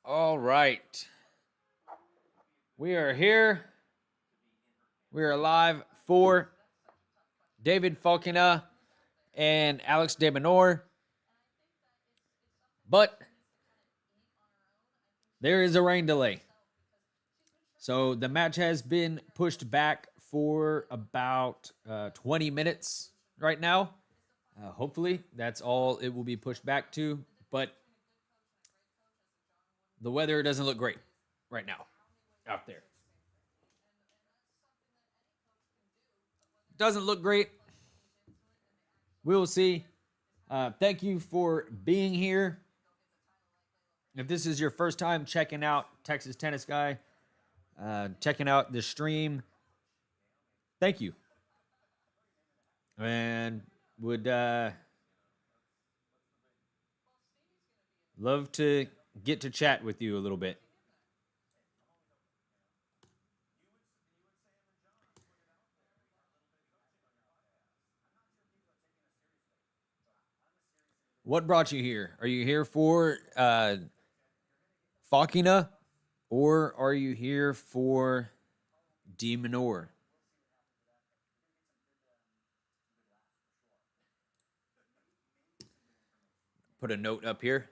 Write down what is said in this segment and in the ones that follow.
All right. We are here. We are live for David Fokina and Alex de Minaur. But there is a rain delay. So the match has been pushed back for about 20 minutes right now. Hopefully, that's all it will be pushed back to. But the weather doesn't look great right now out there. Doesn't look great. We'll see. Thank you for being here. If this is your first time checking out Texas Tennis Guy, checking out the stream, thank you. And would love to get to chat with you a little bit. What brought you here? Are you here for Fokina, or are you here for D Minaur? Put a note up here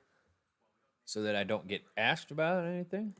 so that I don't get asked about anything.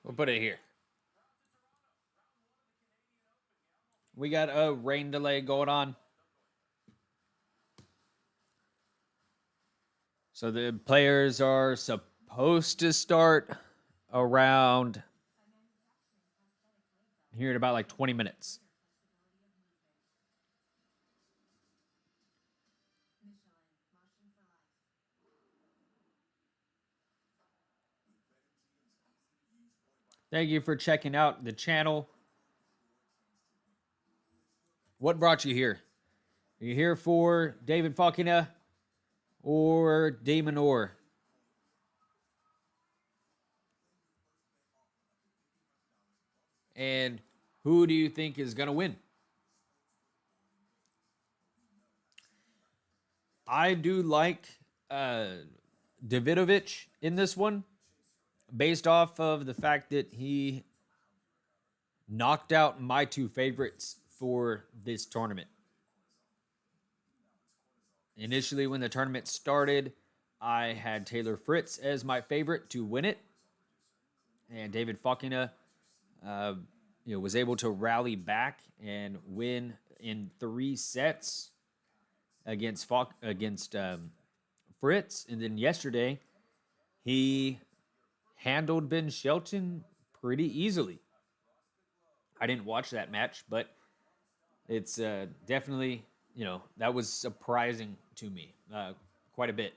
We'll put it here. We got a rain delay going on. So the players are supposed to start around here in about like 20 minutes. Thank you for checking out the channel. What brought you here? Are you here for David Fokina or D Minaur? And who do you think is going to win? I do like Davidovich in this one, based off of the fact that he knocked out my two favorites for this tournament. Initially, when the tournament started, I had Taylor Fritz as my favorite to win it, and David Fokina, was able to rally back and win in 3 sets against Fritz. And then yesterday, he handled Ben Shelton pretty easily. I didn't watch that match, but it's definitely, that was surprising to me quite a bit.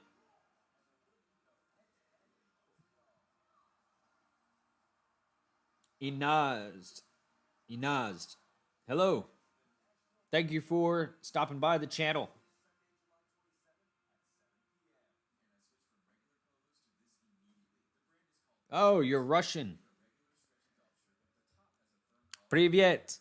Inaz. Hello. Thank you for stopping by the channel. Oh, you're Russian. Привет.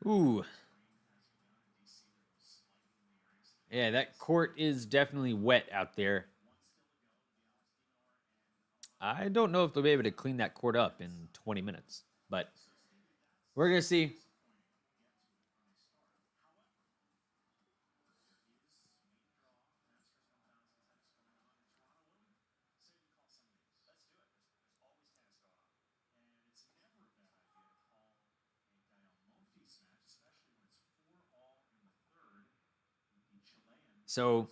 Ooh. Yeah, that court is definitely wet out there. I don't know if they'll be able to clean that court up in 20 minutes, but we're going to see. So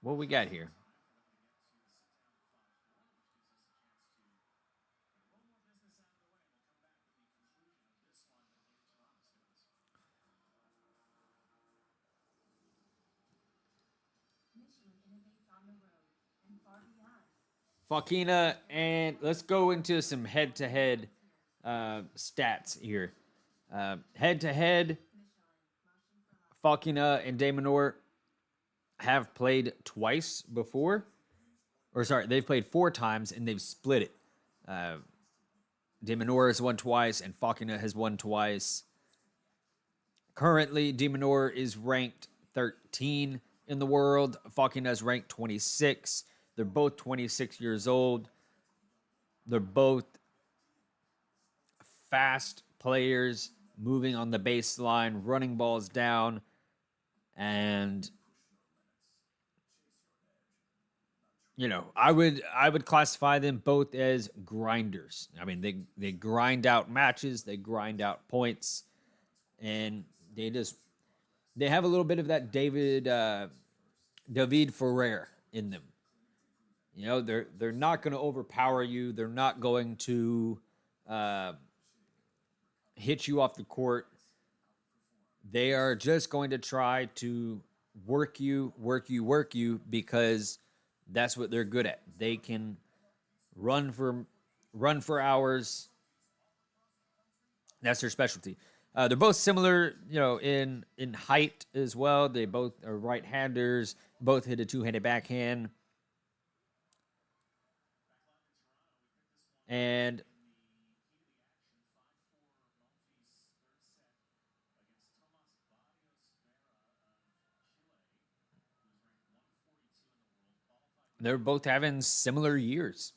what we got here? Fokina, and let's go into some head-to-head stats here. Head-to-head, Fokina and Minaur have played twice before. Or sorry, they've played 4 times and they've split it. Uh, Minaur has won twice and Fokina has won twice. Currently, Minaur is ranked 13 in the world. Fokina is ranked 26. They're both 26 years old. They're both fast players moving on the baseline, running balls down, and I would classify them both as grinders. I mean, they grind out matches, they grind out points, and they have a little bit of that David Ferrer in them. They're not going to overpower you. They're not going to uh, hit you off the court. They are just going to try to work you, work you, work you because that's what they're good at. They can run for hours. That's their specialty. They're both similar, in height as well. They both are right-handers. Both hit a two-handed backhand, and they're both having similar years.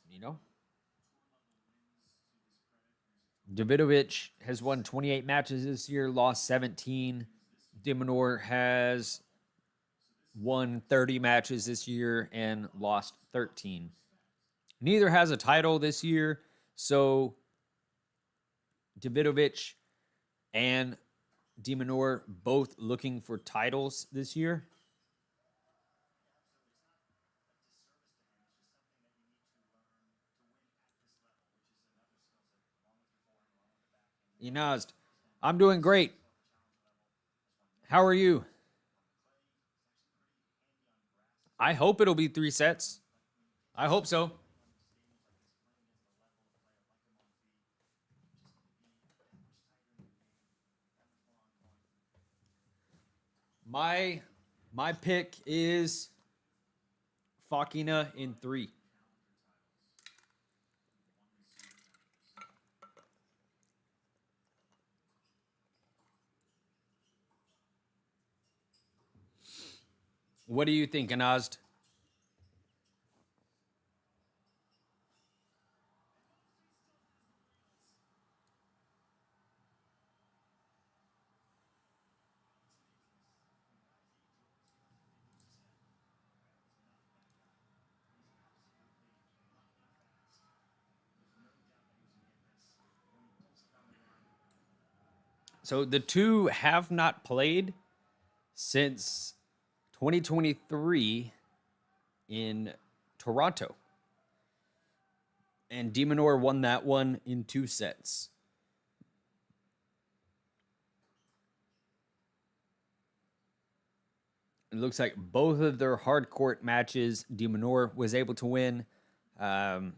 Davidovich has won 28 matches this year, lost 17. Minaur has won 30 matches this year and lost 13. Neither has a title this year, so Davidovich and Minaur both looking for titles this year. Inazd, I'm doing great. How are you? I hope it'll be 3 sets. I hope so. My my pick is Fokina in 3. What do you think, Inazd? So the two have not played since 2023 in Toronto. And Minaur won that one in 2 sets. It looks like both of their hard court matches, Minaur was able to win. Um,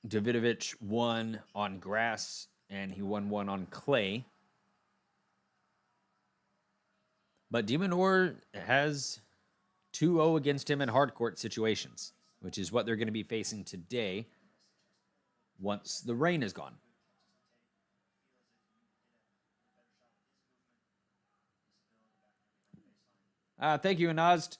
Davidovich won on grass, and he won one on clay. But Minaur has 2-0 against him in hard court situations, which is what they're going to be facing today once the rain is gone. Thank you, Anazd.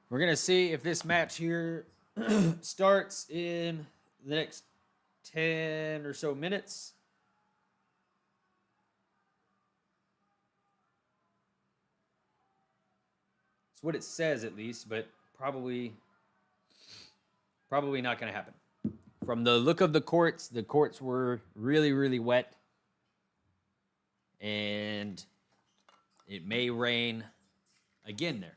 We're going to see if this match here starts in the next 10 or so minutes. It's what it says at least, but probably not going to happen. From the look of the courts were really, really wet. And it may rain again there.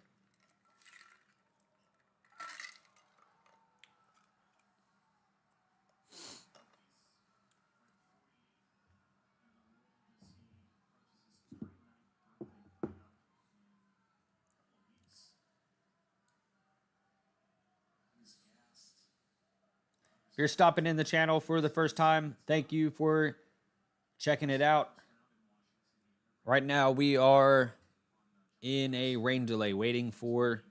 If you're stopping in the channel for the first time, thank you for checking it out. Right now, we are in a rain delay, waiting for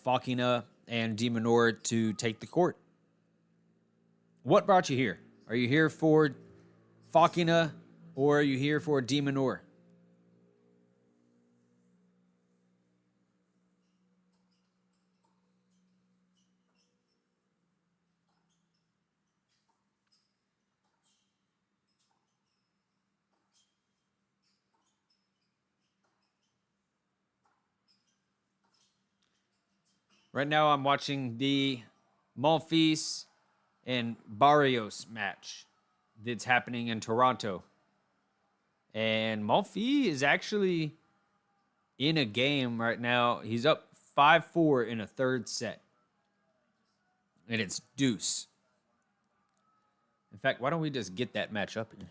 Fokina and Minaur to take the court. What brought you here? Are you here for Fokina or are you here for Minaur? Right now, I'm watching the Monfils and Barrios match that's happening in Toronto. And Monfils is actually in a game right now. He's up 5-4 in a third set. And it's deuce. In fact, why don't we just get that match up here?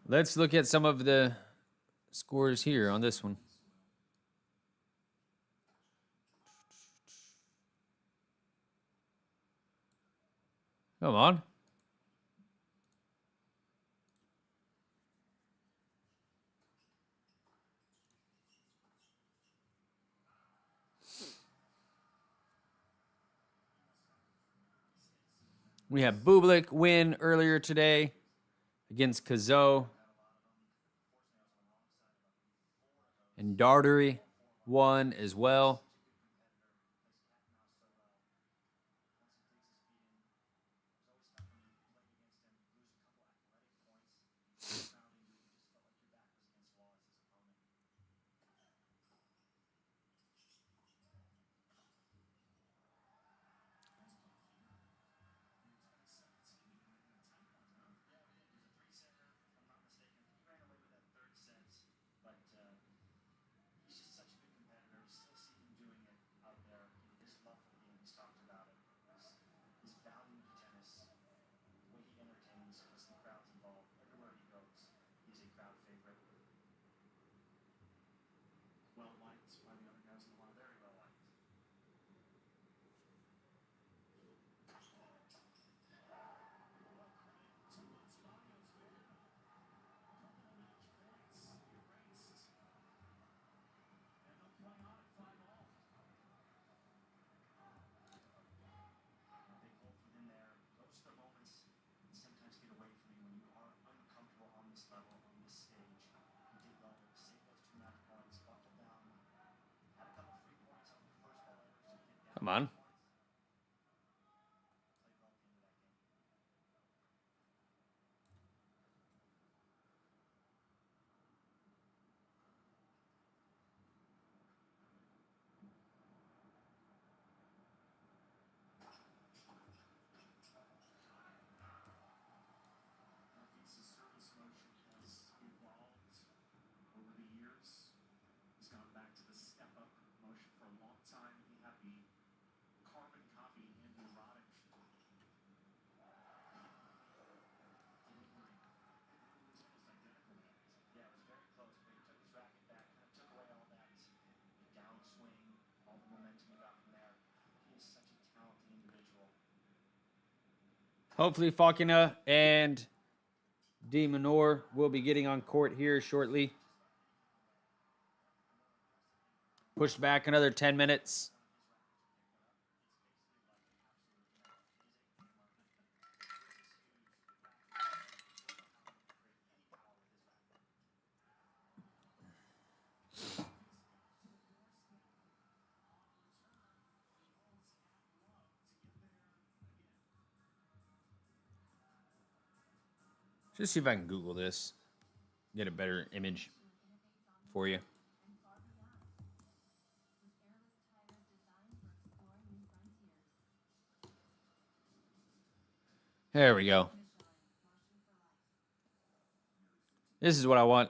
Let's look at some of the scores here on this one. Come on. We have Bublik win earlier today against Kazo. And Dartery won as well. Come on. Hopefully, Fokina and Minaur will be getting on court here shortly. Pushed back another 10 minutes. Just see if I can Google this, get a better image for you. There we go. This is what I want.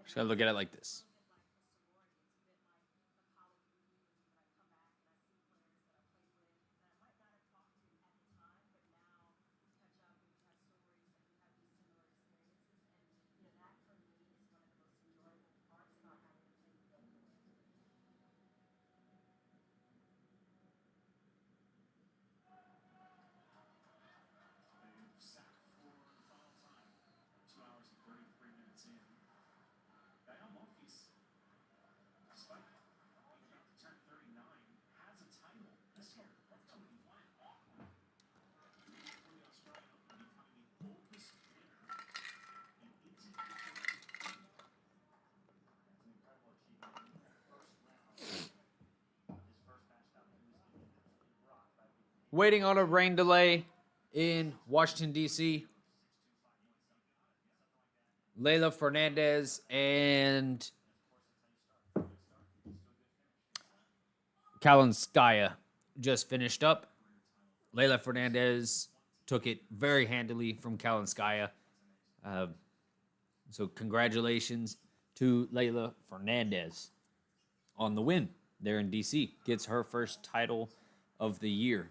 Just gotta look at it like this. Waiting on a rain delay in Washington, D.C. Leylah Fernandez and Kalinskaya just finished up. Leylah Fernandez took it very handily from Kalinskaya. So congratulations to Leylah Fernandez on the win there in DC. Gets her first title of the year.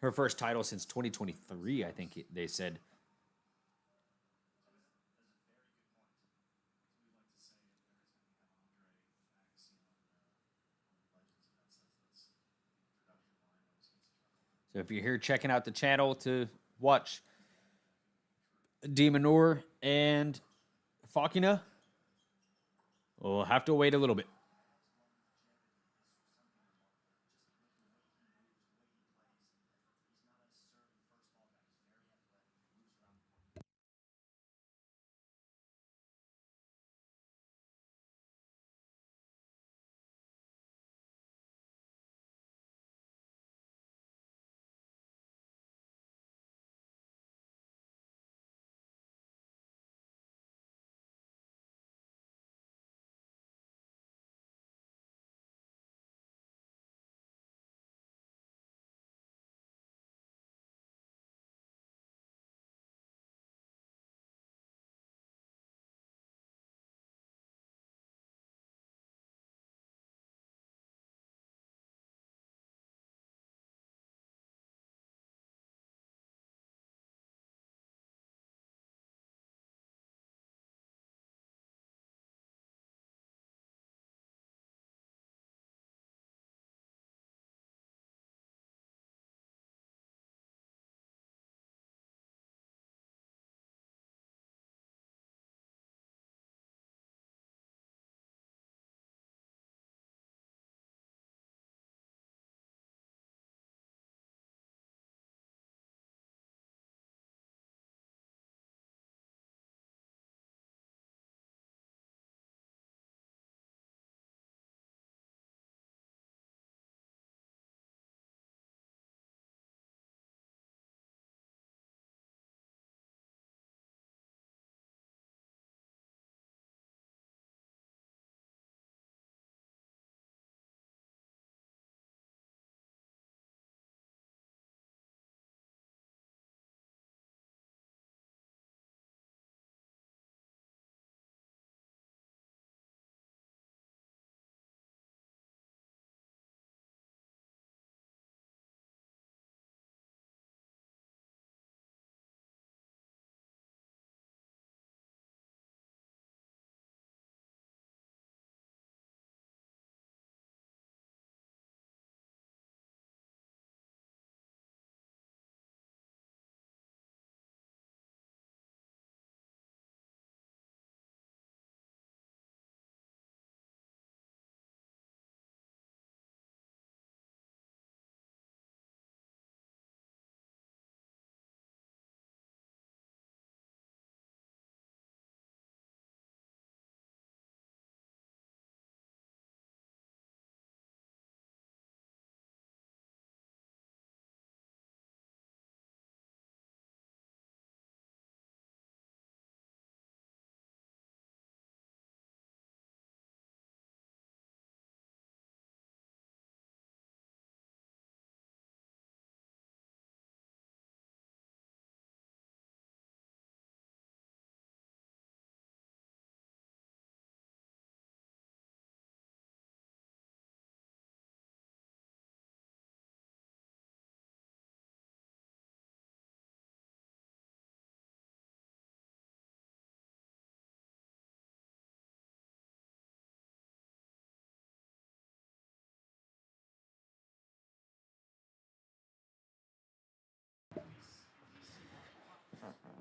Her first title since 2023, I think they said. So if you're here checking out the channel to watch Minaur and Fokina, we'll have to wait a little bit.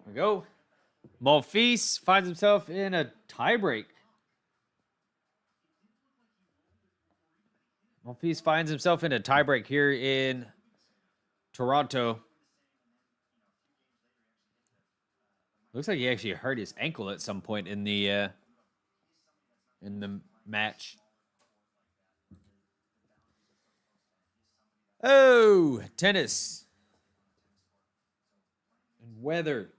we go. Monfils finds himself in a tiebreak. Monfils finds himself in a tiebreak here in Toronto. Looks like he actually hurt his ankle at some point in the match. Oh, tennis and weather.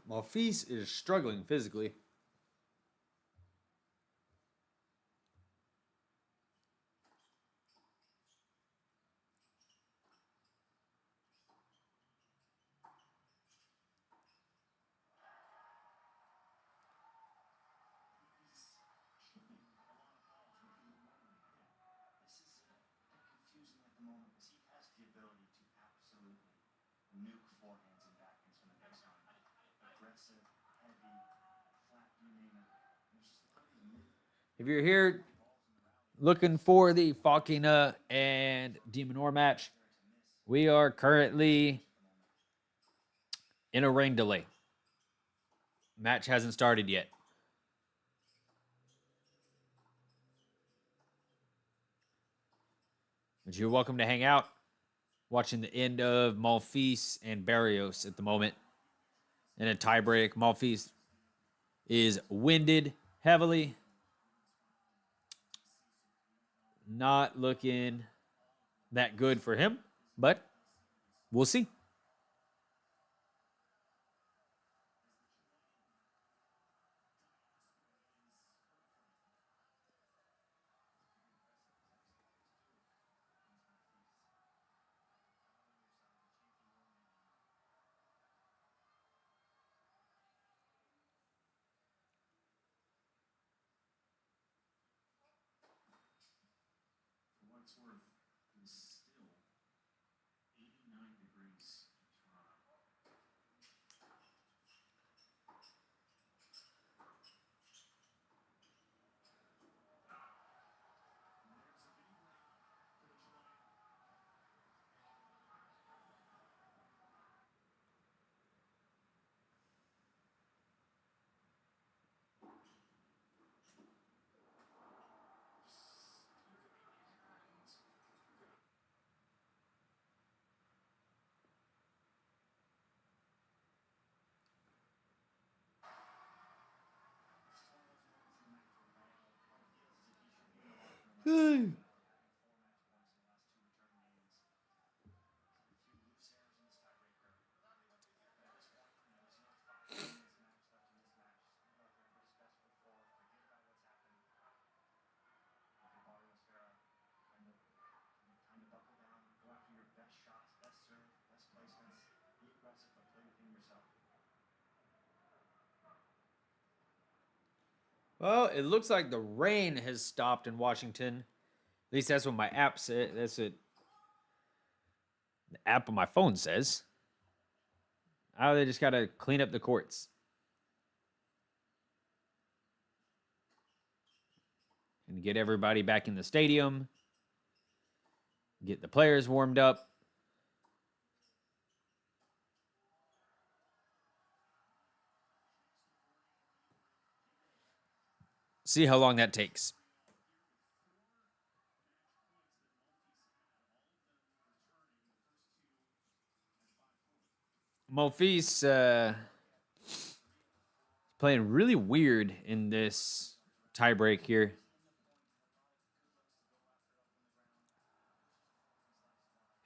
Monfils is struggling physically. If you're here looking for the Fokina and Minaur match, we are currently in a rain delay. Match hasn't started yet. But you're welcome to hang out. Watching the end of Monfils and Barrios at the moment. In a tiebreak, Monfils is winded heavily. Not looking that good for him, but we'll see. Well, it looks like the rain has stopped in Washington. At least that's what my app said. That's what the app on my phone says. Oh, they just got to clean up the courts. And get everybody back in the stadium. Get the players warmed up. See how long that takes. Monfils playing really weird in this tiebreak here.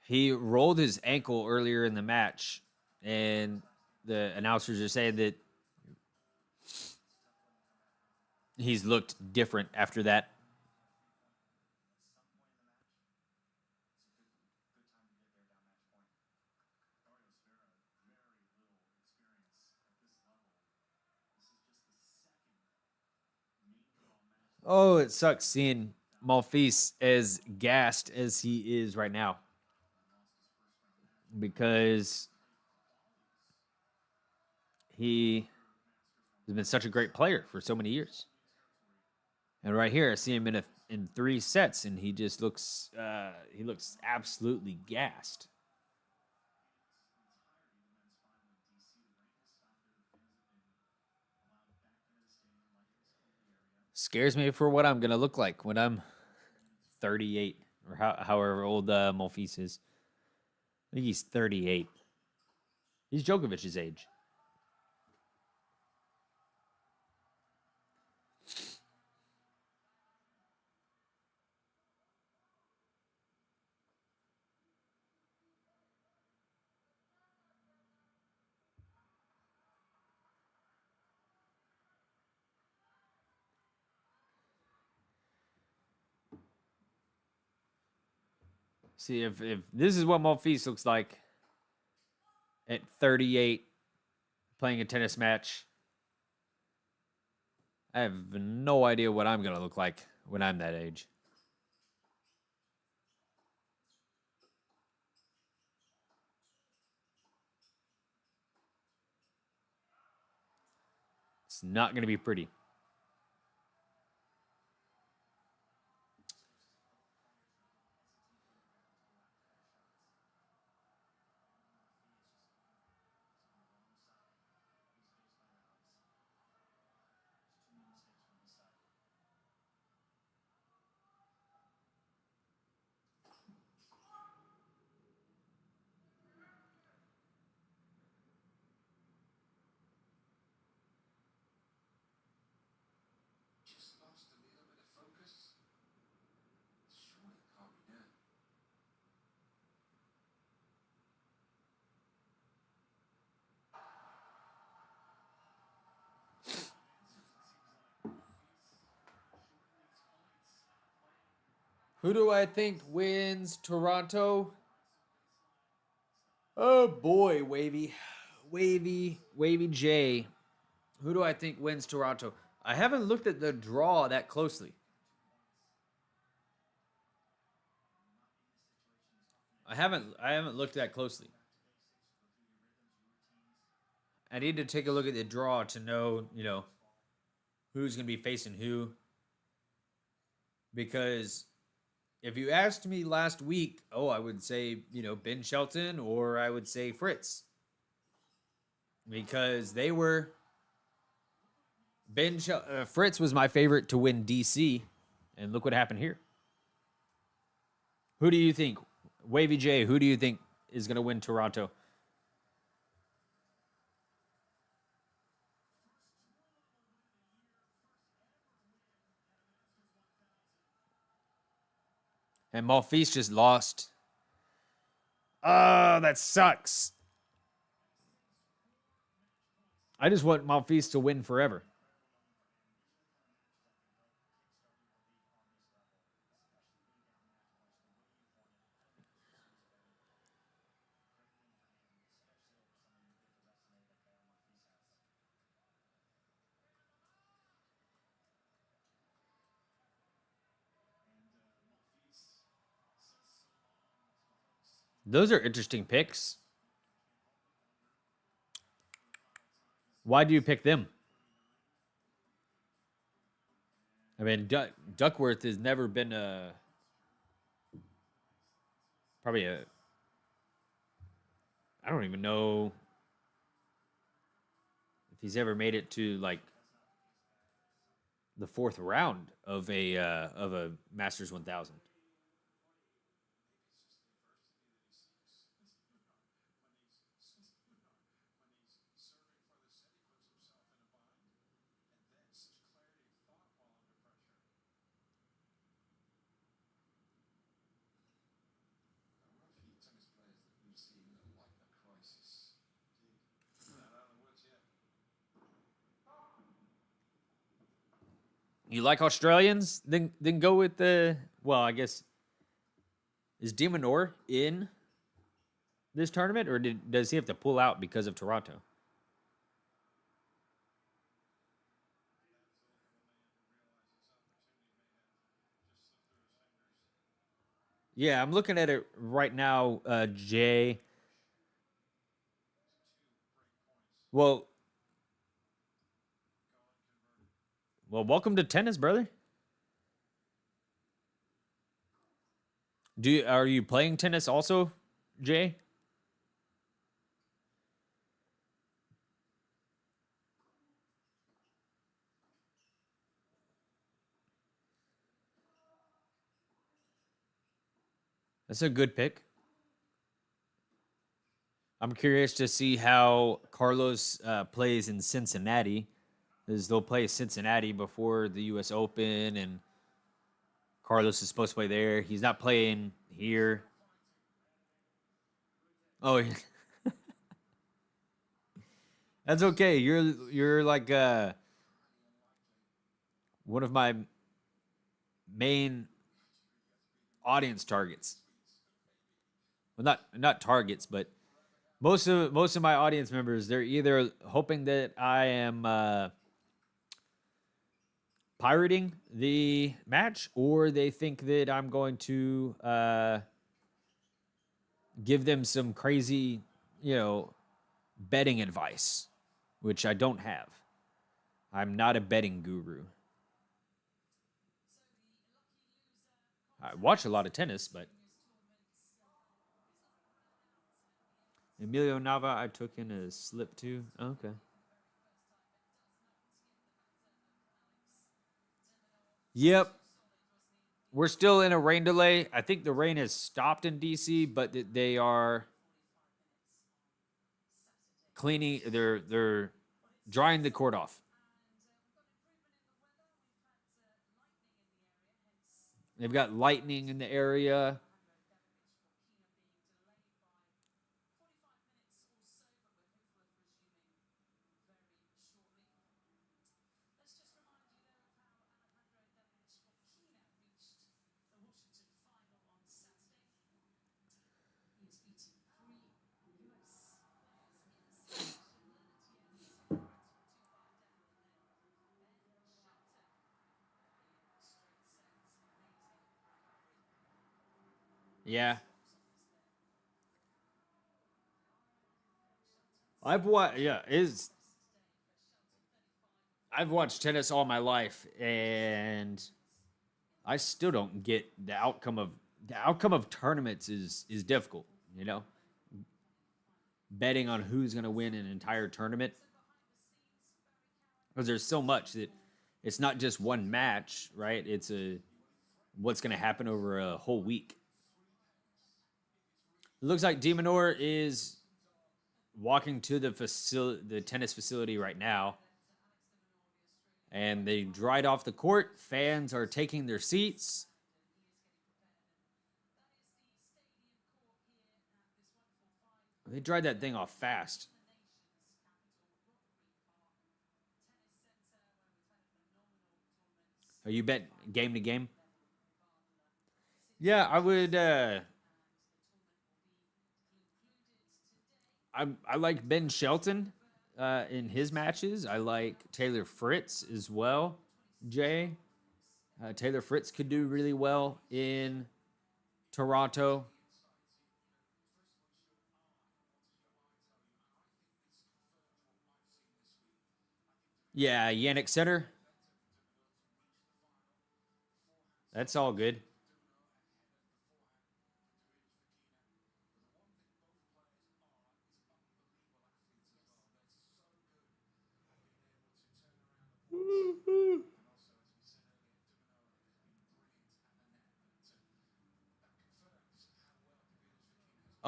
He rolled his ankle earlier in the match, and the announcers are saying that he's looked different after that. Oh, it sucks seeing Malfise as gassed as he is right now because he has been such a great player for so many years. And right here, I see him in 3 sets, and he looks absolutely gassed. Scares me for what I'm gonna look like when I'm 38 or however old Monfils is. I think he's 38. He's Djokovic's age. See if this is what Monfils looks like at 38, playing a tennis match. I have no idea what I'm gonna look like when I'm that age. It's not gonna be pretty. Who do I think wins Toronto? Oh boy, Wavy J. Who do I think wins Toronto? I haven't looked at the draw that closely. I haven't looked that closely. I need to take a look at the draw to know, who's going to be facing who. Because if you asked me last week, I would say, Ben Shelton or I would say Fritz. Because they were Fritz was my favorite to win DC, and look what happened here. Who do you think, Wavy J? Who do you think is going to win Toronto? And Malfise just lost. Oh, that sucks. I just want Malfise to win forever. Those are interesting picks. Why do you pick them? I mean, Duckworth has never been probably a. I don't even know if he's ever made it to like the fourth round of a Masters 1000. You like Australians? Then go with the. Well, I guess is Minaur in this tournament, or does he have to pull out because of Toronto? Yeah, I'm looking at it right now, Jay. Well, well, welcome to tennis, brother. Are you playing tennis also, Jay? That's a good pick. I'm curious to see how Carlos plays in Cincinnati, as they'll play Cincinnati before the U.S. Open, and Carlos is supposed to play there. He's not playing here. Oh, that's okay. You're like one of my main audience targets. Well, not targets, but most of my audience members, they're either hoping that I am pirating the match, or they think that I'm going to give them some crazy, you know, betting advice, which I don't have. I'm not a betting guru. I watch a lot of tennis, but Emilio Nava, I took in a slip too. Okay. Yep. We're still in a rain delay. I think the rain has stopped in DC, but they are cleaning. They're drying the court off. They've got lightning in the area. Yeah, I've watched. Yeah, is I've watched tennis all my life, and I still don't get the outcome of tournaments is difficult. You know, betting on who's going to win an entire tournament, because there's so much that it's not just one match, right? It's a what's going to happen over a whole week. It looks like Minaur is walking to the tennis facility right now, and they dried off the court. Fans are taking their seats. They dried that thing off fast. Are you bet game to game? Yeah, I would. I like Ben Shelton in his matches. I like Taylor Fritz as well. Jay, Taylor Fritz could do really well in Toronto. Yeah, Yannick Center. That's all good.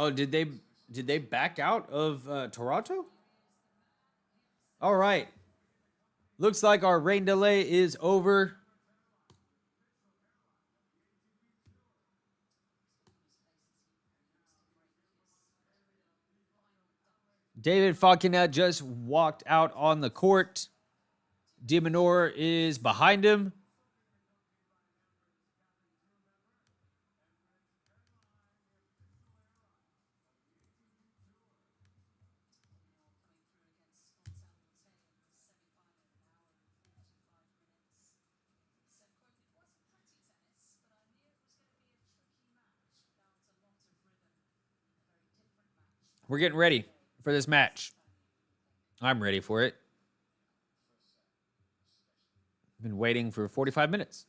Oh, did they back out of Toronto? All right. Looks like our rain delay is over. David Fokina just walked out on the court. Diminor is behind him. We're getting ready for this match. I'm ready for it. Been waiting for 45 minutes.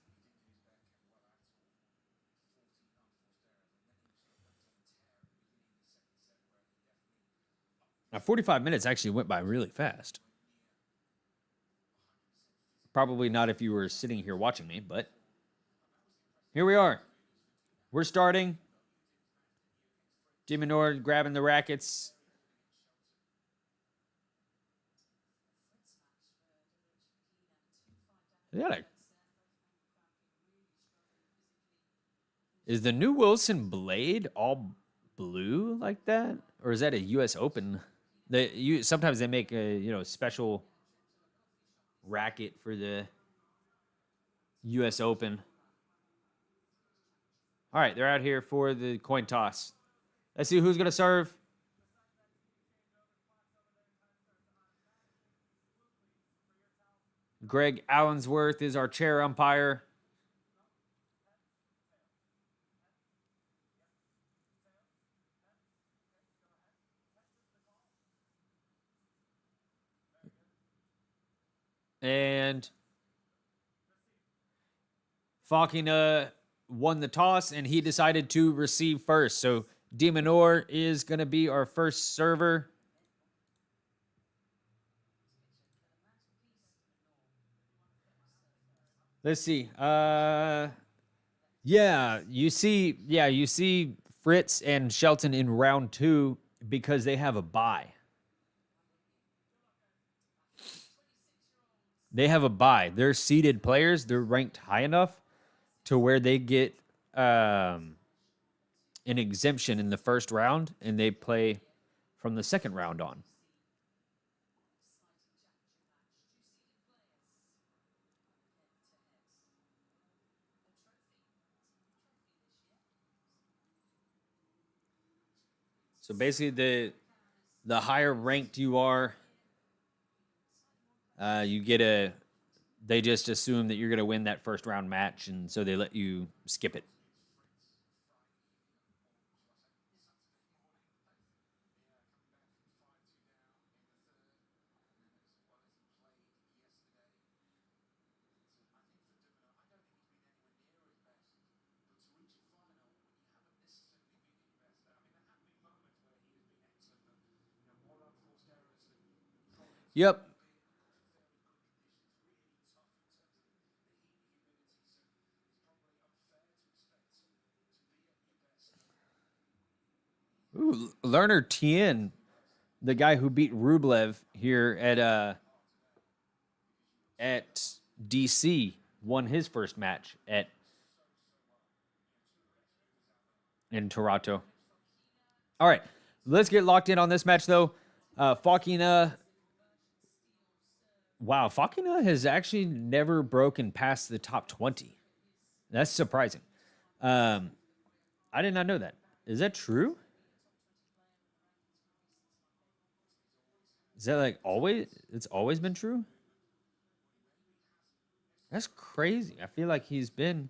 Now, 45 minutes actually went by really fast. Probably not if you were sitting here watching me, but here we are. We're starting. Minaur grabbing the rackets. Is the new Wilson blade all blue like that, or is that a U.S. Open? Sometimes they make a special racket for the U.S. Open. All right, they're out here for the coin toss. Let's see who's gonna serve. Greg Allensworth is our chair umpire. And Fokina won the toss, and he decided to receive first. So Minaur is going to be our first server. Let's see. You see Fritz and Shelton in round 2 because they have a bye. They're seeded players. They're ranked high enough to where they get an exemption in the first round, and they play from the second round on. So basically, the higher ranked you are, you get a. They just assume that you're going to win that first round match, and so they let you skip it. Yep. Ooh, Lerner Tien, the guy who beat Rublev here at DC, won his first match in Toronto. All right, let's get locked in on this match though. Fokina. Wow, Fokina has actually never broken past the top 20. That's surprising. I did not know that. Is that true? Is that like always? It's always been true? That's crazy. I feel like he's been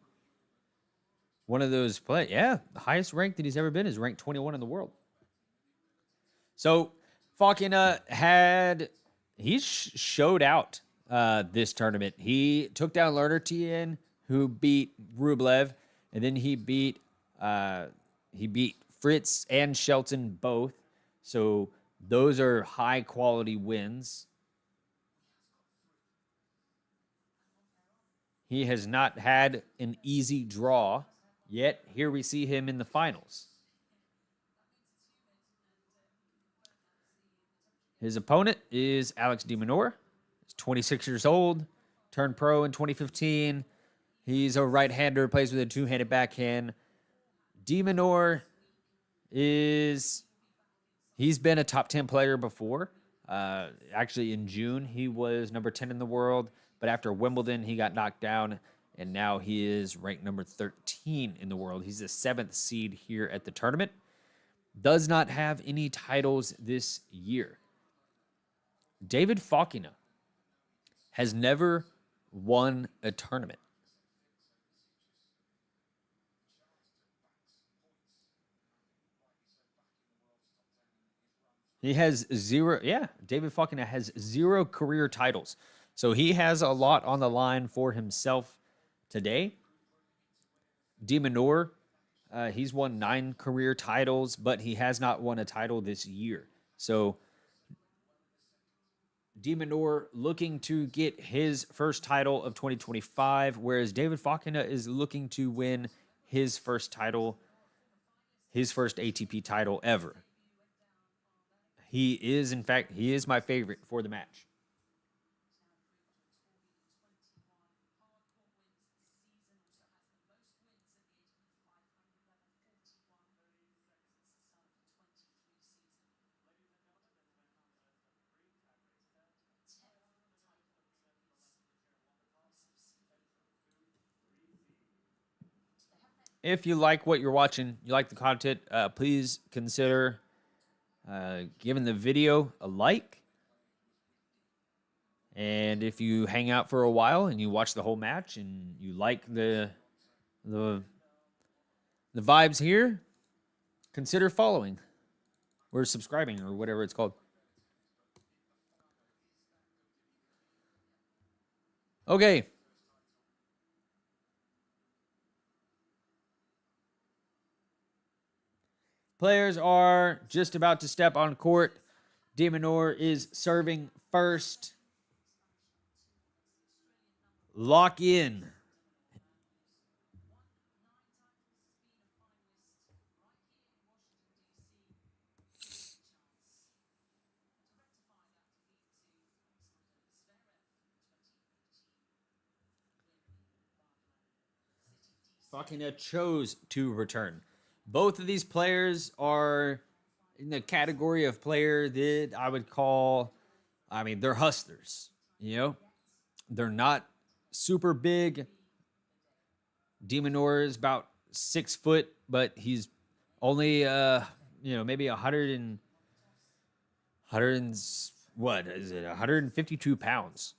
one of those players. Yeah, the highest rank that he's ever been is ranked 21 in the world. So Fokina showed out this tournament. He took down Lerner Tien, who beat Rublev, and then he beat Fritz and Shelton both. So those are high quality wins. He has not had an easy draw, yet here we see him in the finals. His opponent is Alex Minaur. He's 26 years old, turned pro in 2015. He's a right-hander, plays with a two-handed backhand. Minaur he's been a top 10 player before. Actually, in June, he was number 10 in the world. But after Wimbledon, he got knocked down, and now he is ranked number 13 in the world. He's the 7th seed here at the tournament. Does not have any titles this year. David Fokina has never won a tournament. He has zero. Yeah, David Fokina has zero career titles. So he has a lot on the line for himself today. Minaur, he's won 9 career titles, but he has not won a title this year. So Minaur looking to get his first title of 2025, whereas David Fokina is looking to win his first title, his first ATP title ever. He is, in fact, he is my favorite for the match. If you like what you're watching, you like the content, please consider giving the video a like. And if you hang out for a while and you watch the whole match and you like the vibes here, consider following or subscribing or whatever it's called. Okay. Players are just about to step on court. Minaur is serving first. Lock in. Fokina chose to return. Both of these players are in the category of player that I would call, I mean, they're hustlers. You know, they're not super big. Minaur is about 6 foot, but he's only, maybe 100 and what is it, 152 pounds.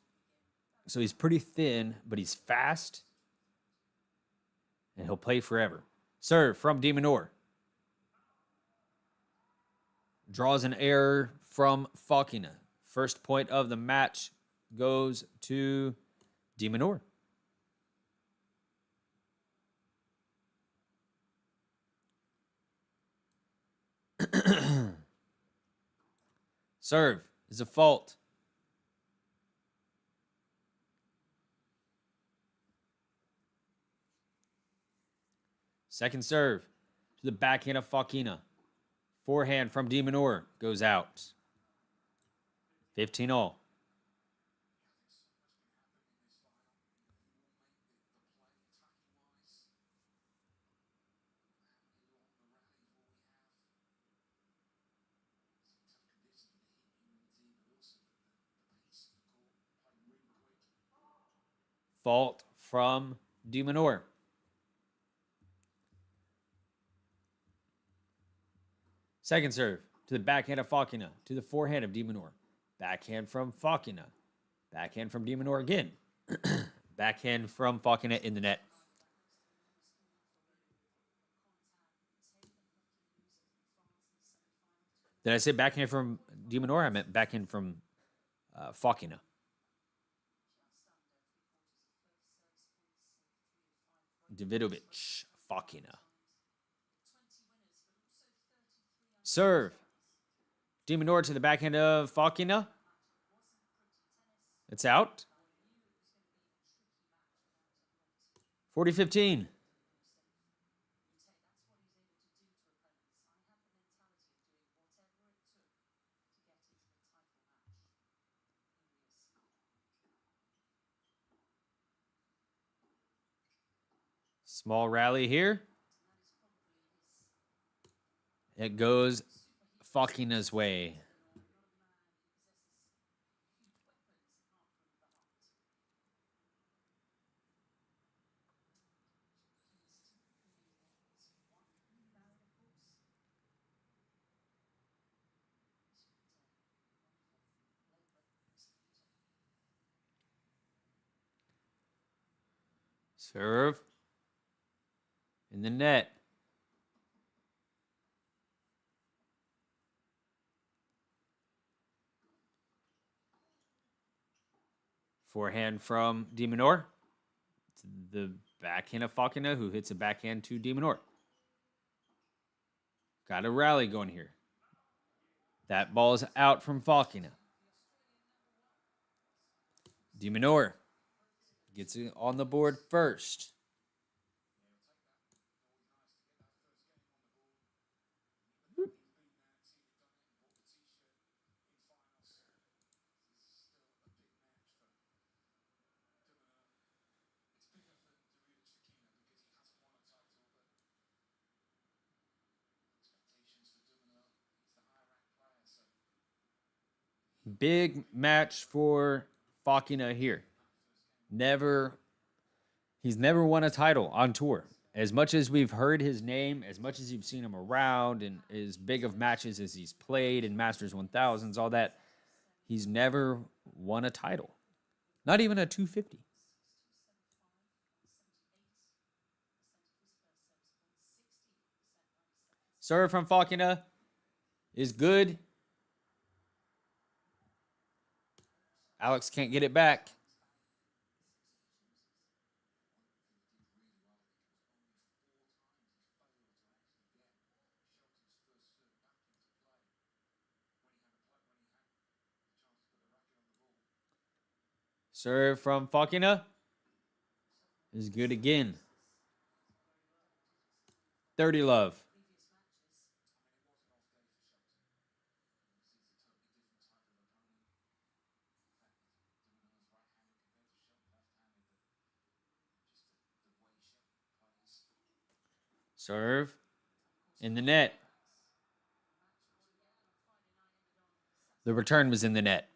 So he's pretty thin, but he's fast, and he'll play forever. Serve from Minaur. Draws an error from Fokina. First point of the match goes to Minaur. Serve is a fault. Second serve to the backhand of Fokina. Forehand from Minaur goes out. 15-all. Fault from Minaur. Second serve to the backhand of Fokina, to the forehand of Minaur. Backhand from Fokina. Backhand from Minaur again. Backhand from Fokina in the net. Did I say backhand from Minaur? I meant backhand from Fokina. Davidovich, Fokina. Serve. Minaur to the backhand of Fokina. It's out. 40-15. Small rally here. It goes Fokina's way. Serve. In the net. Forehand from Minaur. The backhand of Fokina, who hits a backhand to Minaur. Got a rally going here. That ball is out from Fokina. Minaur gets it on the board first. Big match for Fokina here. He's never won a title on tour. As much as we've heard his name, as much as you've seen him around, and as big of matches as he's played in Masters 1000s, all that, he's never won a title. Not even a 250. Serve from Fokina is good. Alex can't get it back. Serve from Fokina is good again. 30 love. Serve in the net. The return was in the net.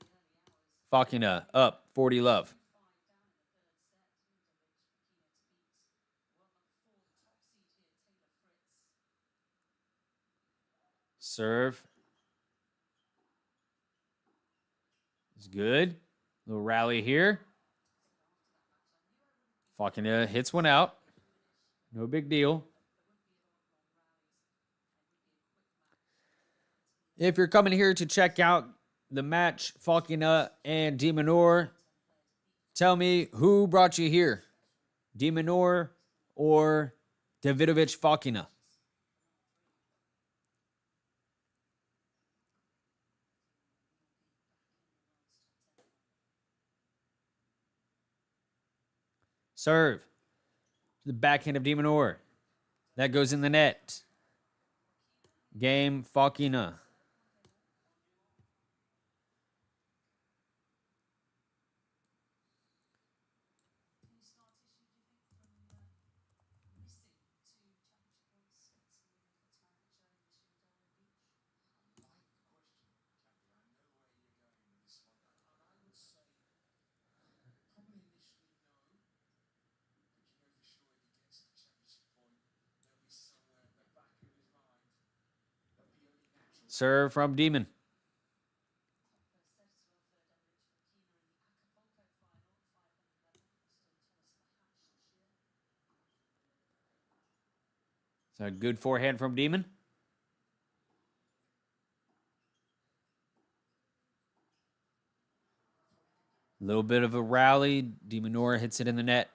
Fokina up 40 love. Serve is good. Little rally here. Fokina hits one out. No big deal. If you're coming here to check out the match, Fokina and Minaur, tell me who brought you here, Minaur or Davidovich Fokina? Serve. The backhand of Minaur. That goes in the net. Game Fokina. Serve from Demon. So a good forehand from Demon. A little bit of a rally. Minaur hits it in the net.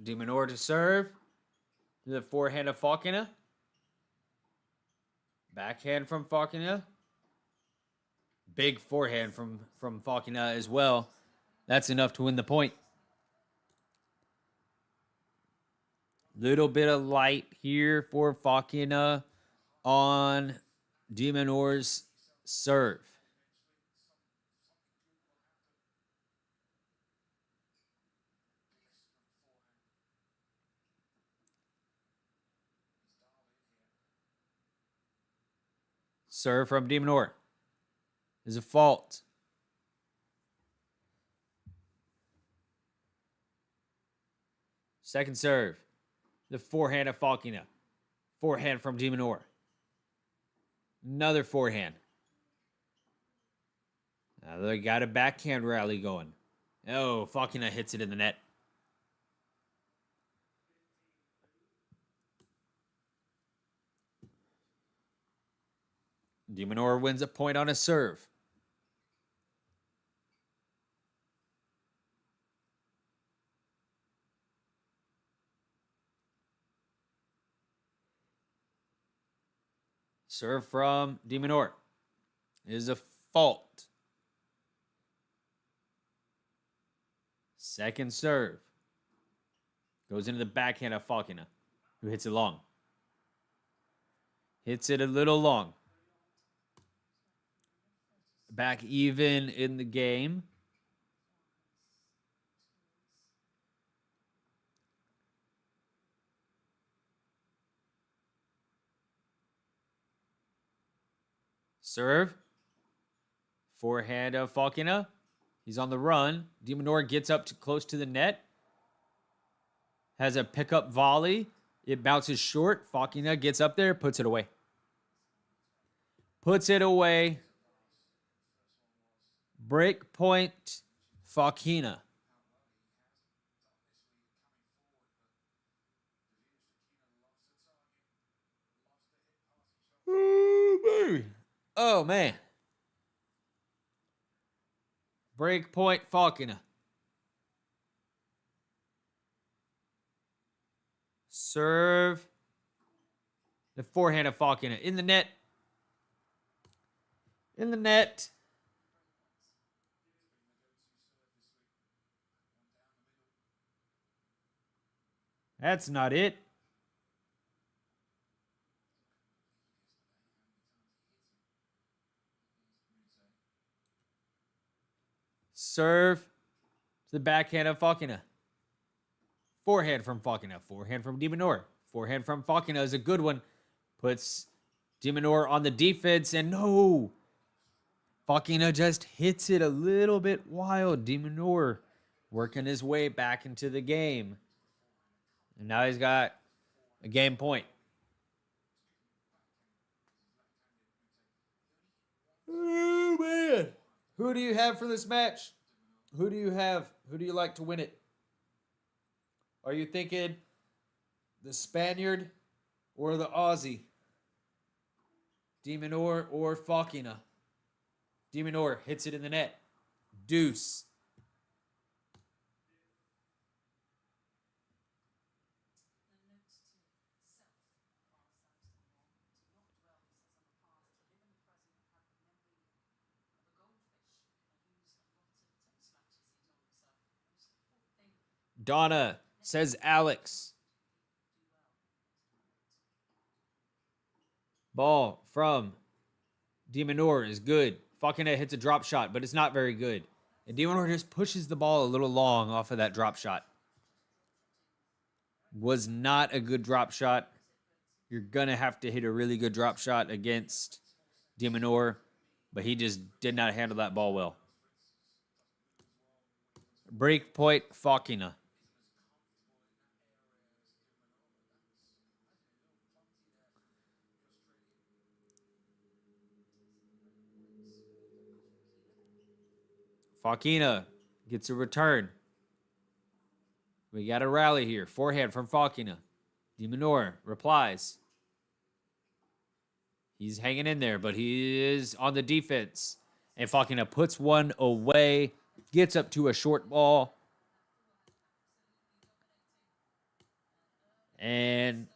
Minaur to serve. The forehand of Fokina. Backhand from Fokina. Big forehand from Fokina as well. That's enough to win the point. Little bit of light here for Fokina on Minaur's serve. Serve from Minaur is a fault. Second serve. The forehand of Fokina. Forehand from Minaur. Another forehand. Now they got a backhand rally going. Oh, Fokina hits it in the net. Minaur wins a point on a serve. Serve from Minaur is a fault. Second serve. Goes into the backhand of Fokina, who hits it long. Hits it a little long. Back even in the game. Serve. Forehand of Fokina. He's on the run. Minaur gets up close to the net. Has a pickup volley. It bounces short. Fokina gets up there, puts it away. Puts it away. Break point, Fokina. Oh, man. Break point, Fokina. Serve. The forehand of Fokina. In the net. In the net. That's not it. Serve to the backhand of Fokina. Forehand from Fokina. Forehand from Minaur. Forehand from Fokina is a good one. Puts Minaur on the defense, and no. Fokina just hits it a little bit wild. Minaur working his way back into the game. And now he's got a game point. Oh, man. Who do you have for this match? Who do you have? Who do you like to win it? Are you thinking the Spaniard or the Aussie? Minaur or Fokina? Minaur hits it in the net. Deuce. Donna, says Alex. Ball from Minaur is good. Fokina hits a drop shot, but it's not very good. And Minaur just pushes the ball a little long off of that drop shot. Was not a good drop shot. You're going to have to hit a really good drop shot against Minaur, but he just did not handle that ball well. Break point, Fokina. Fokina gets a return. We got a rally here. Forehand from Fokina. Minaur replies. He's hanging in there, but he is on the defense. And Fokina puts one away. Gets up to a short ball. And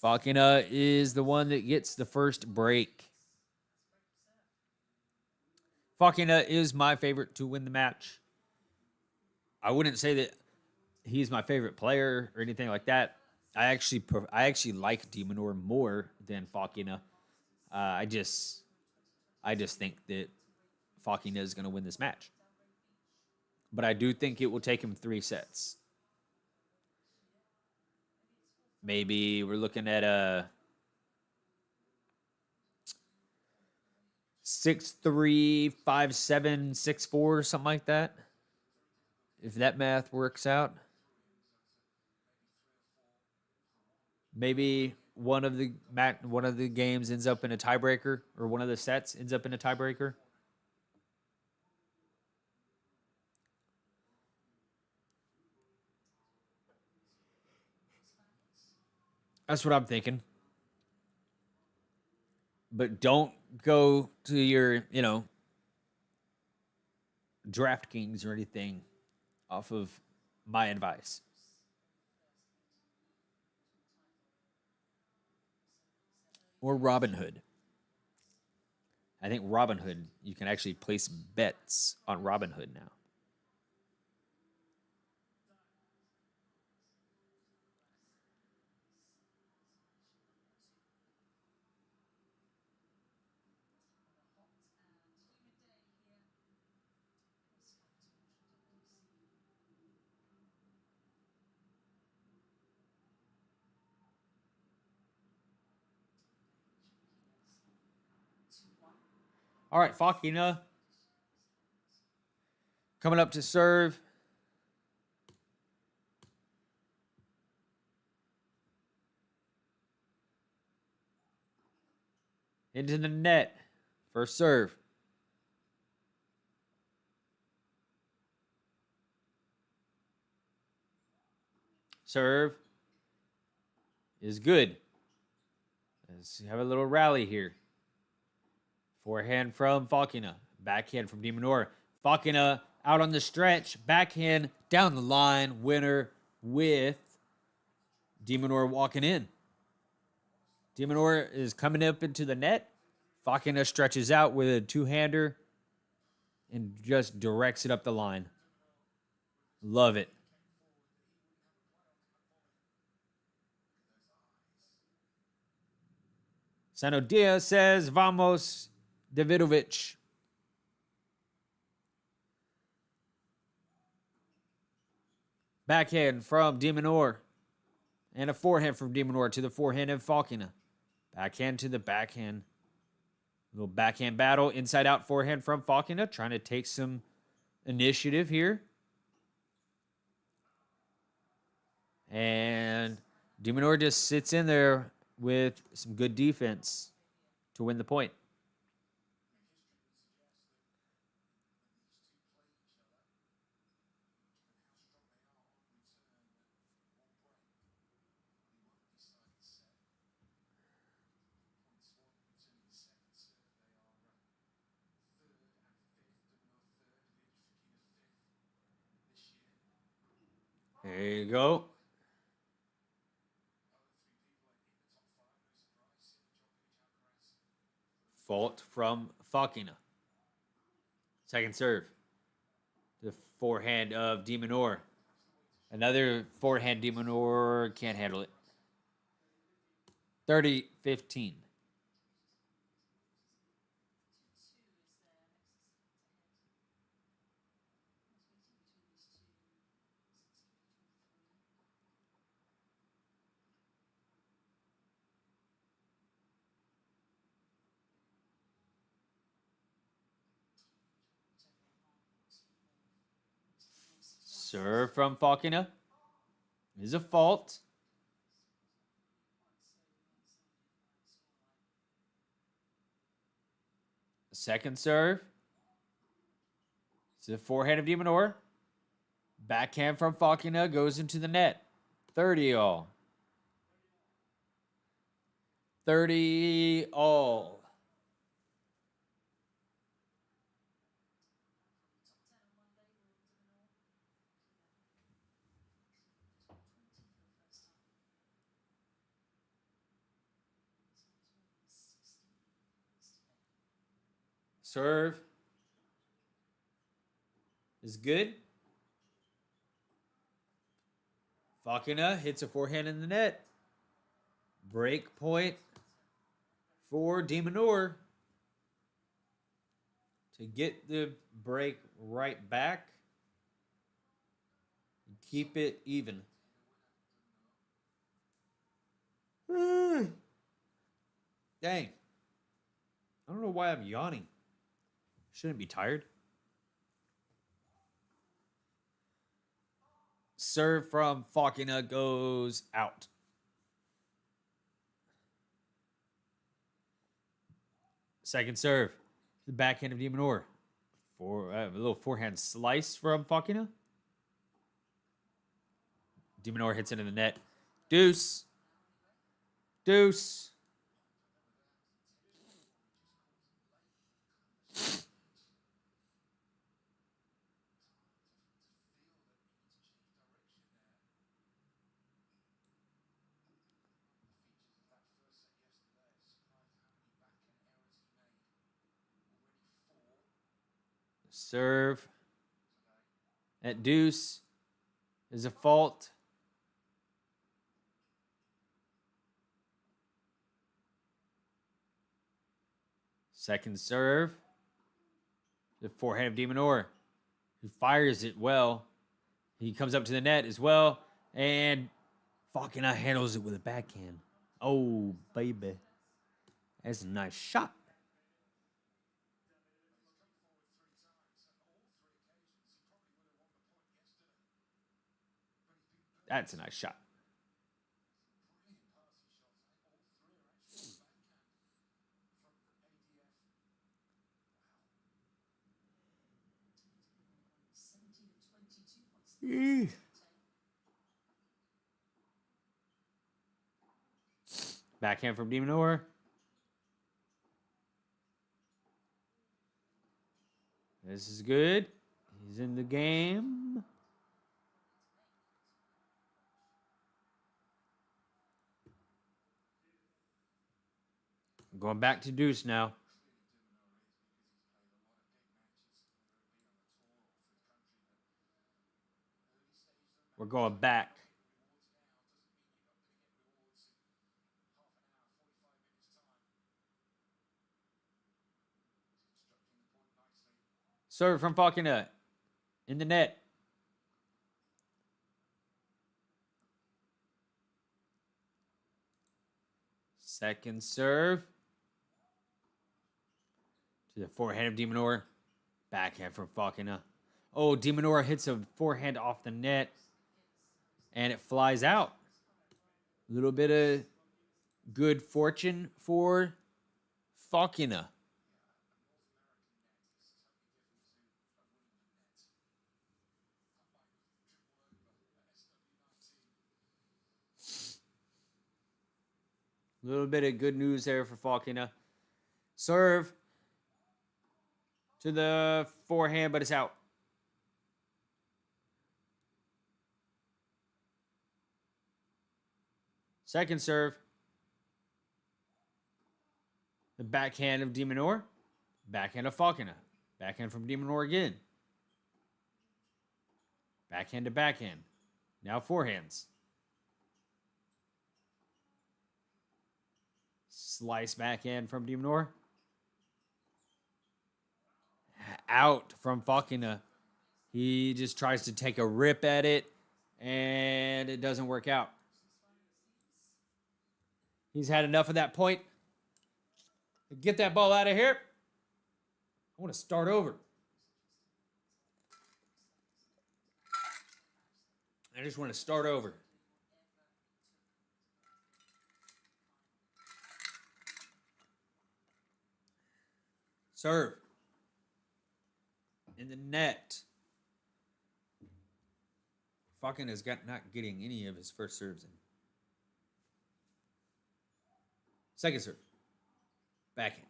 Fokina is the one that gets the first break. Fokina is my favorite to win the match. I wouldn't say that he's my favorite player or anything like that. I actually like Minaur more than Fokina. I just think that Fokina is going to win this match. But I do think it will take him 3 sets. Maybe we're looking at a 6-3, 5-7, 6-4, something like that. If that math works out. Maybe one of the games ends up in a tiebreaker, or one of the sets ends up in a tiebreaker? That's what I'm thinking. But don't go to your, DraftKings or anything off of my advice. Or Robinhood. I think Robinhood, you can actually place bets on Robinhood now. All right, Fokina coming up to serve. Into the net. First serve. Serve is good. Let's have a little rally here. Forehand from Fokina. Backhand from Minaur. Fokina out on the stretch. Backhand down the line. Winner with Minaur walking in. Minaur is coming up into the net. Fokina stretches out with a two-hander and just directs it up the line. Love it. Sanodia says, Vamos, Davidovich. Backhand from Minaur. And a forehand from Minaur to the forehand of Fokina. Backhand to the backhand. Little backhand battle. Inside out forehand from Fokina. Trying to take some initiative here. And Minaur just sits in there with some good defense to win the point. There you go. Fault from Fokina. Second serve. The forehand of Minaur. Another forehand Minaur can't handle it. 30-15. Serve from Fokina is a fault. Second serve. It's the forehand of Minaur. Backhand from Fokina goes into the net. 30 all. 30 all. Serve is good. Fokina hits a forehand in the net. Break point for Minaur to get the break right back. Keep it even. Dang. I don't know why I'm yawning. Shouldn't be tired. Serve from Fokina goes out. Second serve. The backhand of de Minaur. A little forehand slice from Fokina. De Minaur hits into the net. Deuce. Deuce. Serve at deuce is a fault. Second serve. The forehand of de Minaur, who fires it well. He comes up to the net as well, and Fokina handles it with a backhand. Oh, baby. That's a nice shot. That's a nice shot. Backhand from de Minaur. This is good. He's in the game. Going back to deuce now. We're going back. Serve from Fokina in the net. Second serve to the forehand of de Minaur. Backhand from Fokina. Oh, de Minaur hits a forehand off the net, and it flies out. A little bit of good fortune for Fokina. A little bit of good news there for Fokina. Serve to the forehand, but it's out. Second serve. The backhand of de Minaur. Backhand of Fokina. Backhand from de Minaur again. Backhand to backhand. Now forehands. Slice backhand from de Minaur. Out from Fokina. He just tries to take a rip at it, and it doesn't work out. He's had enough of that point. Get that ball out of here. I want to start over. I just want to start over. Serve. In the net. Fucking is not getting any of his first serves in. Second serve. Backhand.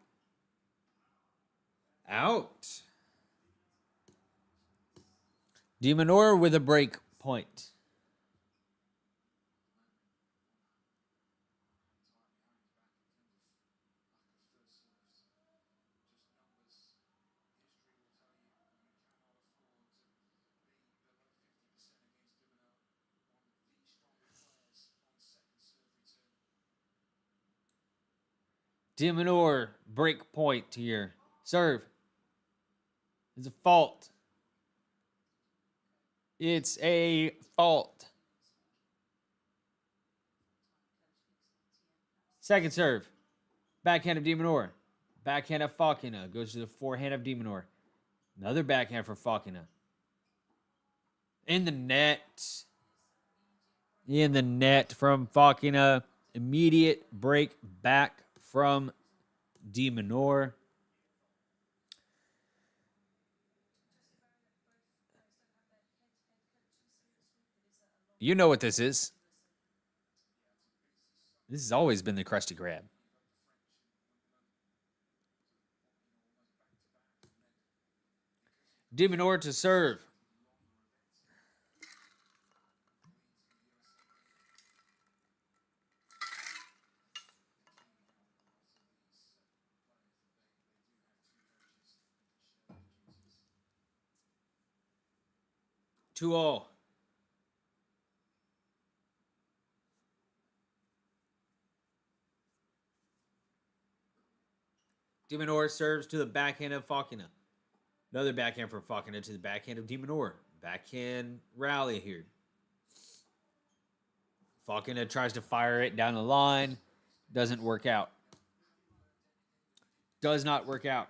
Out. De Minaur with a break point. De Minaur break point here. Serve. It's a fault. It's a fault. Second serve. Backhand of de Minaur. Backhand of Fokina. Goes to the forehand of de Minaur. Another backhand for Fokina. In the net. In the net from Fokina. Immediate break back from de Minaur. You know what this is. This has always been the Krusty Krab. De Minaur to serve. Two all. De Minaur serves to the backhand of Fokina. Another backhand for Fokina to the backhand of De Minaur. Backhand rally here. Fokina tries to fire it down the line. Doesn't work out. Does not work out.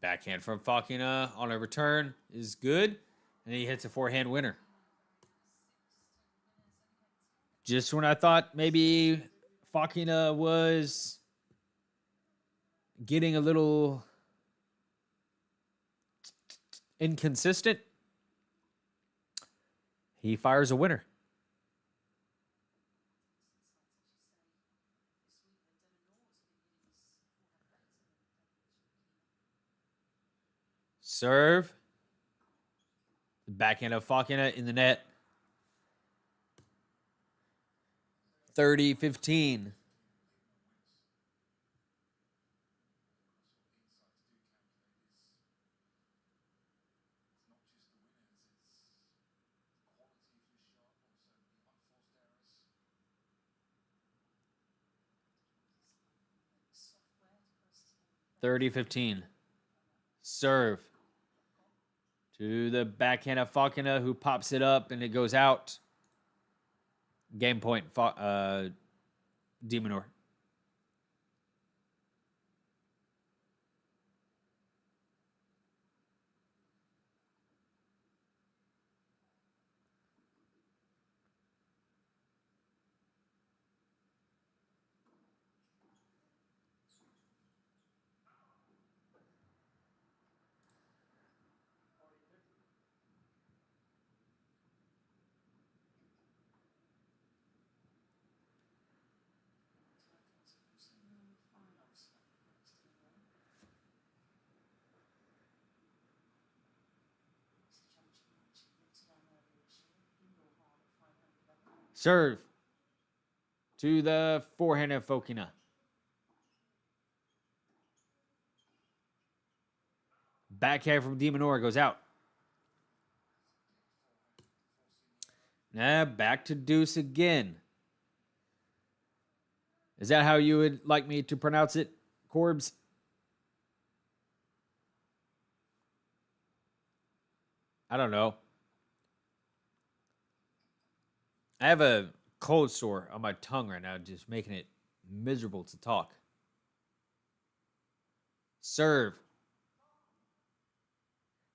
Backhand from Fokina on a return is good. And he hits a forehand winner. Just when I thought maybe Fokina was getting a little inconsistent, he fires a winner. Serve. Backhand of Fokina in the net. 30-15. Serve to the backhand of Fokina, who pops it up and it goes out. Game point, De Minaur. Serve to the forehand of Fokina. Backhand from De Minaur goes out. Now back to deuce again. Is that how you would like me to pronounce it, Corbs? I don't know. I have a cold sore on my tongue right now, just making it miserable to talk. Serve.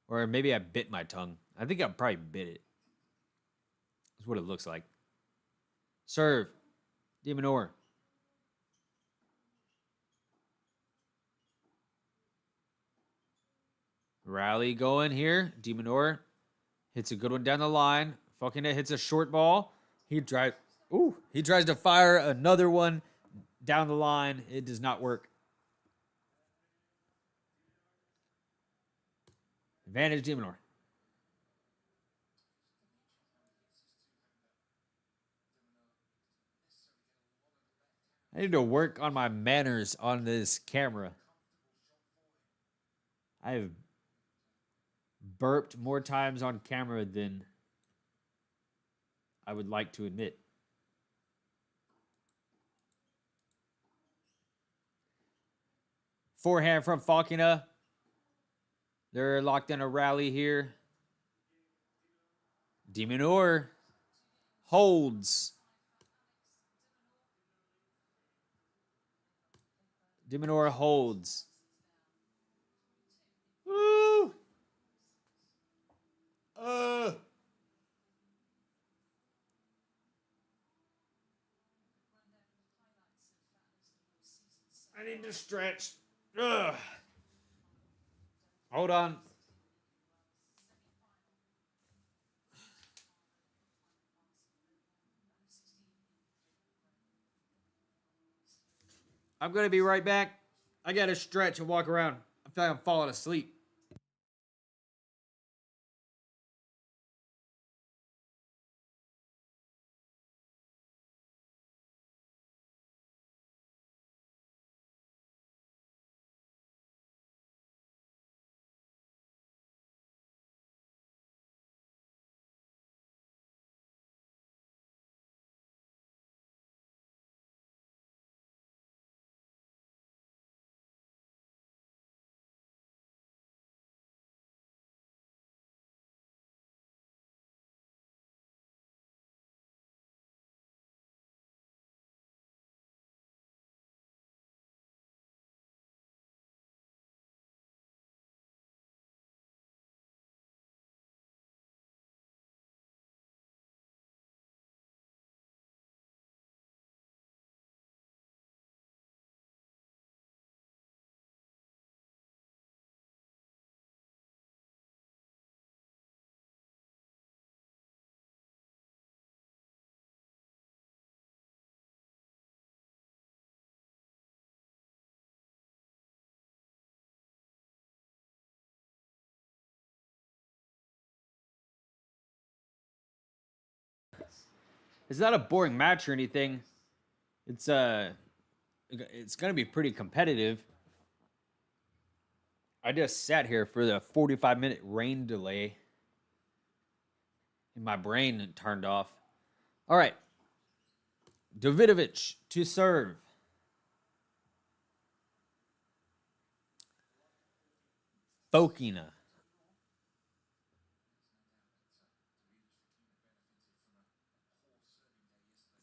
Or maybe I bit my tongue. I think I probably bit it. That's what it looks like. Serve. De Minaur. Rally going here. De Minaur hits a good one down the line. Fokina hits a short ball. He tries to fire another one down the line. It does not work. Advantage De Minaur. I need to work on my manners on this camera. I have burped more times on camera than I would like to admit. Forehand from Fokina. They're locked in a rally here. De Minaur holds. De Minaur holds. Woo! I need to stretch. Ugh. Hold on. I'm going to be right back. I got to stretch and walk around. I feel like I'm falling asleep. It's not a boring match or anything. It's gonna be pretty competitive. I just sat here for the 45-minute rain delay, and my brain turned off. All right, Davidovich to serve. Fokina.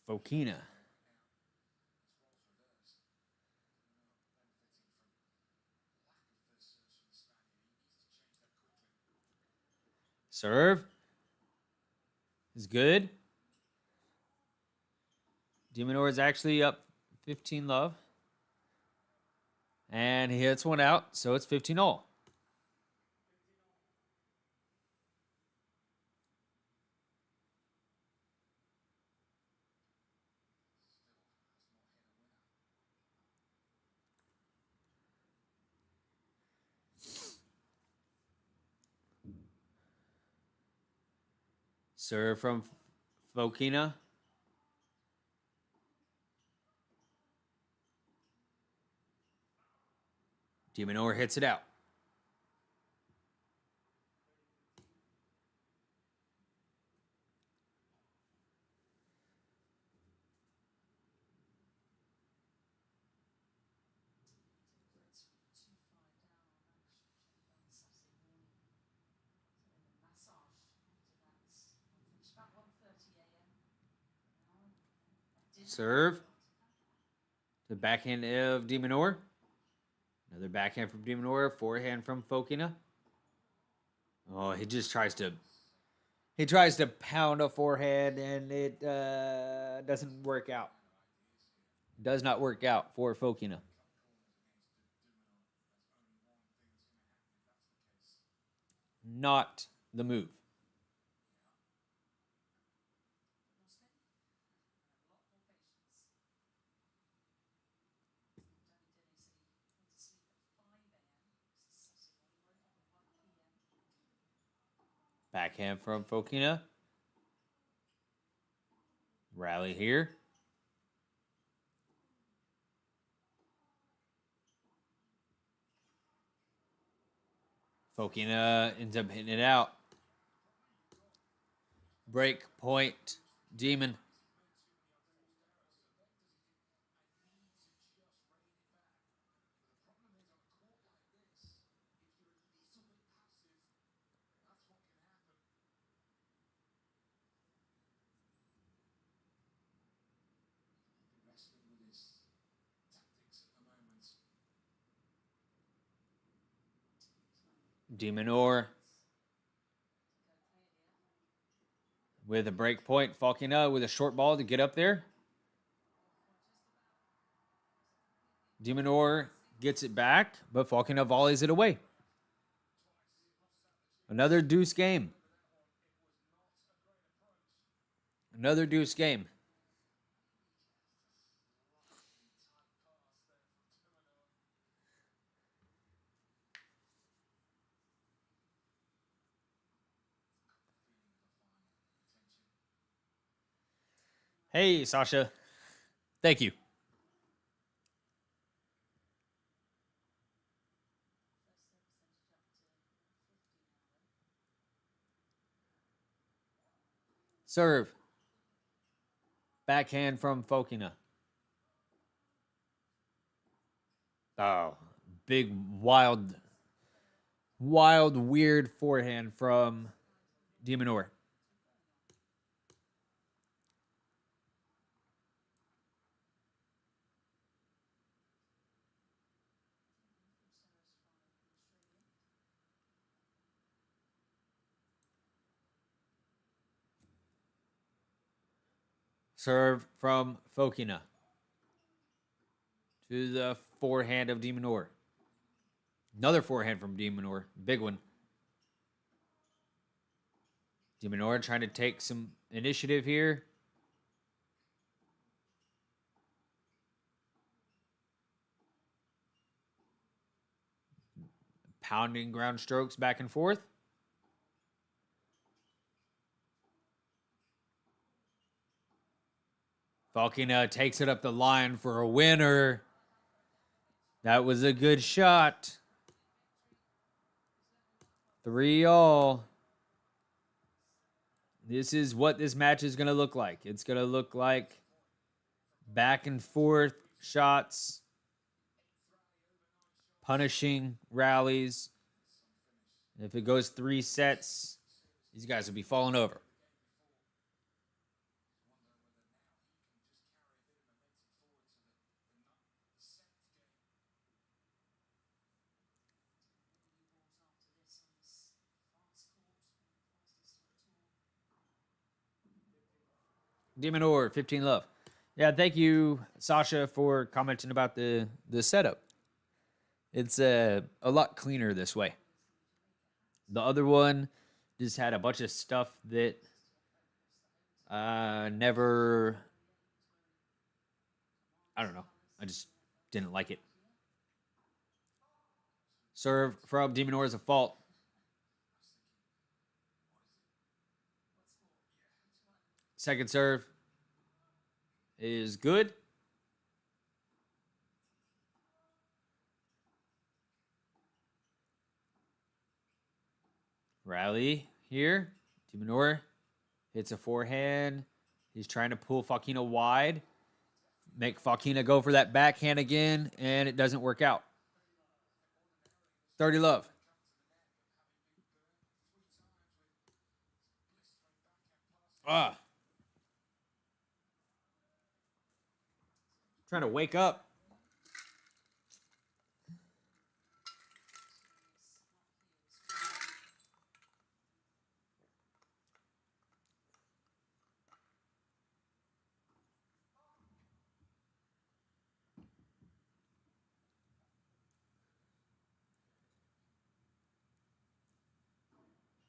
Fokina. Serve is good. Minaur is actually up 15 love. And he hits one out, so it's 15 all. Serve from Fokina. Minaur hits it out. Serve. The backhand of Minaur. Another backhand from Minaur. Forehand from Fokina. Oh, he just tries to. He tries to pound a forehand, and it doesn't work out. Does not work out for Fokina. Not the move. Backhand from Fokina. Rally here. Fokina ends up hitting it out. Break point. Demon. Minaur with a break point. Fokina with a short ball to get up there. Minaur gets it back, but Fokina volleys it away. Another deuce game. Another deuce game. Hey, Sasha. Thank you. Serve. Backhand from Fokina. Oh, big, wild, weird forehand from Minaur. Serve from Fokina to the forehand of Minaur. Another forehand from Minaur. Big one. Minaur trying to take some initiative here. Pounding ground strokes back and forth. Fokina takes it up the line for a winner. That was a good shot. 3-all. This is what this match is going to look like. It's going to look like back and forth shots, punishing rallies. If it goes 3 sets, these guys will be falling over. Minaur, 15 love. Yeah, thank you, Sasha, for commenting about the setup. It's a lot cleaner this way. The other one just had a bunch of stuff that never. I don't know. I just didn't like it. Serve from Minaur is a fault. Second serve is good. Rally here. Minaur hits a forehand. He's trying to pull Fokina wide. Make Fokina go for that backhand again, and it doesn't work out. 30 love. Ah. Trying to wake up.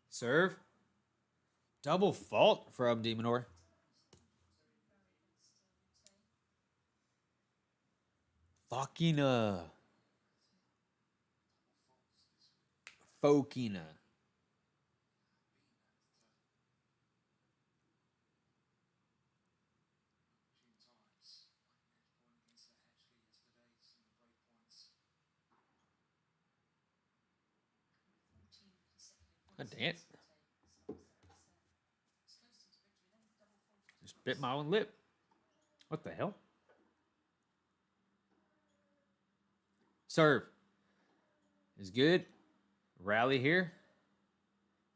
Serve. Double fault from Minaur. Fokina. Fokina. God damn it. Just bit my own lip. What the hell? Serve is good. Rally here.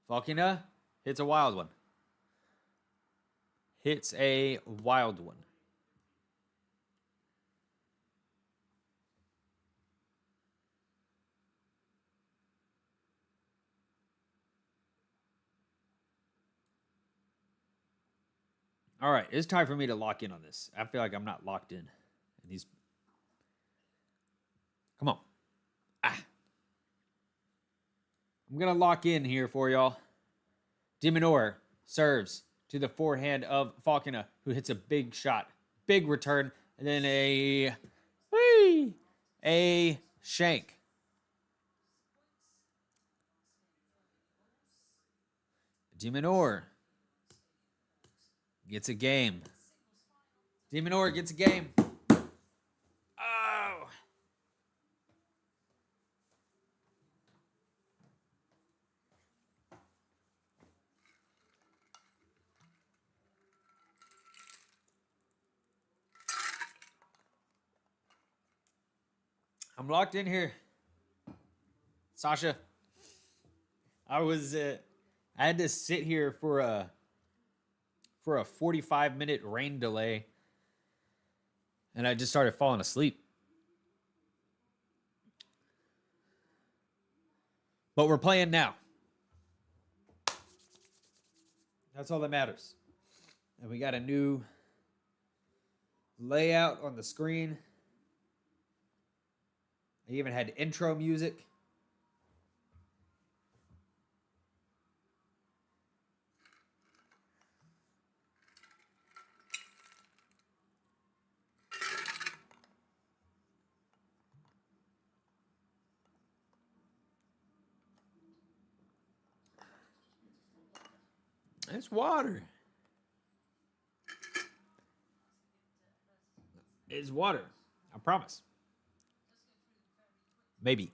Fokina hits a wild one. Hits a wild one. All right, it's time for me to lock in on this. I feel like I'm not locked in. And these Come on. I'm going to lock in here for y'all. Minaur serves to the forehand of Fokina, who hits a big shot. Big return. And then a shank. Minaur gets a game. Minaur gets a game. Oh. I'm locked in here. Sasha. I had to sit here for a 45-minute rain delay, and I just started falling asleep. But we're playing now. That's all that matters. And we got a new layout on the screen. I even had intro music. It's water. It's water. I promise. Maybe.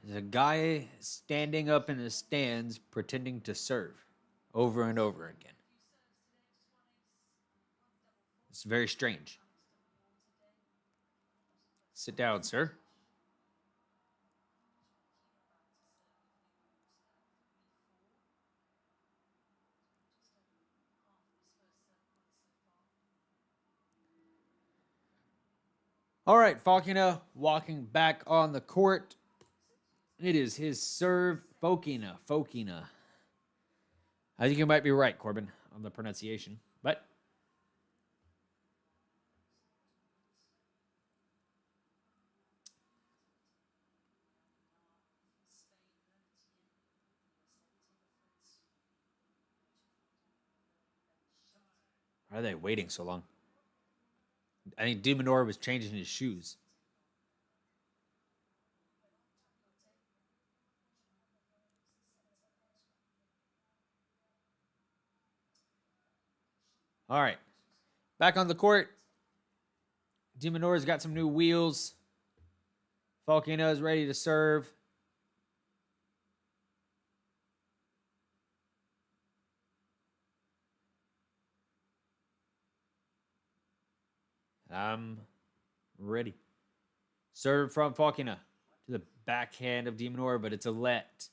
There's a guy standing up in the stands pretending to serve over and over again. It's very strange. Sit down, sir. All right, Fokina walking back on the court. It is his serve. Fokina. I think you might be right, Corbin, on the pronunciation. But why are they waiting so long? I think Minaur was changing his shoes. All right. Back on the court. Minaur's got some new wheels. Fokina is ready to serve. I'm ready. Serve from Fokina to the backhand of Minaur, but it's a let.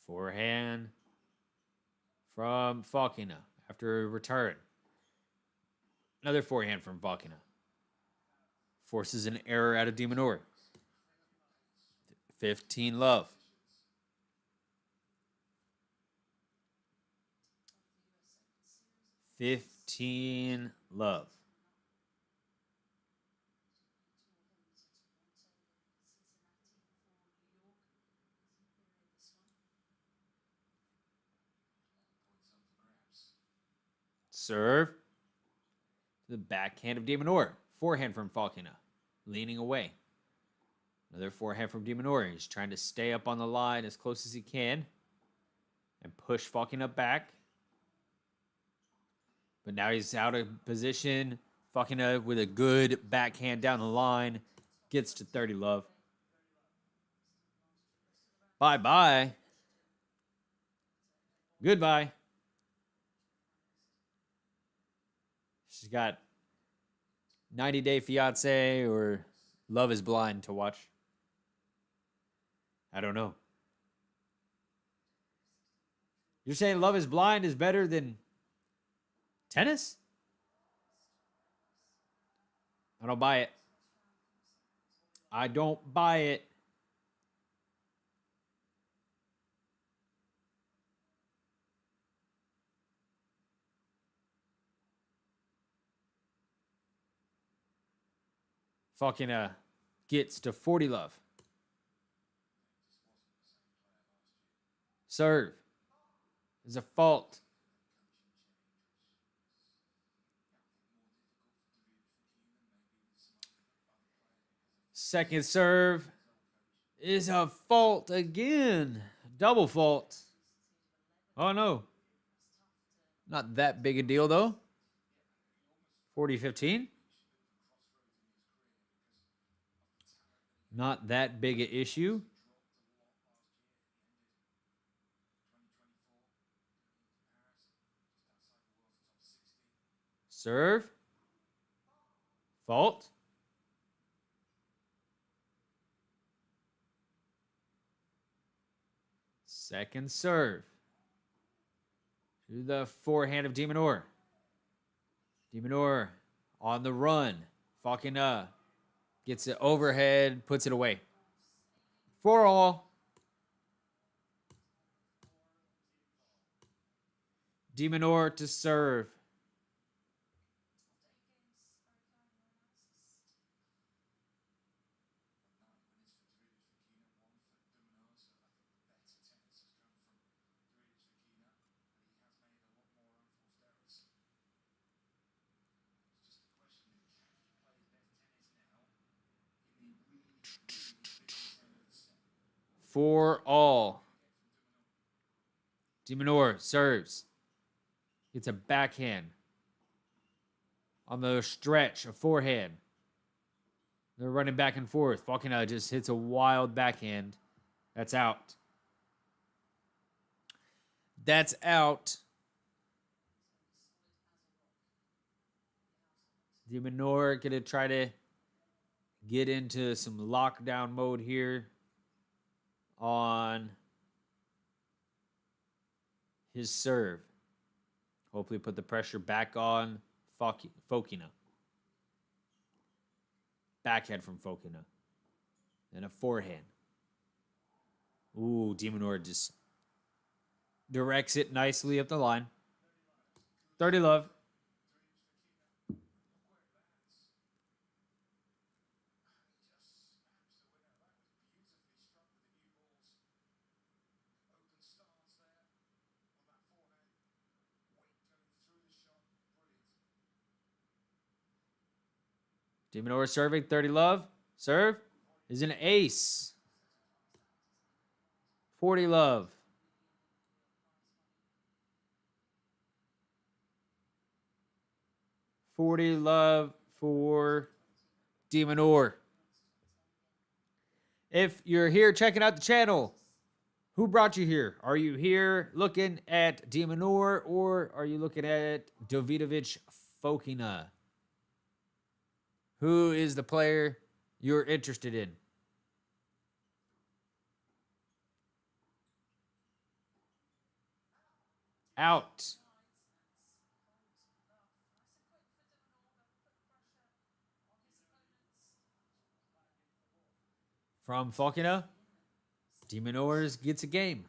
Forehand from Fokina after a return. Another forehand from Fokina. Forces an error out of Minaur. 15 love. Love. Serve. To the backhand of Minaur. Forehand from Fokina. Leaning away. Another forehand from Minaur. He's trying to stay up on the line as close as he can. And push Fokina back. But now he's out of position. Fokina with a good backhand down the line. Gets to 30 love. Bye-bye. Goodbye. She's got 90 Day Fiance or Love is Blind to watch. I don't know. You're saying Love is Blind is better than tennis? I don't buy it. I don't buy it. Fokina gets to 40 love. Serve is a fault. Second serve is a fault again. Double fault. Oh no. Not that big a deal though. 40-15. Not that big an issue. Serve. Fault. Second serve. To the forehand of Minaur. Minaur on the run. Fokina gets it overhead, puts it away. 4-all. Minaur to serve. For all. Minaur serves. Gets a backhand. On the stretch, a forehand. They're running back and forth. Fokina just hits a wild backhand. That's out. That's out. Minaur gonna try to get into some lockdown mode here on his serve. Hopefully put the pressure back on Fokina. Backhand from Fokina. And a forehand. Ooh, Minaur just directs it nicely up the line. 30 love. Minaur serving, 30 love. Serve is an ace. 40 love. $40 love for Minaur. If you're here checking out the channel, who brought you here? Are you here looking at Minaur or are you looking at Davidovich Fokina? Who is the player you're interested in? Out. From Fokina, Minaur gets a game.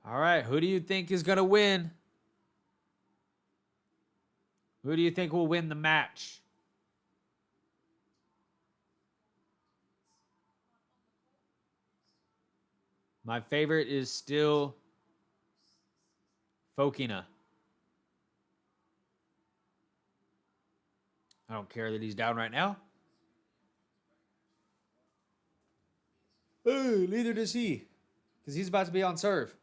All right, who do you think is going to win? Who do you think will win the match? My favorite is still Fokina. I don't care that he's down right now. Neither does he. Because he's about to be on serve.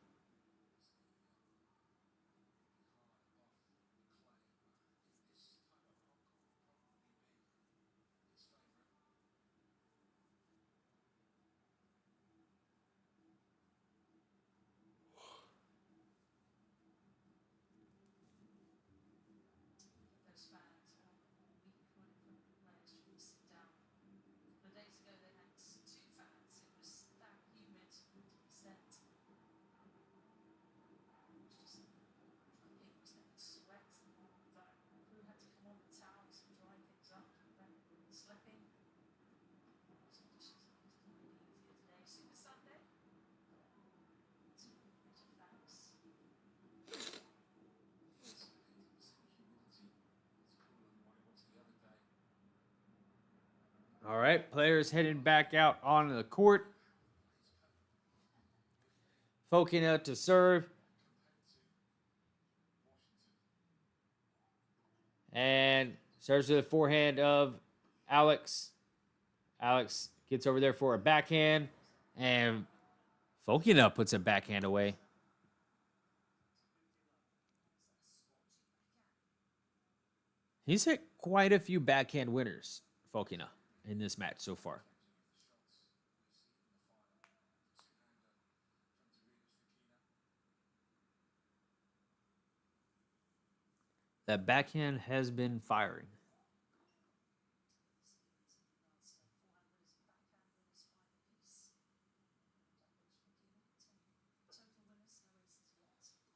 All right, players heading back out onto the court. Fokina to serve. And serves to the forehand of Alex. Alex gets over there for a backhand. And Fokina puts a backhand away. He's hit quite a few backhand winners, Fokina, in this match so far. That backhand has been firing.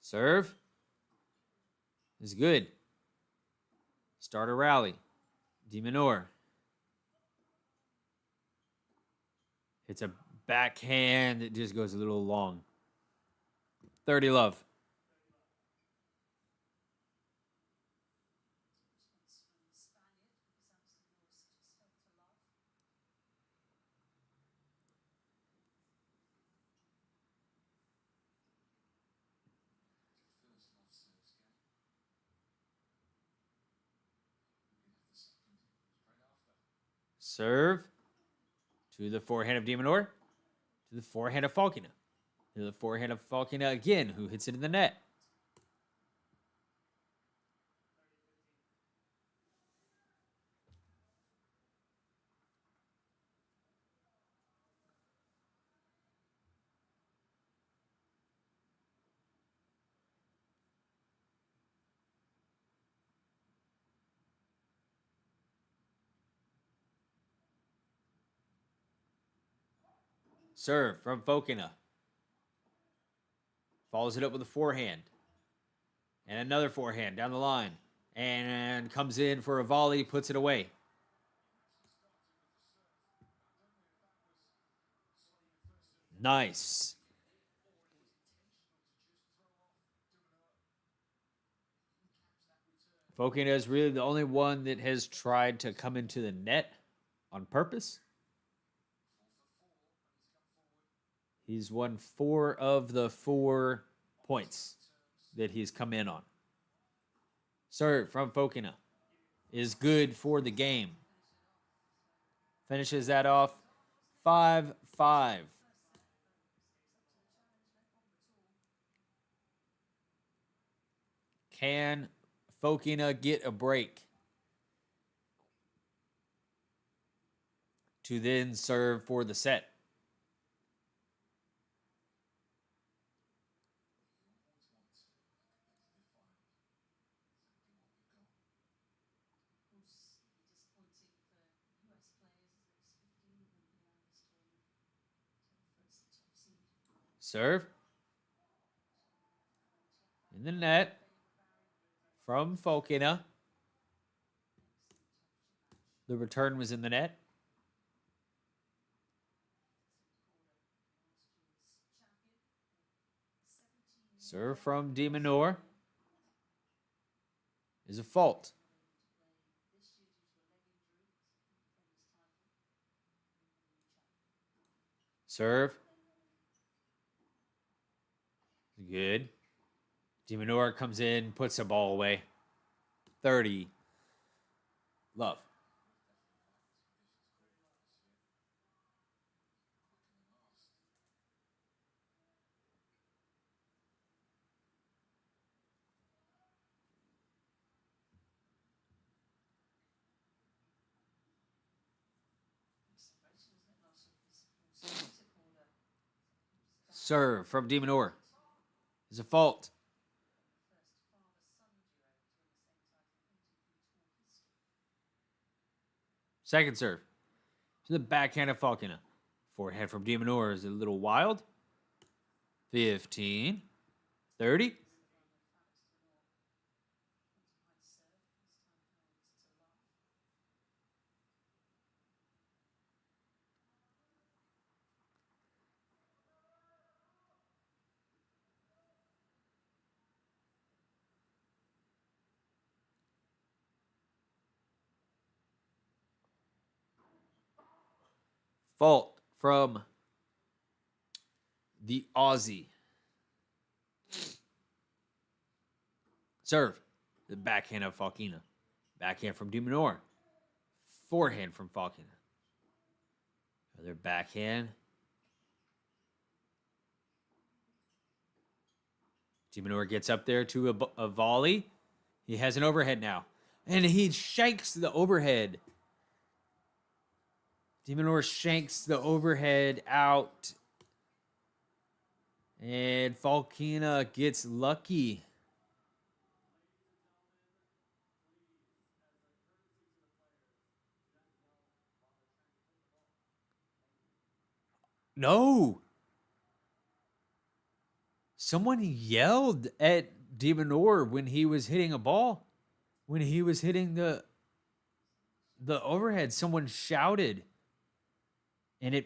Serve is good. Start a rally. Minaur hits a backhand. It just goes a little long. 30 love. Serve to the forehand of Minaur. To the forehand of Fokina. To the forehand of Fokina again, who hits it in the net. Serve from Fokina. Follows it up with a forehand. And another forehand down the line. And comes in for a volley, puts it away. Nice. Fokina is really the only one that has tried to come into the net on purpose. He's won 4 of the 4 points that he's come in on. Serve from Fokina is good for the game. Finishes that off 5-5. Can Fokina get a break to then serve for the set? Serve in the net from Fokina. The return was in the net. Serve from Minaur is a fault. Serve. Good. Minaur comes in, puts the ball away. 30. Love. Serve from Minaur is a fault. Second serve to the backhand of Fokina. Forehand from Minaur is a little wild. 15. 30. fault from the Aussie. Serve. The backhand of Fokina. Backhand from Minaur. Forehand from Fokina. Another backhand. Minaur gets up there to a volley. He has an overhead now. And he shanks the overhead. Minaur shanks the overhead out. And Fokina gets lucky. No. Someone yelled at Minaur when he was hitting a ball. When he was hitting the overhead, someone shouted. And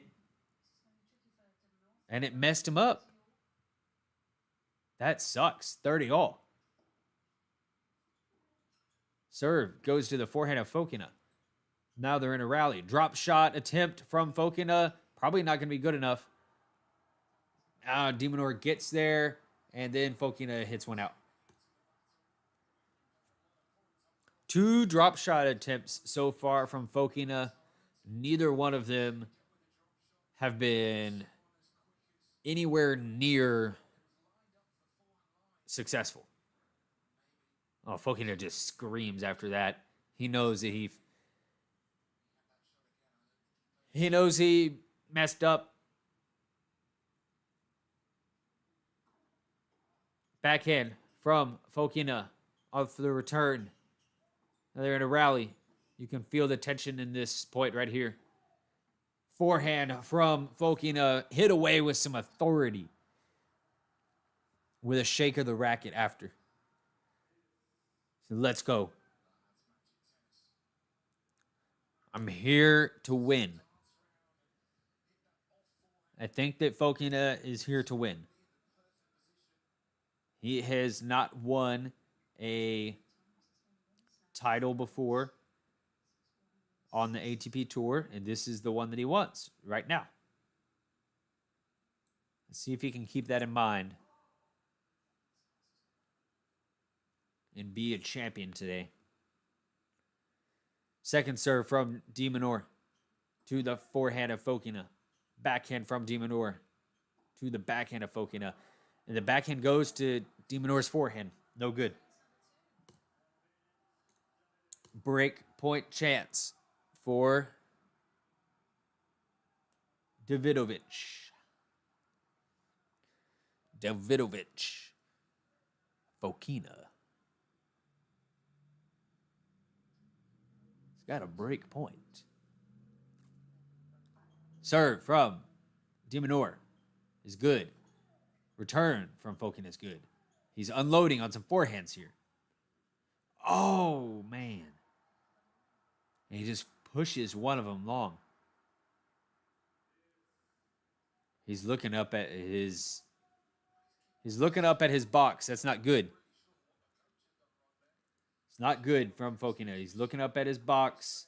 it messed him up. That sucks. 30-all. Serve goes to the forehand of Fokina. Now they're in a rally. Drop shot attempt from Fokina. Probably not going to be good enough. Minaur gets there, and then Fokina hits one out. 2 drop shot attempts so far from Fokina. Neither one of them have been anywhere near successful. Oh, Fokina just screams after that. He knows that he knows he messed up. Backhand from Fokina off the return. Now they're in a rally. You can feel the tension in this point right here. Forehand from Fokina, hit away with some authority. With a shake of the racket after. So let's go. I'm here to win. I think that Fokina is here to win. He has not won a title before on the ATP Tour, and this is the one that he wants right now. Let's see if he can keep that in mind and be a champion today. Second serve from Minaur to the forehand of Fokina. Backhand from Minaur to the backhand of Fokina. And the backhand goes to Minaur's forehand. No good. Break point chance for Davidovich. Fokina. He's got a break point. Serve from Minaur is good. Return from Fokina is good. He's unloading on some forehands here. Oh, man. And he just pushes one of them long. He's looking up at his box. That's not good. It's not good from Fokina. He's looking up at his box.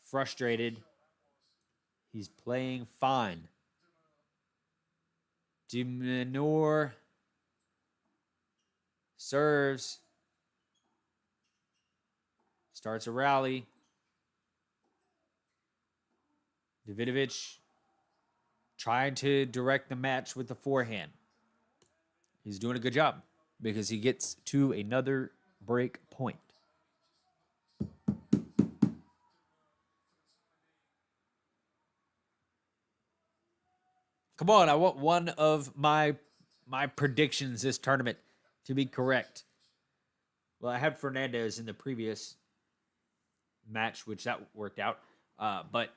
Frustrated. He's playing fine. Minaur serves. Starts a rally. Davidovich trying to direct the match with the forehand. He's doing a good job because he gets to another break point. Come on, I want one of my predictions this tournament to be correct. Well, I had Fernandez in the previous match, which that worked out. But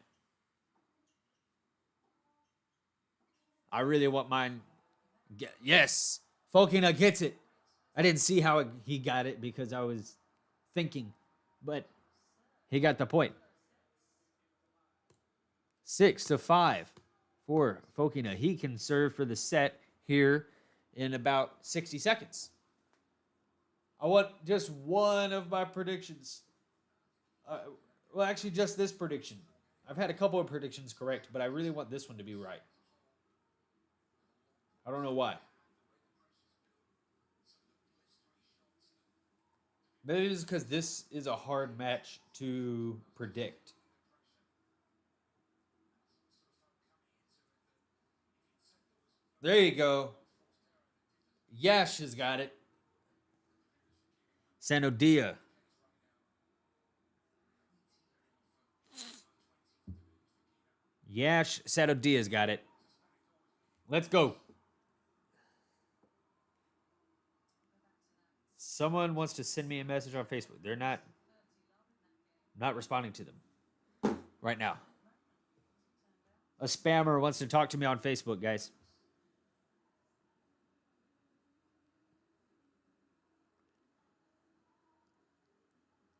I really want mine. Yes, Fokina gets it. I didn't see how he got it because I was thinking, but he got the point. 6-5 for Fokina. He can serve for the set here in about 60 seconds. I want just one of my predictions. Well, actually, just this prediction. I've had a couple of predictions correct, but I really want this one to be right. I don't know why. Maybe it's because this is a hard match to predict. There you go. Yash has got it. Sanodia. Yash Sadodia's got it. Let's go. Someone wants to send me a message on Facebook. They're not responding to them right now. A spammer wants to talk to me on Facebook, guys.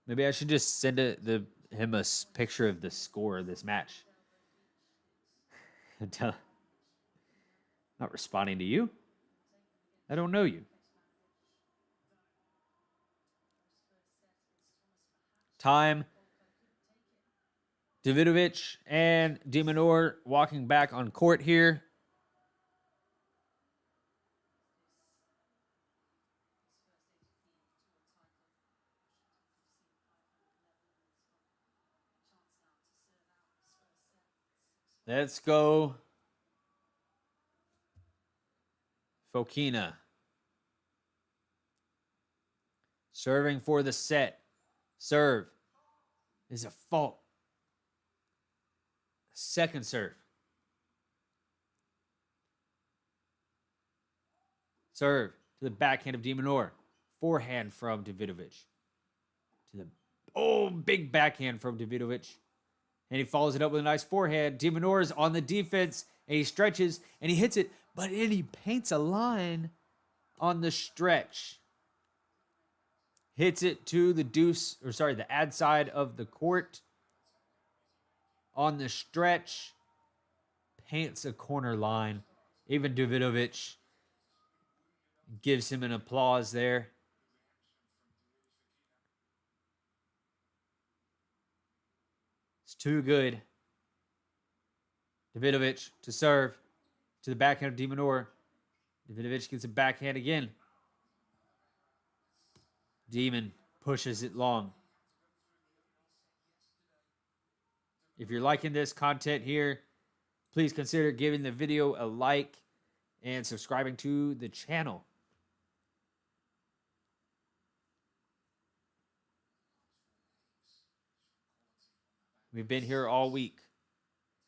Maybe I should just send him a picture of the score of this match. Not responding to you. I don't know you. Time. Davidovich and Minaur walking back on court here. Let's go. Fokina. Serving for the set. Serve is a fault. Second serve. Serve to the backhand of Minaur. Forehand from Davidovich. To the big backhand from Davidovich. And he follows it up with a nice forehand. Minaur is on the defense and he stretches and he hits it, but then he paints a line on the stretch. Hits it to the the ad side of the court. On the stretch, paints a corner line. Even Davidovich gives him an applause there. It's too good. Davidovich to serve to the backhand of Minaur. Davidovich gets a backhand again. Demon pushes it long. If you're liking this content here, please consider giving the video a like and subscribing to the channel. We've been here all week.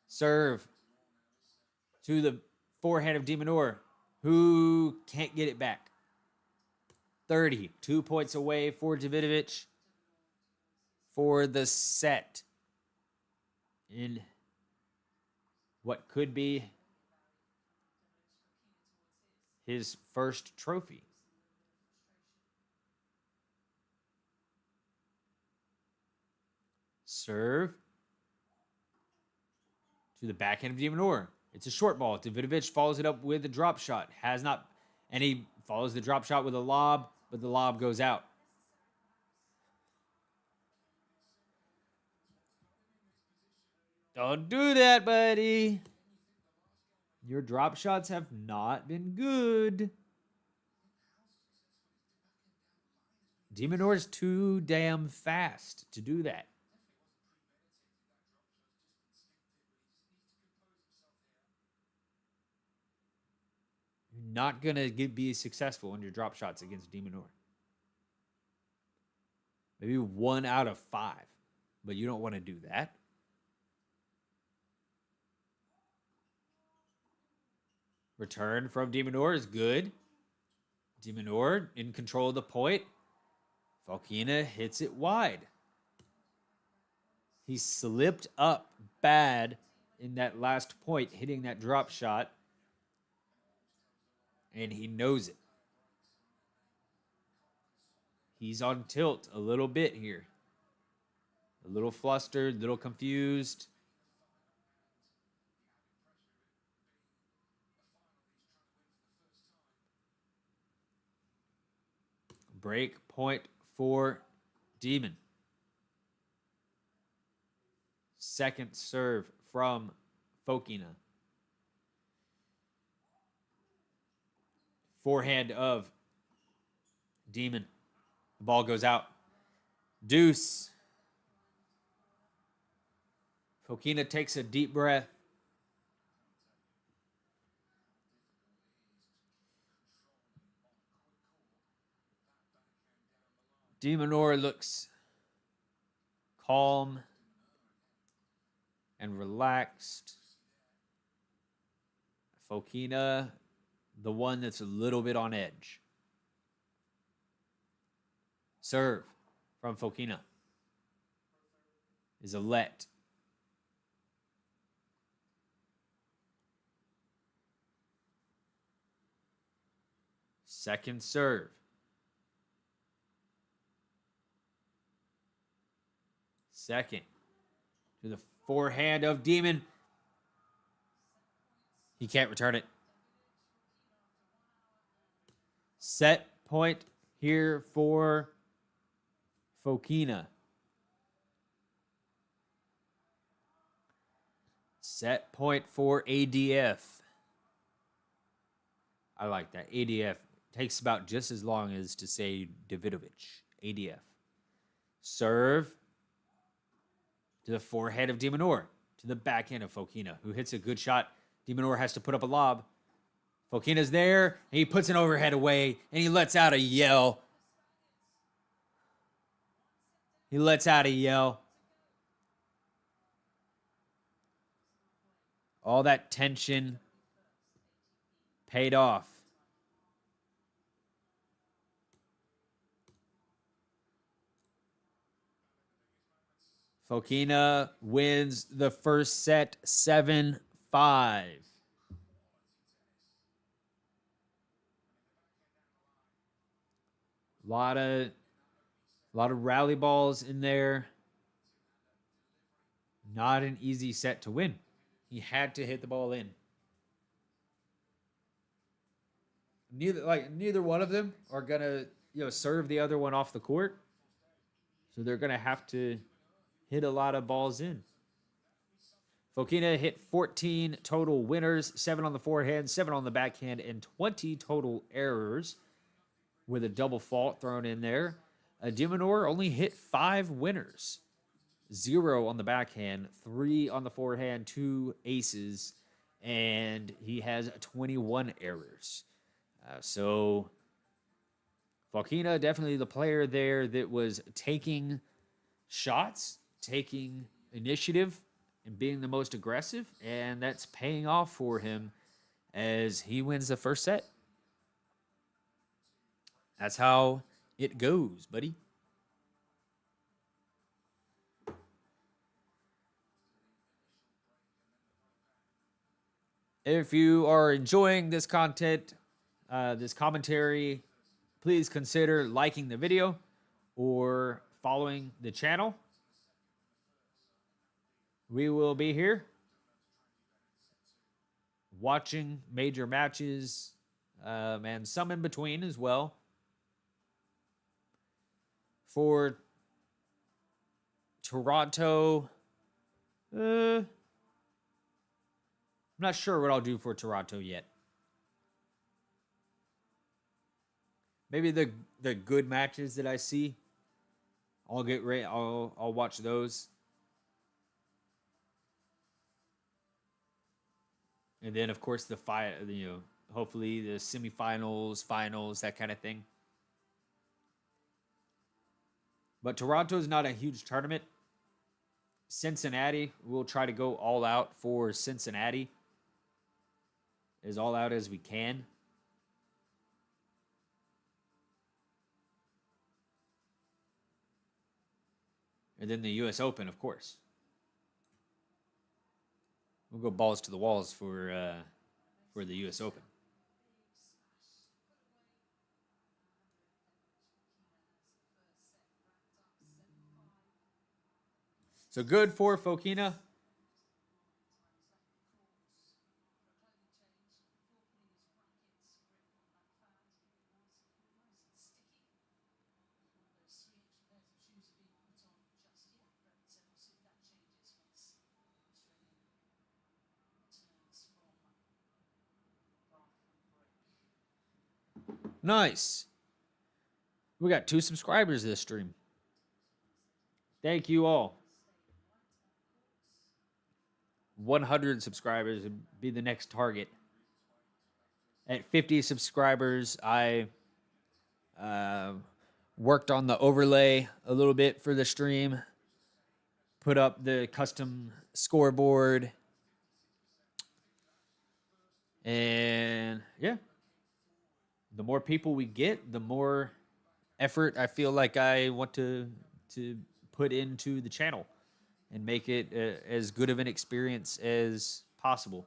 Serve to the forehand of Minaur, who can't get it back. 30, 2 points away for Davidovich for the set in what could be his first trophy. Serve to the backhand of Minaur. It's a short ball. Davidovich follows it up with a drop shot. And he follows the drop shot with a lob, but the lob goes out. Don't do that, buddy. Your drop shots have not been good. Minaur is too damn fast to do that. You're not going to be successful in your drop shots against Minaur. Maybe 1 out of 5, but you don't want to do that. Return from Minaur is good. Minaur in control of the point. Fokina hits it wide. He slipped up bad in that last point, hitting that drop shot. And he knows it. He's on tilt a little bit here. A little flustered, a little confused. Break point for Demon. second serve from Fokina. Forehand of Demon. The ball goes out. Deuce. Fokina takes a deep breath. Minaur looks calm and relaxed. Fokina, the one that's a little bit on edge. Serve from Fokina is a let. Second serve. Second to the forehand of Demon. He can't return it. Set point here for Fokina. Set point for ADF. I like that. ADF takes about just as long as to say Davidovich. ADF. Serve to the forehead of Minaur, to the backhand of Fokina, who hits a good shot. Minaur has to put up a lob. Fokina's there, and he puts an overhead away, and he lets out a yell. He lets out a yell. All that tension paid off. Fokina wins the first set 7-5. A lot of rally balls in there. Not an easy set to win. He had to hit the ball in. Neither one of them are gonna serve the other one off the court, so they're gonna have to hit a lot of balls in. Fokina hit 14 total winners, 7 on the forehand, 7 on the backhand, and 20 total errors with a double fault thrown in there. Minaur only hit 5 winners, 0 on the backhand, 3 on the forehand, 2 aces, and he has 21 errors. So Fokina, definitely the player there that was taking shots, taking initiative, and being the most aggressive, and that's paying off for him as he wins the first set. That's how it goes, buddy. If you are enjoying this content, this commentary, please consider liking the video or following the channel. We will be here watching major matches and some in between as well. For Toronto, I'm not sure what I'll do for Toronto yet. Maybe the good matches that I see, I'll get ready. I'll watch those. And then, of course, hopefully the semifinals, finals, that kind of thing. But Toronto's not a huge tournament. Cincinnati, we'll try to go all out for Cincinnati. As all out as we can. And then the U.S. Open, of course. We'll go balls to the walls for the U.S. Open. So good for Fokina. Nice. We got 2 subscribers this stream. Thank you all. 100 subscribers would be the next target. At 50 subscribers, I worked on the overlay a little bit for the stream, put up the custom scoreboard, and yeah, the more people we get, the more effort I feel like I want to put into the channel and make it as good of an experience as possible.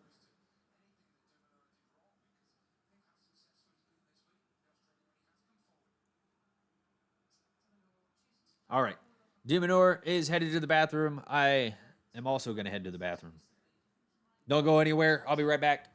All right. Minaur is headed to the bathroom. I am also going to head to the bathroom. Don't go anywhere. I'll be right back.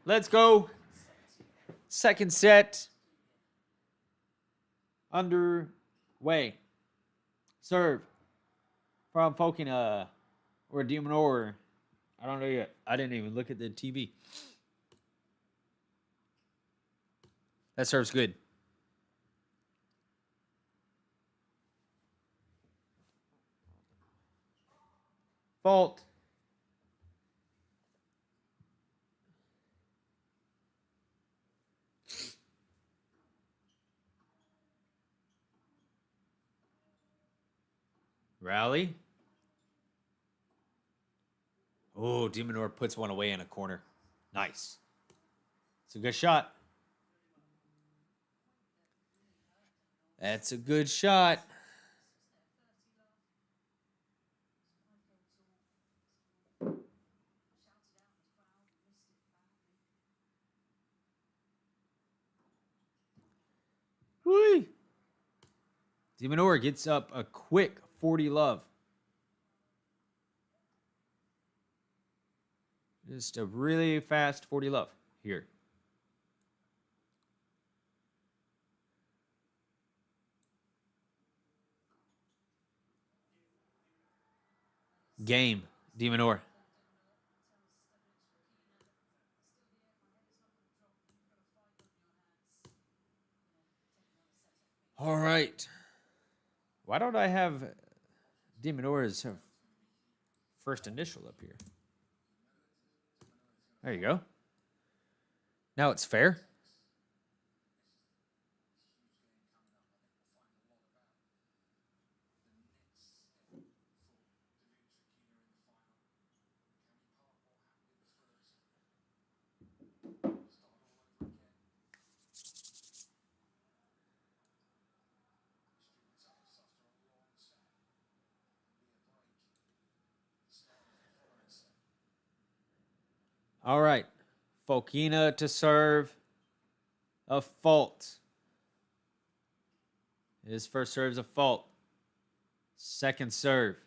Let's go. Second set underway. Serve from Fokina or Minaur. I don't know yet. I didn't even look at the TV. That serves good. Fault. Rally. Oh, Minaur puts one away in a corner. Nice. It's a good shot. That's a good shot. Whee! Minaur gets up a quick 40 love. Just a really fast 40 love here. Game, Minaur. All right. Why don't I have Minaur's first initial up here? There you go. Now it's fair. All right. Fokina to serve. A fault. His first serve's a fault. Second serve.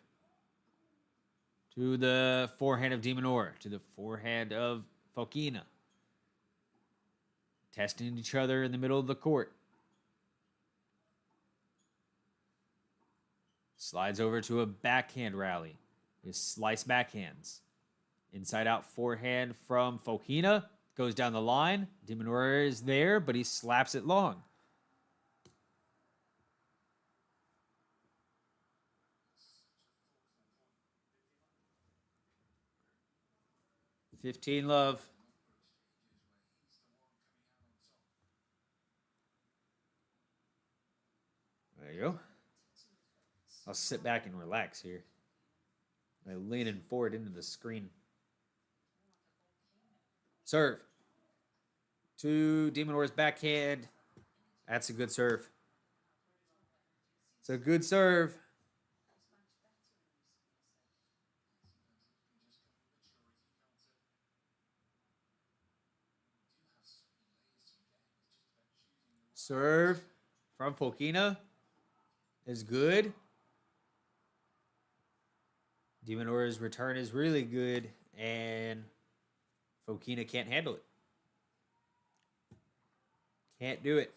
To the forehand of Minaur. To the forehand of Fokina. Testing each other in the middle of the court. Slides over to a backhand rally. His slice backhands. Inside out forehand from Fokina. Goes down the line. Minaur is there, but he slaps it long. $15 There you go. I'll sit back and relax here. I'm leaning forward into the screen. Serve. To Minaur's backhand. That's a good serve. It's a good serve. Serve from Fokina is good. Minaur's return is really good, and Fokina can't handle it. Can't do it.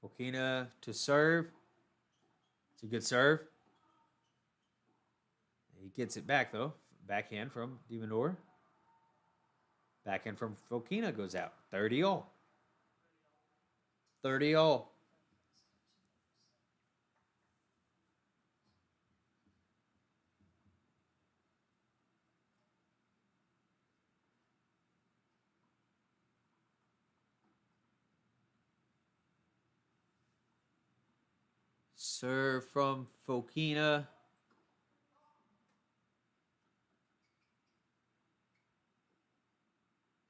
Fokina to serve. It's a good serve. He gets it back, though. Backhand from Minaur. Backhand from Fokina goes out. 30-all. 30-all. Serve from Fokina.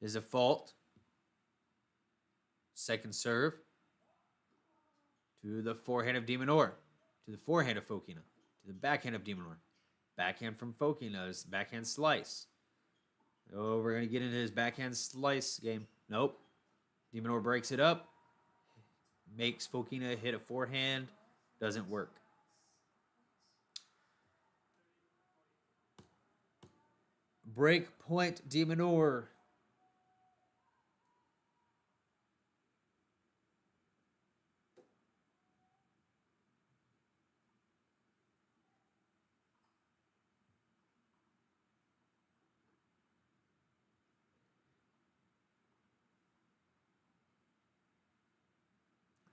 Is a fault. Second serve. To the forehand of Minaur. To the forehand of Fokina. To the backhand of Minaur. Backhand from Fokina's backhand slice. Oh, we're going to get into his backhand slice game. Nope. Minaur breaks it up. Makes Fokina hit a forehand. Doesn't work. Break point, Minaur.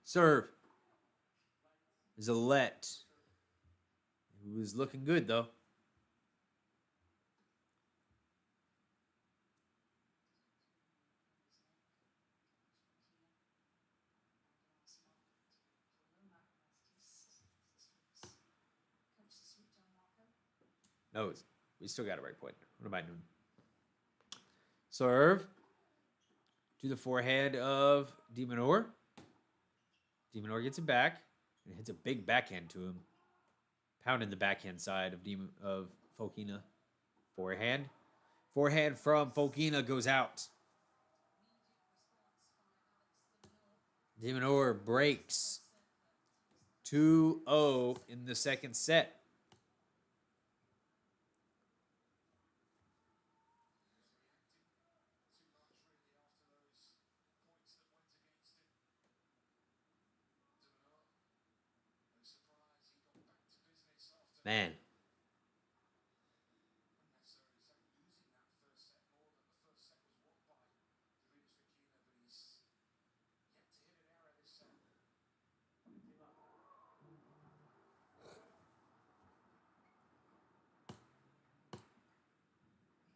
Serve is a let. He was looking good, though. No, we still got a break point. What am I doing? Serve to the forehand of Minaur. Minaur gets it back and hits a big backhand to him. Pounding the backhand side of Fokina. Forehand. Forehand from Fokina goes out. Minaur breaks 2-0 in the second set. Man.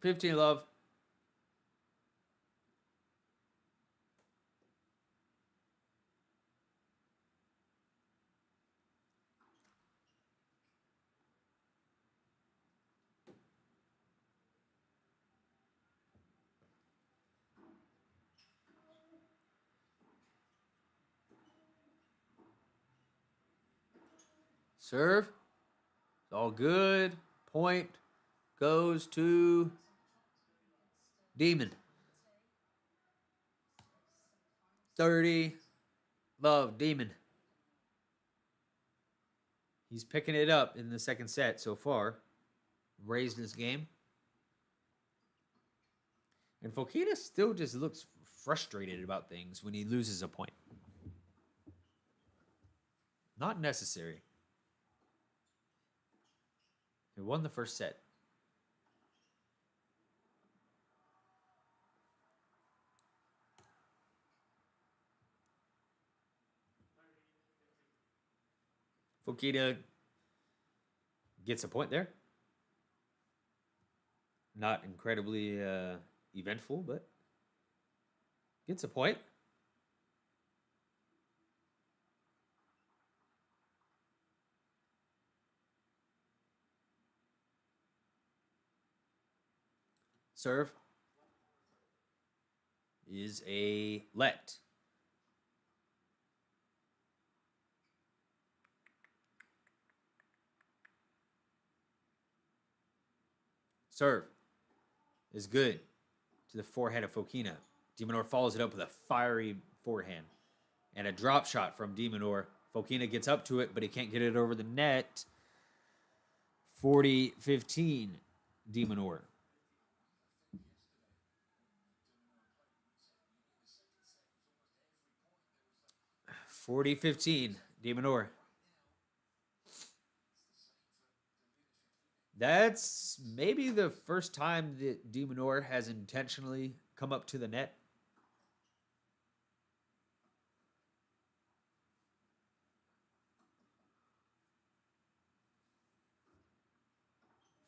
$15. Serve. All good. Point goes to Demon. 30. Love, Demon. He's picking it up in the second set so far. Raised this game. And Fokina still just looks frustrated about things when he loses a point. Not necessary. He won the first set. Fokina gets a point there. Not incredibly eventful, but gets a point. Serve is a let. Serve is good to the forehand of Fokina. Minaur follows it up with a fiery forehand. And a drop shot from Minaur. Fokina gets up to it, but he can't get it over the net. 40-15, Minaur. 40-15, Minaur. That's maybe the first time that Minaur has intentionally come up to the net.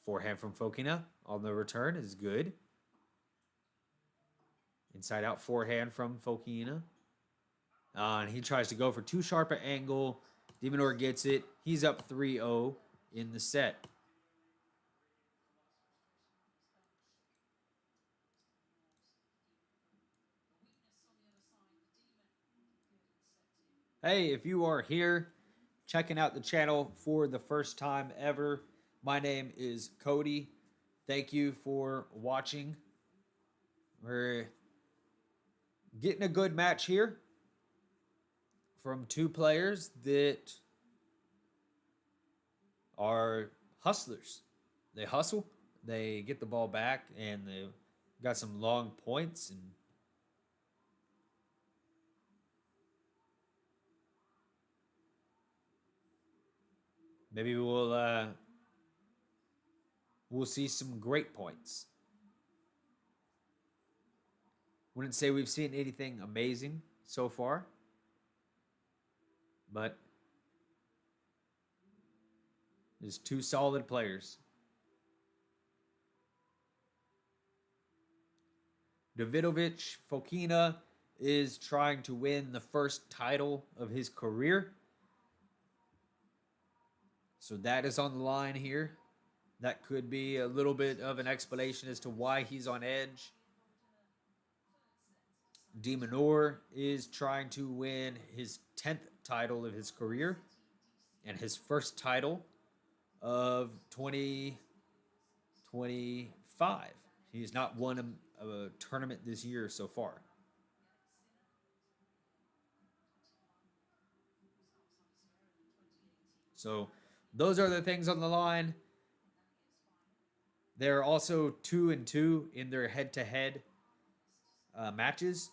Forehand from Fokina on the return is good. Inside out forehand from Fokina. And he tries to go for too sharp an angle. Minaur gets it. He's up 3-0 in the set. Hey, if you are here checking out the channel for the first time ever, my name is Cody. Thank you for watching. We're getting a good match here from two players that are hustlers. They hustle, they get the ball back, and they've got some long points. And maybe we'll see some great points. Wouldn't say we've seen anything amazing so far, but there's two solid players. Davidovich, Fokina is trying to win the first title of his career. So that is on the line here. That could be a little bit of an explanation as to why he's on edge. Minaur is trying to win his 10th title of his career and his first title of 2025. He's not won a tournament this year so far. So those are the things on the line. They're also 2-2 in their head-to-head matches.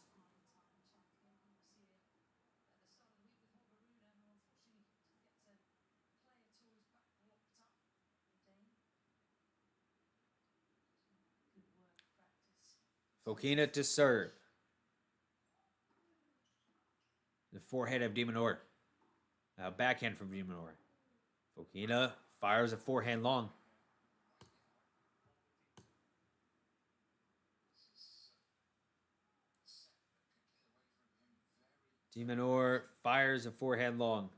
Fokina to serve. The forehand of Minaur. Backhand from Minaur. Fokina fires a forehand long. Minaur fires a forehand long.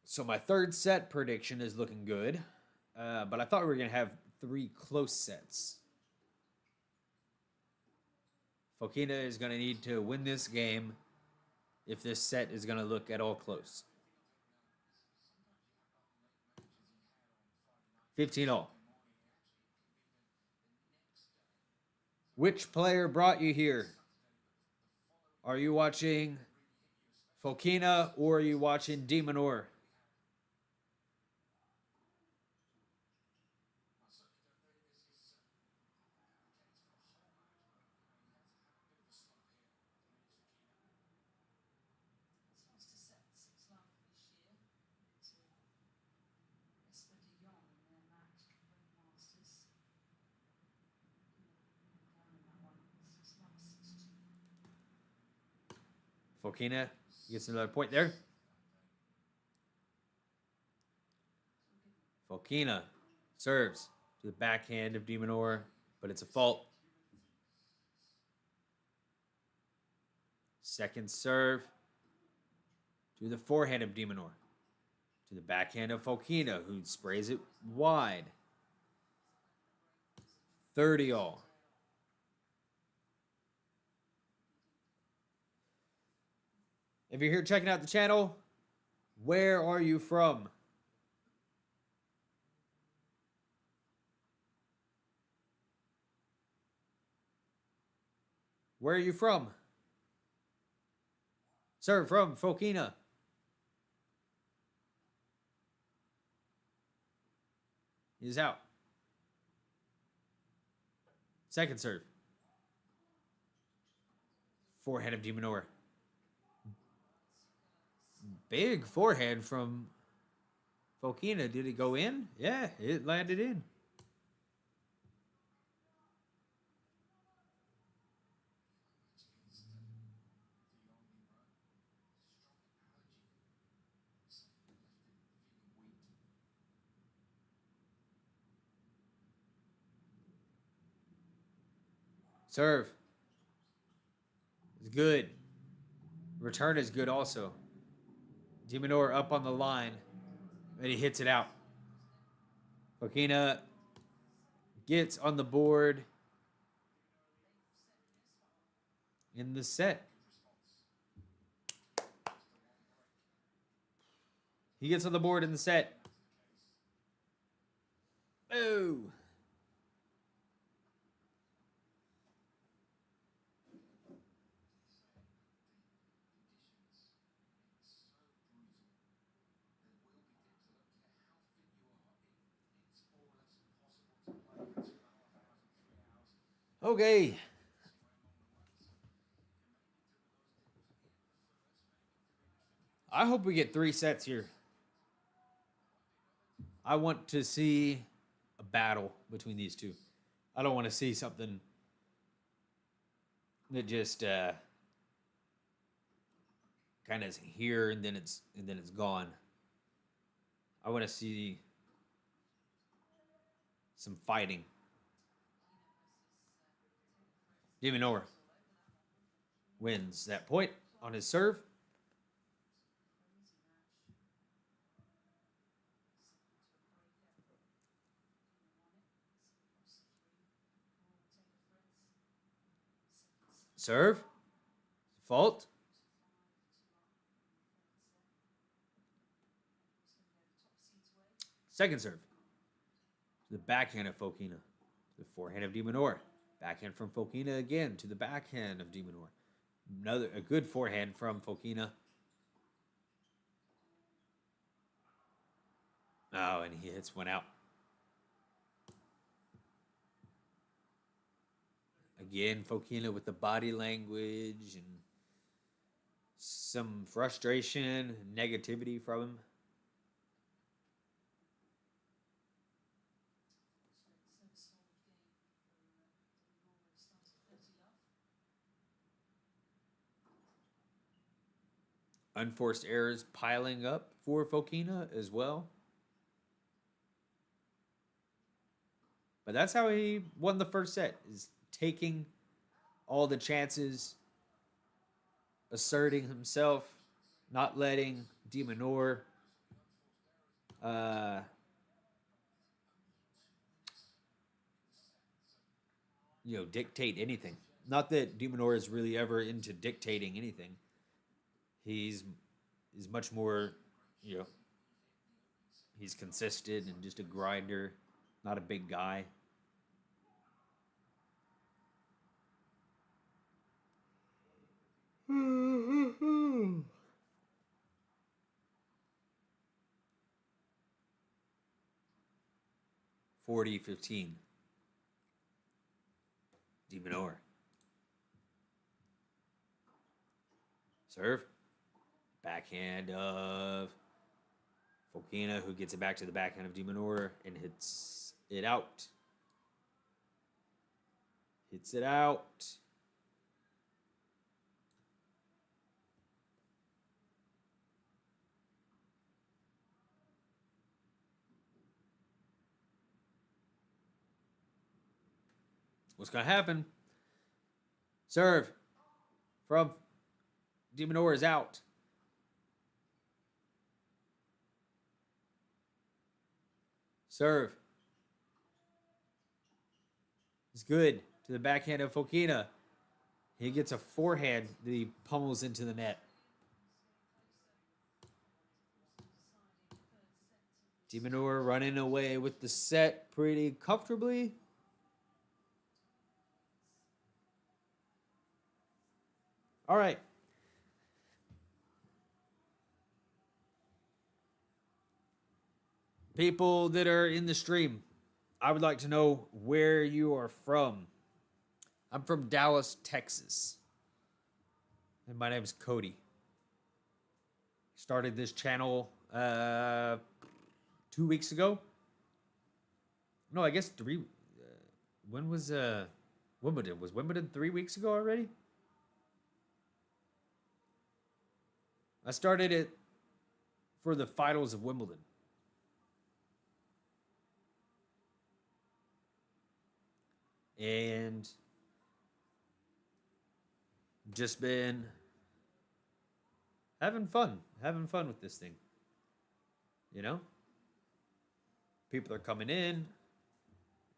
So my third set prediction is looking good. But I thought we were going to have 3 close sets. Fokina is going to need to win this game if this set is going to look at all close. 15 all. Which player brought you here? Are you watching Fokina or are you watching Minaur? Fokina gets another point there. Fokina serves to the backhand of Minaur, but it's a fault. Second serve to the forehand of Minaur, to the backhand of Fokina, who sprays it wide. 30 all. If you're here checking out the channel, where are you from? Where are you from? Serve from Fokina. He's out. Second serve. Forehand of Minaur. Big forehand from Fokina. Did it go in? Yeah, it landed in. Serve. It's good. Return is good also. Minaur up on the line. And he hits it out. Fokina gets on the board in the set. He gets on the board in the set. Oh. Okay. I hope we get 3 sets here. I want to see a battle between these two. I don't want to see something that just kind of is here and then it's gone. I want to see some fighting. Minaur wins that point on his serve. Serve. Fault. Second serve. To the backhand of Fokina. The forehand of Minaur. Backhand from Fokina again to the backhand of Minaur. A good forehand from Fokina. Oh, and he hits one out. Again, Fokina with the body language and some frustration, negativity from him. Unforced errors piling up for Fokina as well. But that's how he won the first set, is taking all the chances, asserting himself, not letting Minaur dictate anything. Not that Minaur is really ever into dictating anything. He's is much more, you know, he's consistent and just a grinder, not a big guy. Mm-hmm. 40-15. Minaur. Serve. Backhand of Fokina, who gets it back to the backhand of Minaur and hits it out. Hits it out. What's going to happen? Serve from Minaur is out. Serve. It's good to the backhand of Fokina. He gets a forehand that he pummels into the net. Minaur running away with the set pretty comfortably. All right. People that are in the stream, I would like to know where you are from. I'm from Dallas, Texas. And my name's Cody. Started this channel 2 weeks ago. No, I guess 3. When was Wimbledon? Was Wimbledon 3 weeks ago already? I started it for the finals of Wimbledon. And just been having fun with this thing. You know? People are coming in,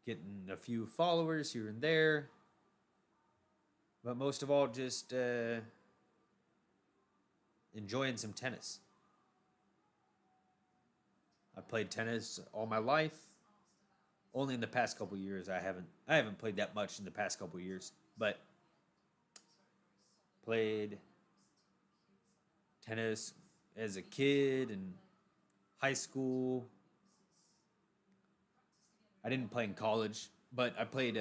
getting a few followers here and there. But most of all, just enjoying some tennis. I played tennis all my life. Only in the past couple years I haven't played that much in the past couple years, but played tennis as a kid and high school. I didn't play in college, but I played.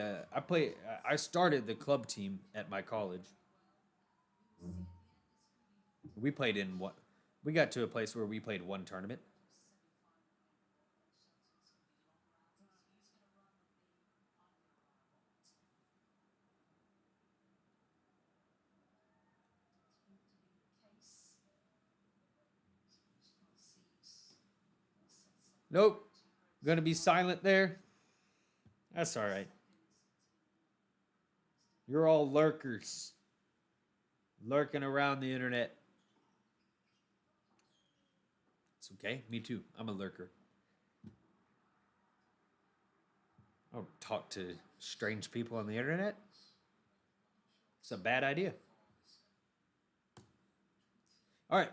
I started the club team at my college. We played in what? We got to a place where we played one tournament. Nope. Gonna be silent there. That's all right. You're all lurkers, lurking around the internet. It's okay. Me too. I'm a lurker. I don't talk to strange people on the internet. It's a bad idea. All right.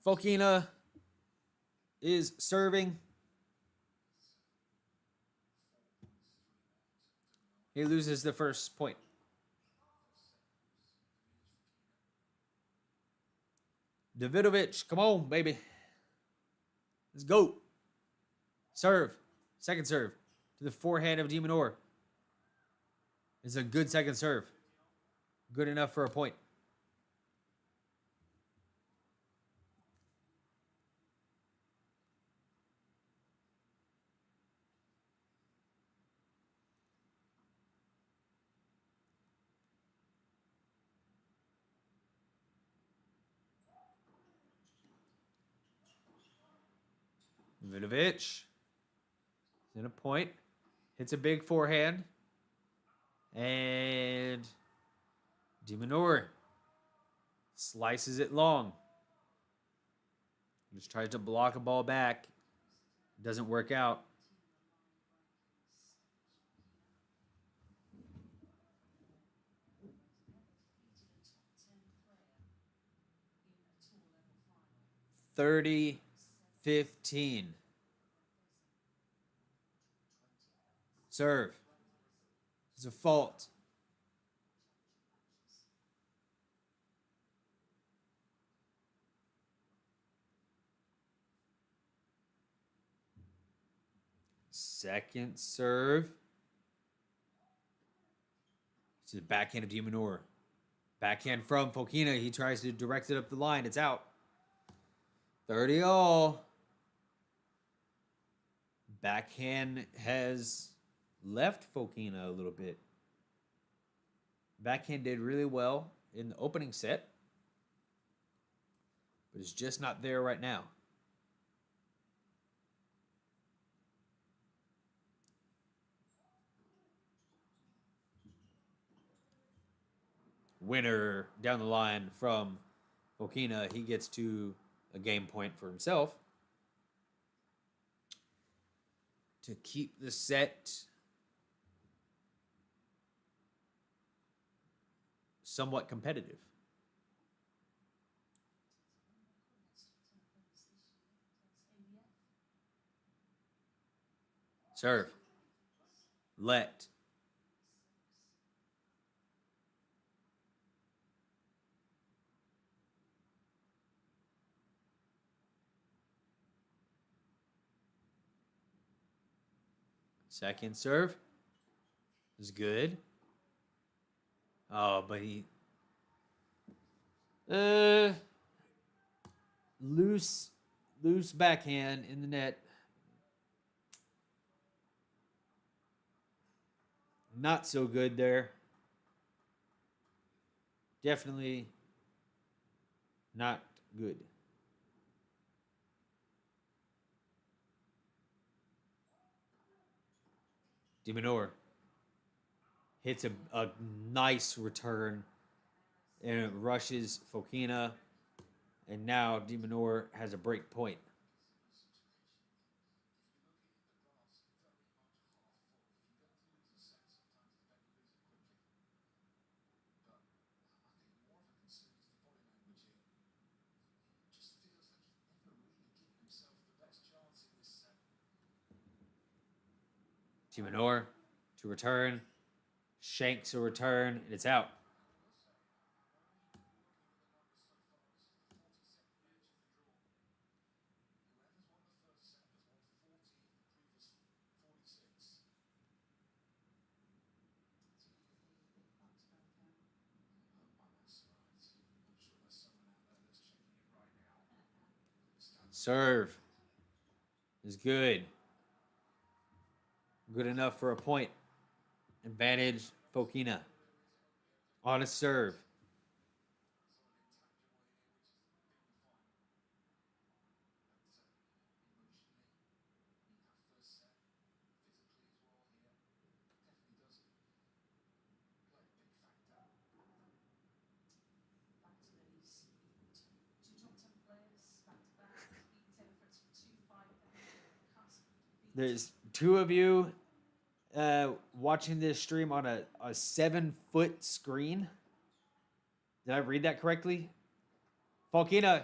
Fokina is serving. He loses the first point. Davidovich, come on, baby. Let's go. Serve. Second serve. To the forehand of Minaur. It's a good second serve. Good enough for a point. Davidovich. In a point. Hits a big forehand. And Minaur slices it long. Just tries to block a ball back. Doesn't work out. 30-15. Serve. It's a fault. Second serve. It's the backhand of Minaur. Backhand from Fokina. He tries to direct it up the line. It's out. 30 all. Backhand has left Fokina a little bit. Backhand did really well in the opening set, but it's just not there right now. Winner down the line from Fokina. He gets to a game point for himself to keep the set somewhat competitive. Serve. Let. Second serve is good. Oh, but he loose backhand in the net. Not so good there. Definitely not good. Minaur hits a nice return and it rushes Fokina. And now Minaur has a break point. Minaur to return. Shanks a return, and it's out. Serve is good. Good enough for a point. Advantage, Fokina. On a serve. There's two of you watching this stream on a 7-foot screen. Did I read that correctly? Fokina.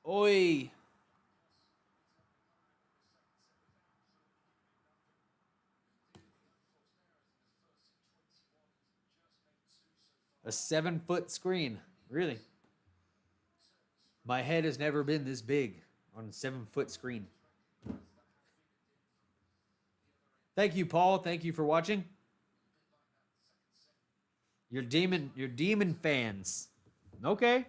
Oi. A 7-foot screen. Really? My head has never been this big on a 7-foot screen. Thank you, Paul. Thank you for watching. You're demon fans. Okay.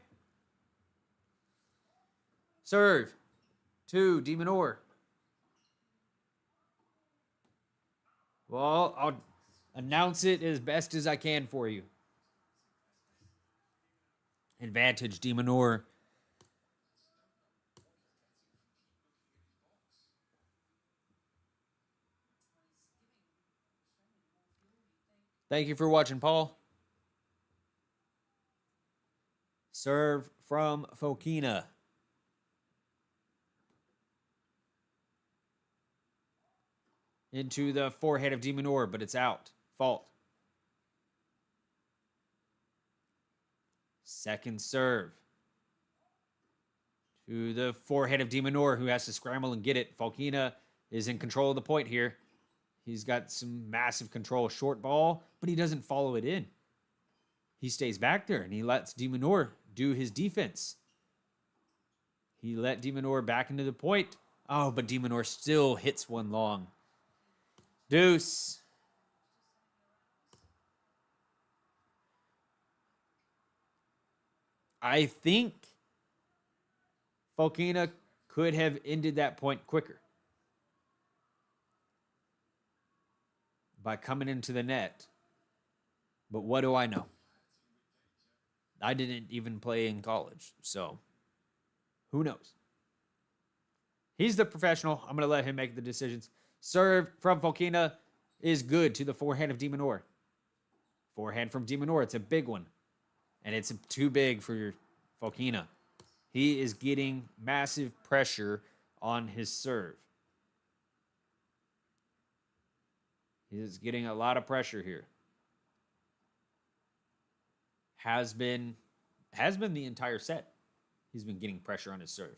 Serve. 2, Minaur. Well, I'll announce it as best as I can for you. Advantage, Minaur. Thank you for watching, Paul. Serve from Fokina. Into the forehead of Minaur, but it's out. Fault. Second serve. To the forehead of Minaur, who has to scramble and get it. Fokina is in control of the point here. He's got some massive control. Short ball, but he doesn't follow it in. He stays back there, and he lets Minaur do his defense. He let Minaur back into the point. Oh, but Minaur still hits one long. Deuce. I think Fokina could have ended that point quicker by coming into the net. But what do I know? I didn't even play in college, so who knows? He's the professional. I'm going to let him make the decisions. Serve from Fokina is good to the forehand of Minaur. Forehand from Minaur. It's a big one. And it's too big for Fokina. He is getting massive pressure on his serve. He is getting a lot of pressure here. Has been the entire set. He's been getting pressure on his serve.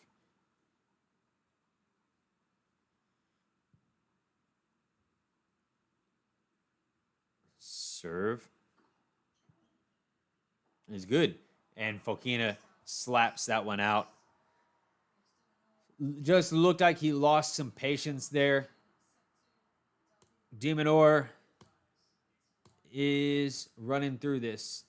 Serve is good. And Fokina slaps that one out. Just looked like he lost some patience there. Minaur is running through this.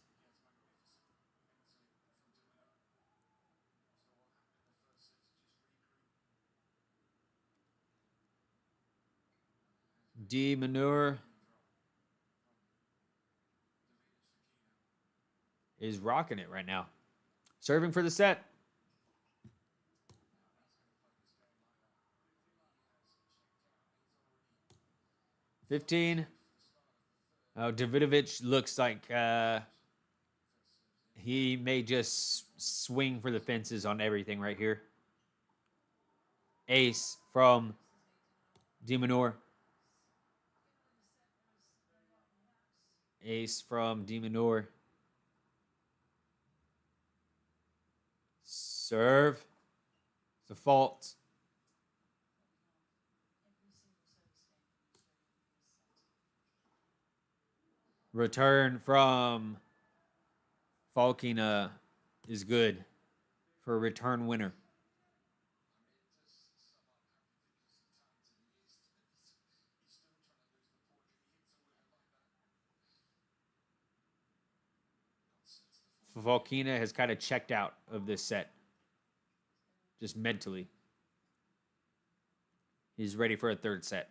Minaur is rocking it right now. Serving for the set. $15. Oh, Davidovich looks like he may just swing for the fences on everything right here. Ace from Minaur. Ace from Minaur. Serve. It's a fault. Return from Fokina is good for a return winner. Fokina has kind of checked out of this set. Just mentally. He's ready for a third set.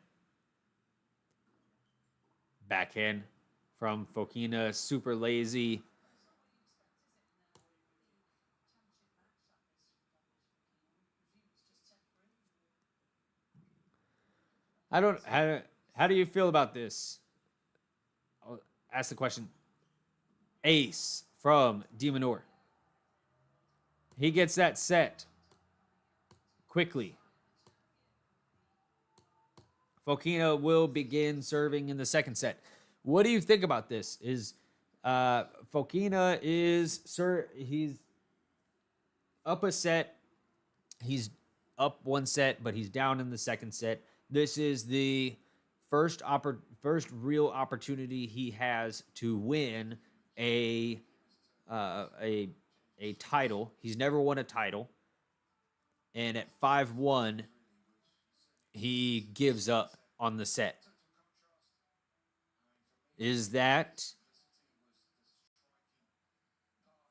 Backhand from Fokina. Super lazy. How do you feel about this? I'll ask the question. Ace from Minaur. He gets that set quickly. Fokina will begin serving in the second set. What do you think about this? Is Fokina he's up a set. He's up one set, but he's down in the second set. This is the first real opportunity he has to win a title. He's never won a title. And at 5-1, he gives up on the set. Is that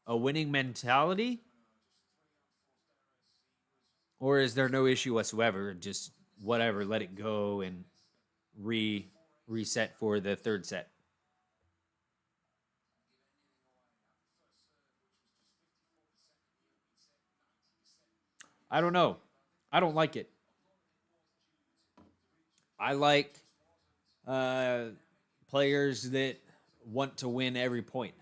a winning mentality? Or is there no issue whatsoever? Just whatever, let it go and reset for the third set. I don't know. I don't like it. I like players that want to win every point.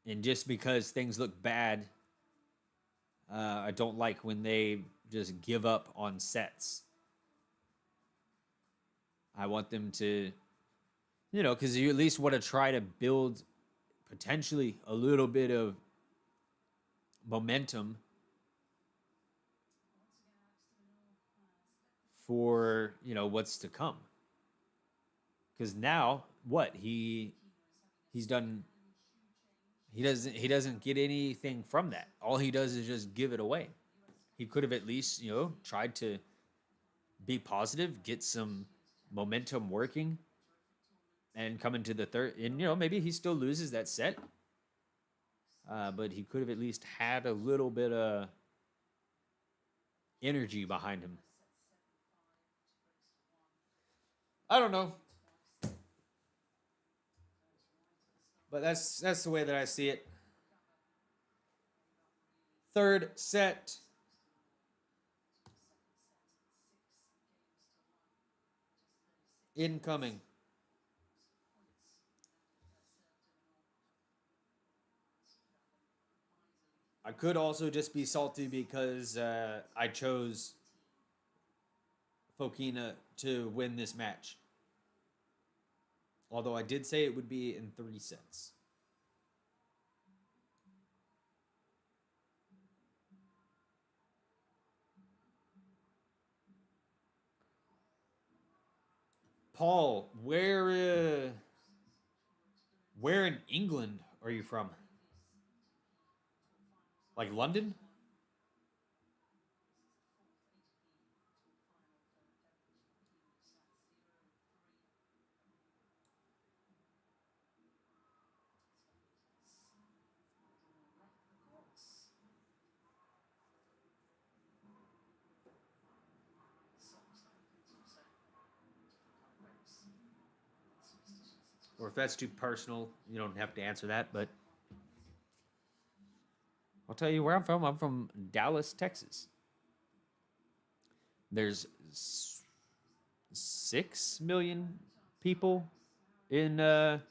And just because things look bad, I don't like when they just give up on sets. I want them to, because you at least want to try to build potentially a little bit of momentum for what's to come. Because now what he's done, he doesn't get anything from that. All he does is just give it away. He could have at least tried to be positive, get some momentum working, and come into the third. And maybe he still loses that set, but he could have at least had a little bit of energy behind him. I don't know, but that's the way that I see it. Third set incoming. I could also just be salty because I chose Fokina to win this match. Although I did say it would be in 3 sets. Paul, where in England are you from? Like London? Or if that's too personal, you don't have to answer that. But I'll tell you where I'm from. I'm from Dallas, Texas. There's 6 million people in the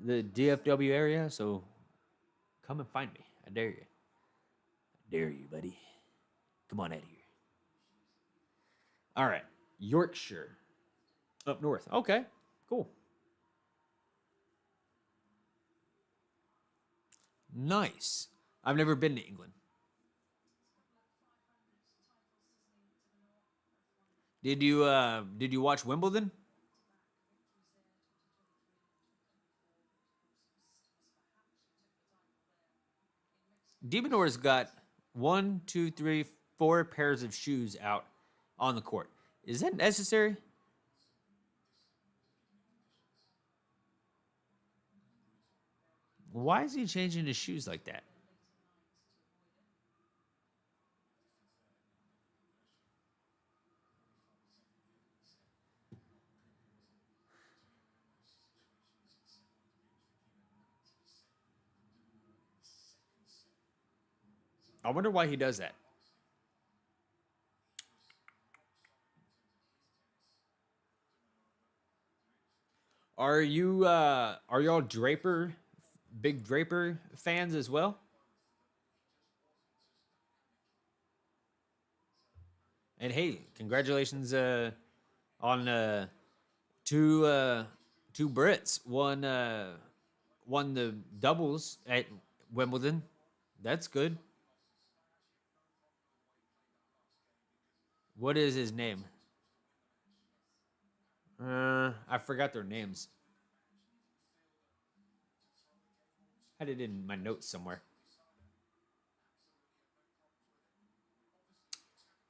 DFW area, so come and find me. I dare you. I dare you, buddy. Come on out here. All right. Yorkshire. Up north. Okay. Cool. Nice. I've never been to England. Did you watch Wimbledon? Minaur's got one, two, three, 4 pairs of shoes out on the court. Is that necessary? Why is he changing his shoes like that? I wonder why he does that. Are y'all Draper big Draper fans as well? And hey, congratulations on two two Brits won the doubles at Wimbledon. That's good. What is his name? I forgot their names. I had it in my notes somewhere.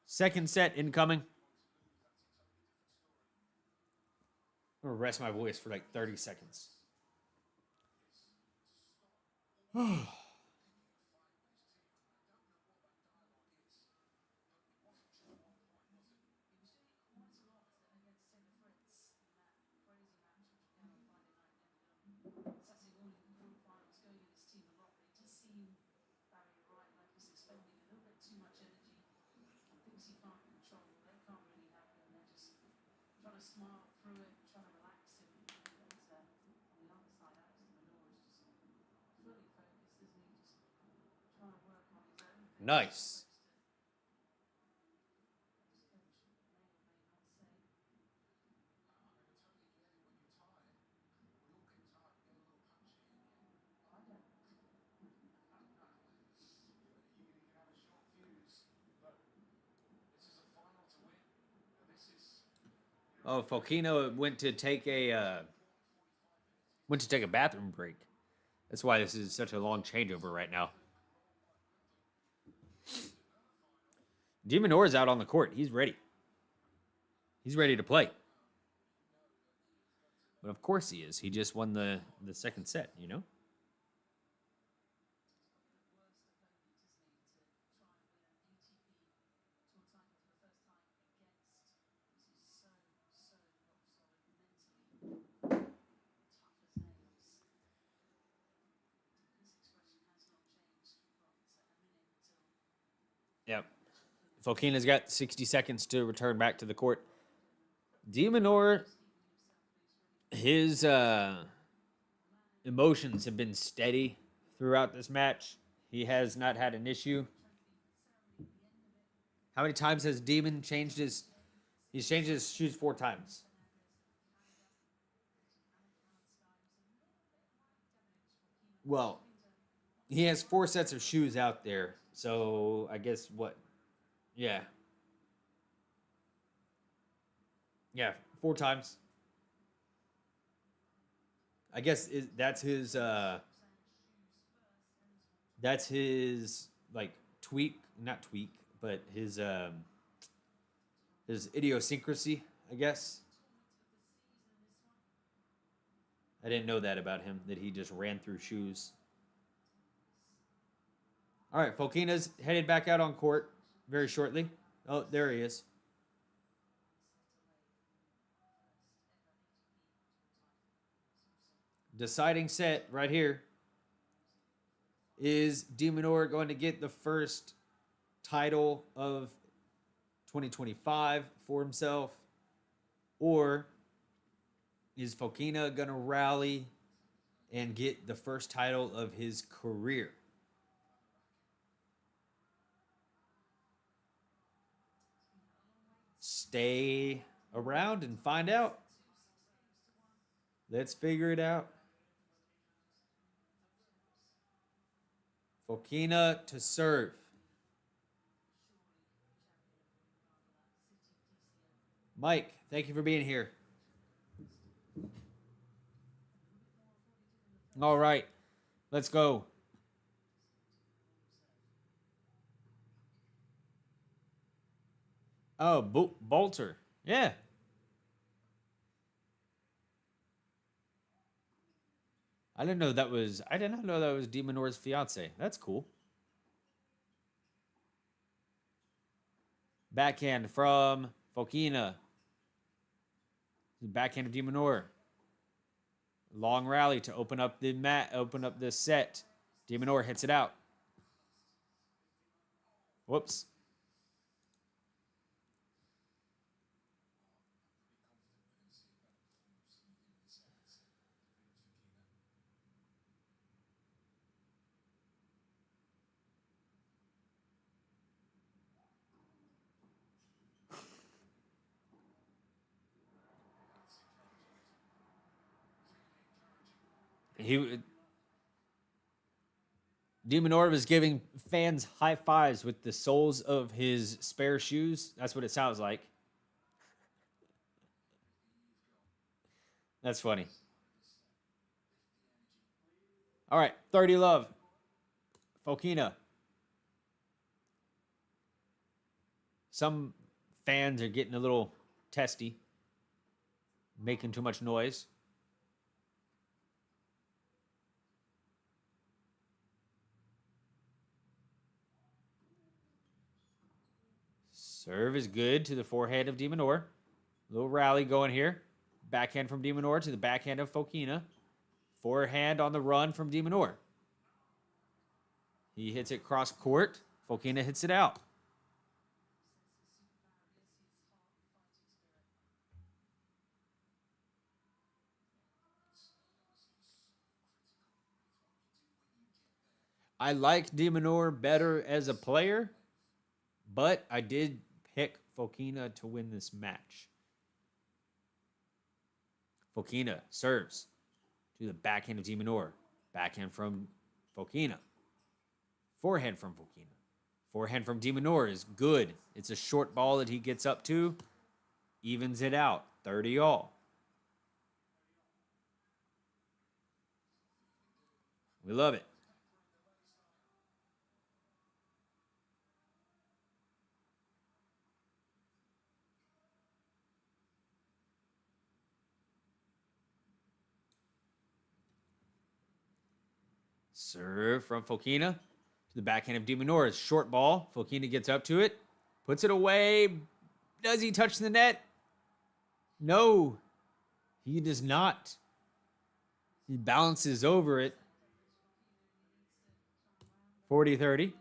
Second set incoming. I'm gonna rest my voice for like 30 seconds. Nice. Oh, Fokina went to take a bathroom break. That's why this is such a long changeover right now. Minaur is out on the court. He's ready. He's ready to play. But of course he is. He just won the second set, you know? Yep. Fokina's got 60 seconds to return back to the court. Minaur, his emotions have been steady throughout this match. He has not had an issue. How many times has Demon changed his? He's changed his shoes 4 times. Well, he has 4 sets of shoes out there. So I guess what? Yeah, yeah, 4 times. I guess that's his like tweak, not tweak, but his idiosyncrasy. I guess I didn't know that about him, that he just ran through shoes. All right, Fokina's headed back out on court very shortly. Oh, there he is. Deciding set right here. Is de Minaur going to get the first title of 2025 for himself? Or is Fokina going to rally and get the first title of his career? Stay around and find out. Let's figure it out. Fokina to serve. Mike, thank you for being here. All right, let's go. Oh, Bolter. Yeah. I didn't know that was. I did not know that was de Minaur's fiance. That's cool. Backhand from Fokina. Backhand of de Minaur. Long rally to open up the mat. Open up the set. De Minaur hits it out. Whoops. He de Minaur was giving fans high fives with the soles of his spare shoes. That's what it sounds like. That's funny. All right, 30 love. Fokina. Some fans are getting a little testy, making too much noise. Serve is good to the forehand of de Minaur. Little rally going here. Backhand from de Minaur to the backhand of Fokina. Forehand on the run from de Minaur. He hits it cross court. Fokina hits it out. I like de Minaur better as a player, but I did pick Fokina to win this match. Fokina serves to the backhand of de Minaur. Backhand from Fokina. Forehand from Fokina. Forehand from de Minaur is good. It's a short ball that he gets up to, evens it out. 30 all. We love it. Serve from Fokina to the backhand of Minaur. Short ball. Fokina gets up to it, puts it away. Does he touch the net? No, he does not. He bounces over it. 40-30.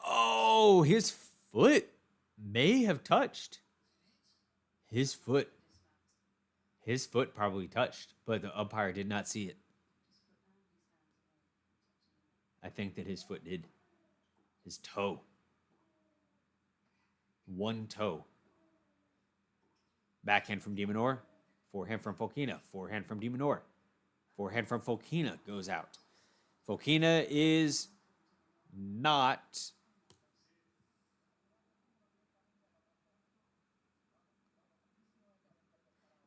Oh, his foot may have touched. His foot. His foot probably touched, but the umpire did not see it. I think that his foot did. His toe. One toe. Backhand from Minaur. Forehand from Fokina. Forehand from Minaur. Forehand from Fokina goes out. Fokina is not.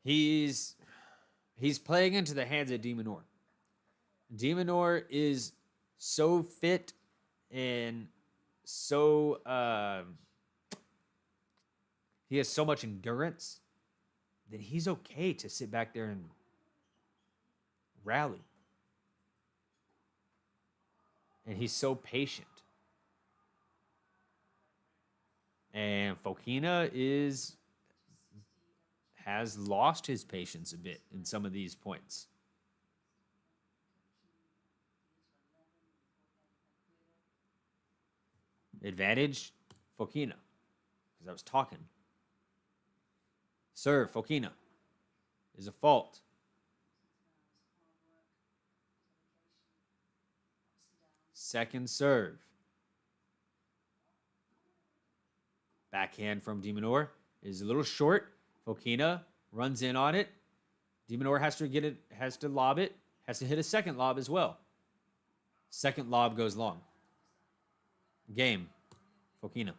He's playing into the hands of Minaur. Minaur is so fit and so he has so much endurance that he's okay to sit back there and rally. And he's so patient. And Fokina has lost his patience a bit in some of these points. Advantage, Fokina. Because I was talking. Serve, Fokina. Is a fault. Second serve. Backhand from Minaur is a little short. Fokina runs in on it. Minaur has to lob it, has to hit a second lob as well. Second lob goes long. Game. Fokina.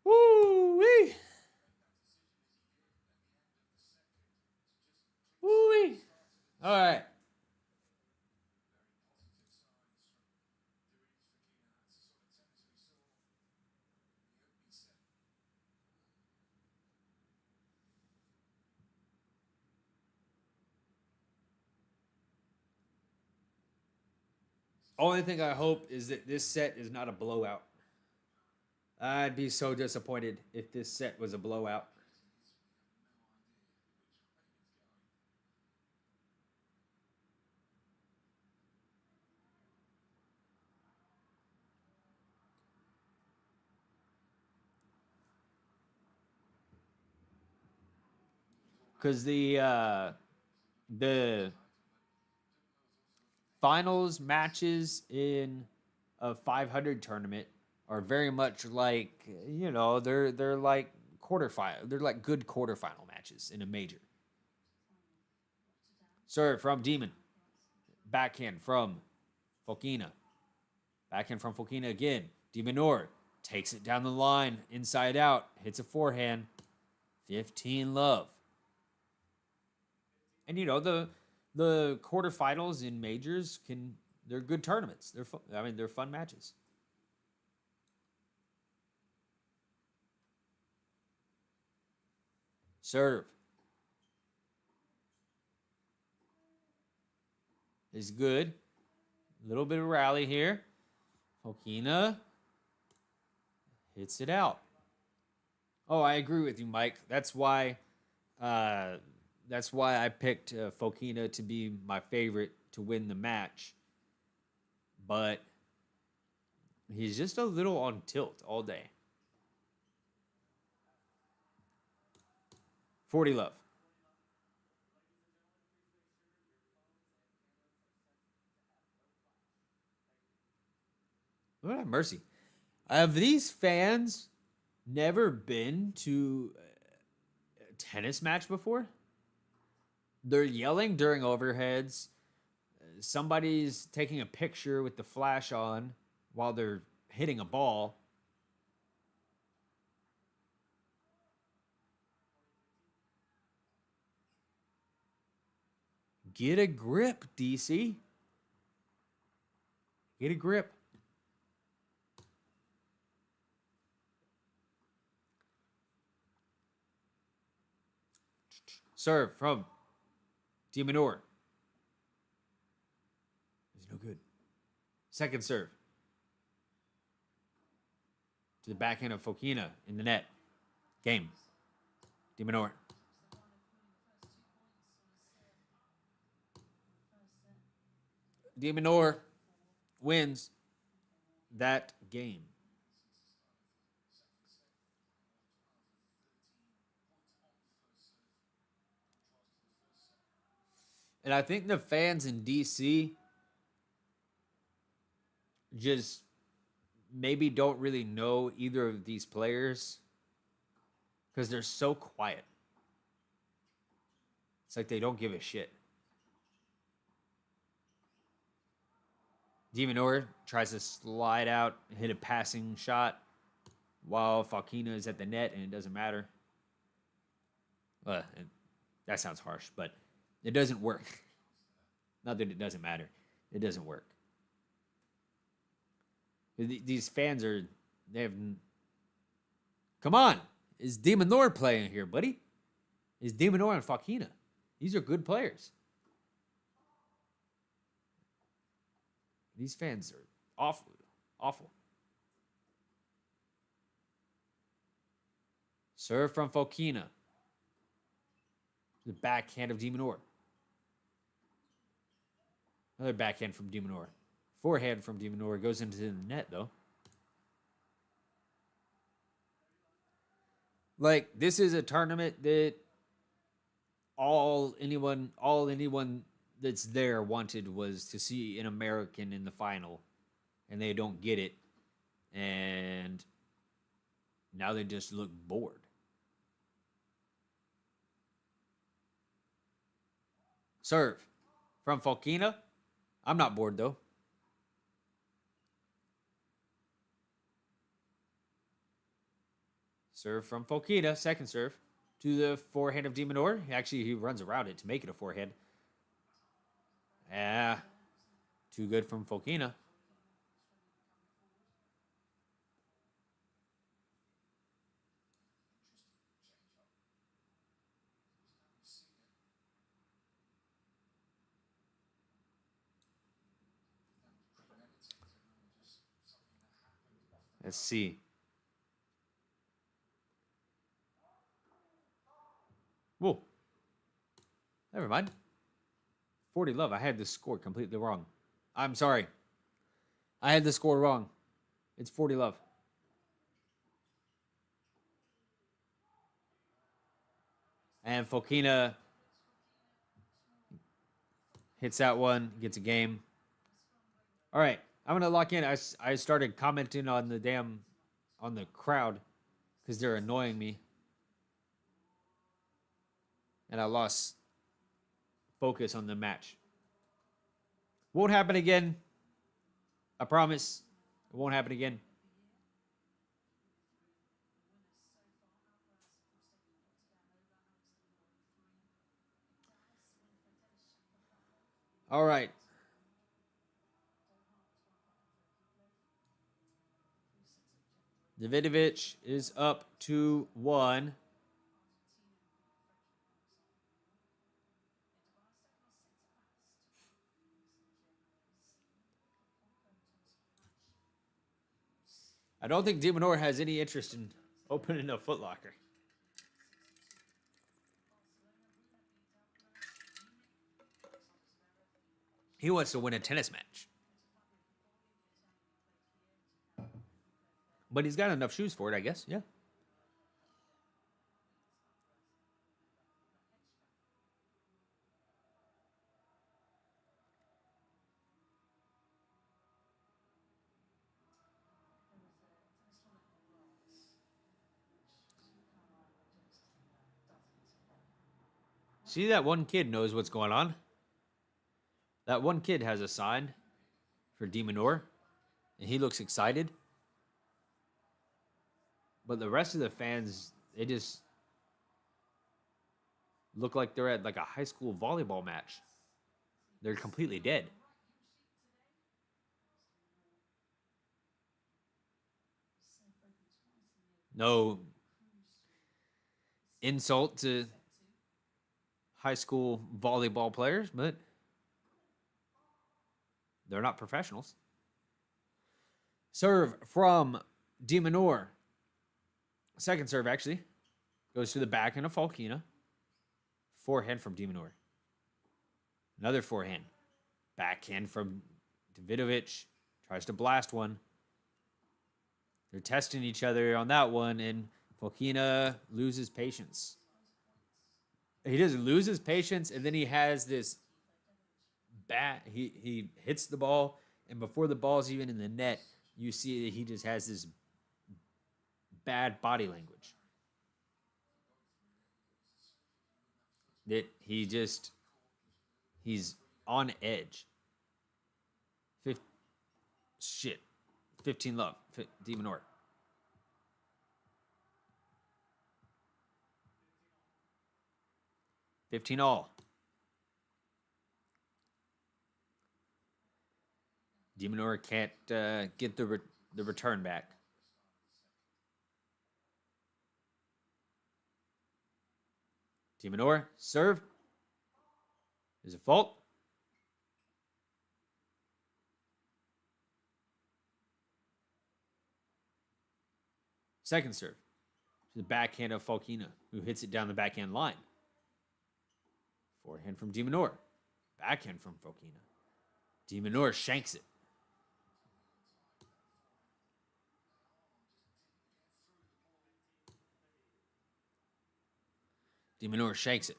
Woo-wee. Woo-wee. All right. Only thing I hope is that this set is not a blowout. I'd be so disappointed if this set was a blowout. Because the finals matches in a 500 tournament are very much like, they're like quarterfinal. They're like good quarterfinal matches in a major. Serve from Demon. Backhand from Fokina. Backhand from Fokina again. Minaur takes it down the line, inside out, hits a forehand. 15 love. And the quarterfinals in majors they're good tournaments. They're fun, they're fun matches. Serve is good. A little bit of rally here. Fokina hits it out. Oh, I agree with you, Mike. That's why I picked Fokina to be my favorite to win the match. But he's just a little on tilt all day. 40 love. Lord have mercy. Have these fans never been to a tennis match before? They're yelling during overheads. somebody's taking a picture with the flash on while they're hitting a ball. Get a grip, DC. Get a grip. Serve from Minaur. Is no good. Second serve. To the backhand of Fokina in the net. Game. Minaur. Minaur wins that game. And I think the fans in DC just maybe don't really know either of these players because they're so quiet. It's like they don't give a shit. Minaur tries to slide out, hit a passing shot while Fokina is at the net, and it doesn't matter. That sounds harsh, but it doesn't work. Not that it doesn't matter. It doesn't work. These fans are, they have, come on. Is Minaur playing here, buddy? Is Minaur and Fokina? These are good players. These fans are awful. Awful. Serve from Fokina. The backhand of Minaur. Another backhand from Minaur. Forehand from Minaur goes into the net, though. Like, this is a tournament that all anyone that's there wanted was to see an American in the final, and they don't get it, and now they just look bored. Serve from Fokina. I'm not bored, though. Serve from Fokina. Second serve to the forehand of Minaur. Actually, he runs around it to make it a forehand. Yeah. Too good from Fokina. Let's see. Whoa. Never mind. 40 love. I had the score completely wrong. I'm sorry. I had the score wrong. It's 40 love. And Fokina hits that one, gets a game. All right. I'm going to lock in. I started commenting on the crowd because they're annoying me. And I lost focus on the match. Won't happen again. I promise. It won't happen again. All right. Davidovich is up 2-1. I don't think Minaur has any interest in opening a footlocker. He wants to win a tennis match. But he's got enough shoes for it, I guess. Yeah. See, that one kid knows what's going on. That one kid has a sign for Minaur, and he looks excited. But the rest of the fans, they just look like they're at like a high school volleyball match. They're completely dead. No insult to high school volleyball players, but they're not professionals. Serve from Minaur. Second serve, actually, goes to the backhand of Fokina. Forehand from Minaur. Another forehand. Backhand from Davidovich. Tries to blast one. They're testing each other on that one, and Fokina loses patience. He doesn't lose his patience, and then he has this bat. He hits the ball, and before the ball's even in the net, you see that he just has this bad body language. That he's on edge. Shit. 15 love. Minaur. $15 all. Minaur can't get the return back. Minaur, serve. Is it fault? Second serve. To the backhand of Fokina, who hits it down the backhand line. Forehand from Minaur. Backhand from Fokina. Minaur shanks it. Minaur shanks it.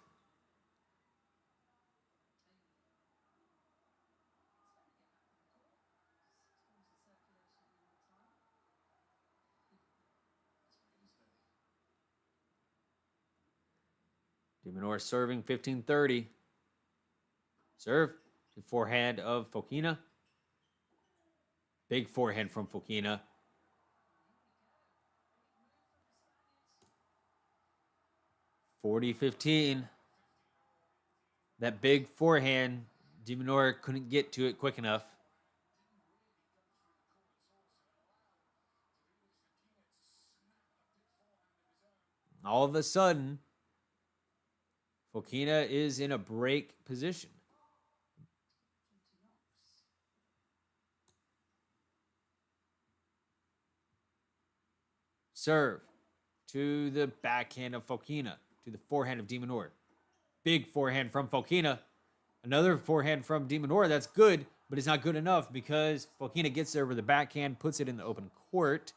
Minaur serving 15-30. Serve. The forehand of Fokina. Big forehand from Fokina. $40-15. That big forehand, Minaur couldn't get to it quick enough. All of a sudden, Fokina is in a break position. Serve to the backhand of Fokina, to the forehand of Minaur. Big forehand from Fokina. Another forehand from Minaur. That's good, but it's not good enough because Fokina gets there with the backhand, puts it in the open court,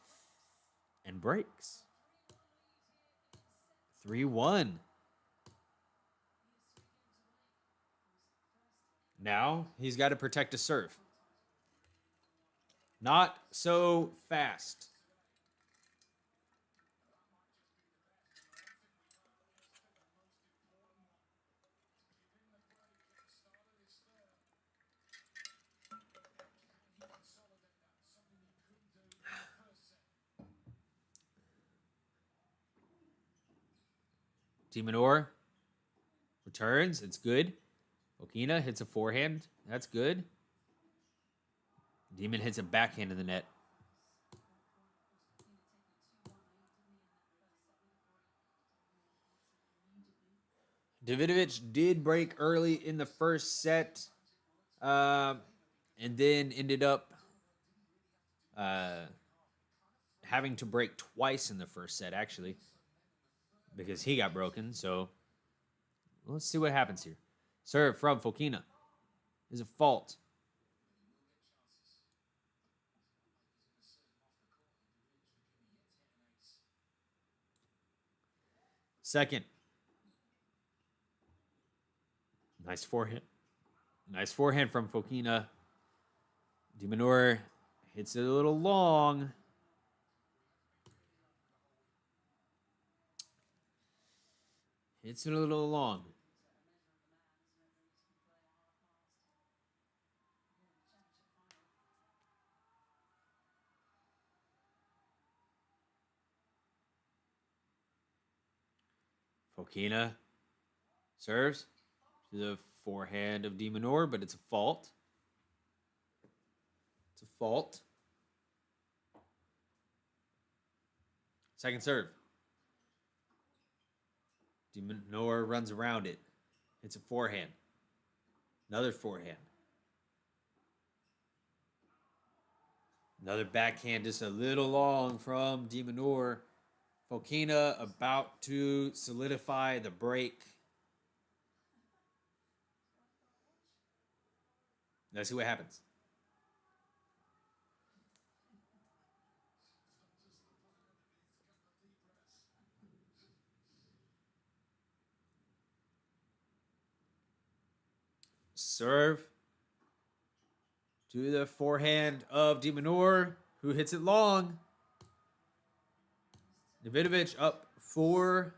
and breaks. 3-1. Now he's got to protect a serve. Not so fast. Minaur returns. It's good. Fokina hits a forehand. That's good. Demon hits a backhand in the net. Davidovich did break early in the first set, and then ended up having to break twice in the first set, actually, because he got broken. So let's see what happens here. Serve from Fokina is a fault. Second. Nice forehand. Nice forehand from Fokina. Minaur hits it a little long. Hits it a little long. Fokina serves to the forehand of de Minaur, but it's a fault. It's a fault. Second serve. De Minaur runs around it. It's a forehand. Another forehand. Another backhand just a little long from de Minaur. Fokina about to solidify the break. Let's see what happens. Serve to the forehand of de Minaur, who hits it long. Davidovich up 4-1.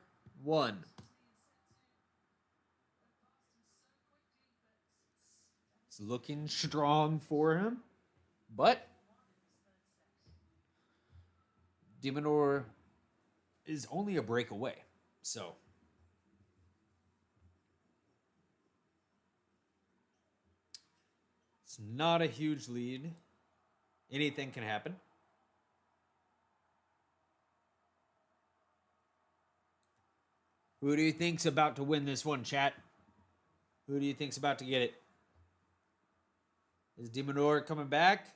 It's looking strong for him, but de Minaur is only a break away. So it's not a huge lead. Anything can happen. Who do you think's about to win this one, chat? Who do you think's about to get it? Is de Minaur coming back?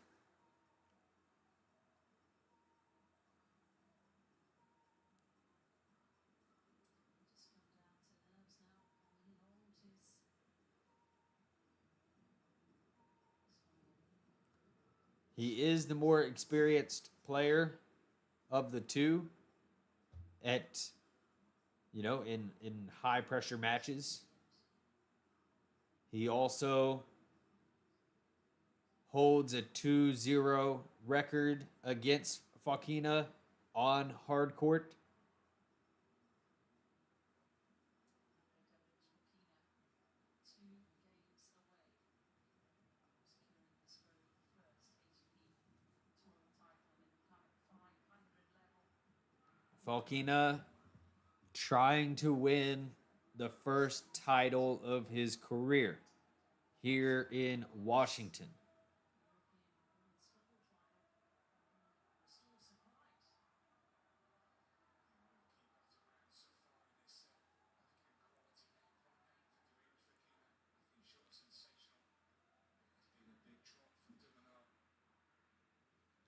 He is the more experienced player of the two at, in high pressure matches. He also holds a 2-0 record against Fokina on hard court. Fokina trying to win the first title of his career here in Washington.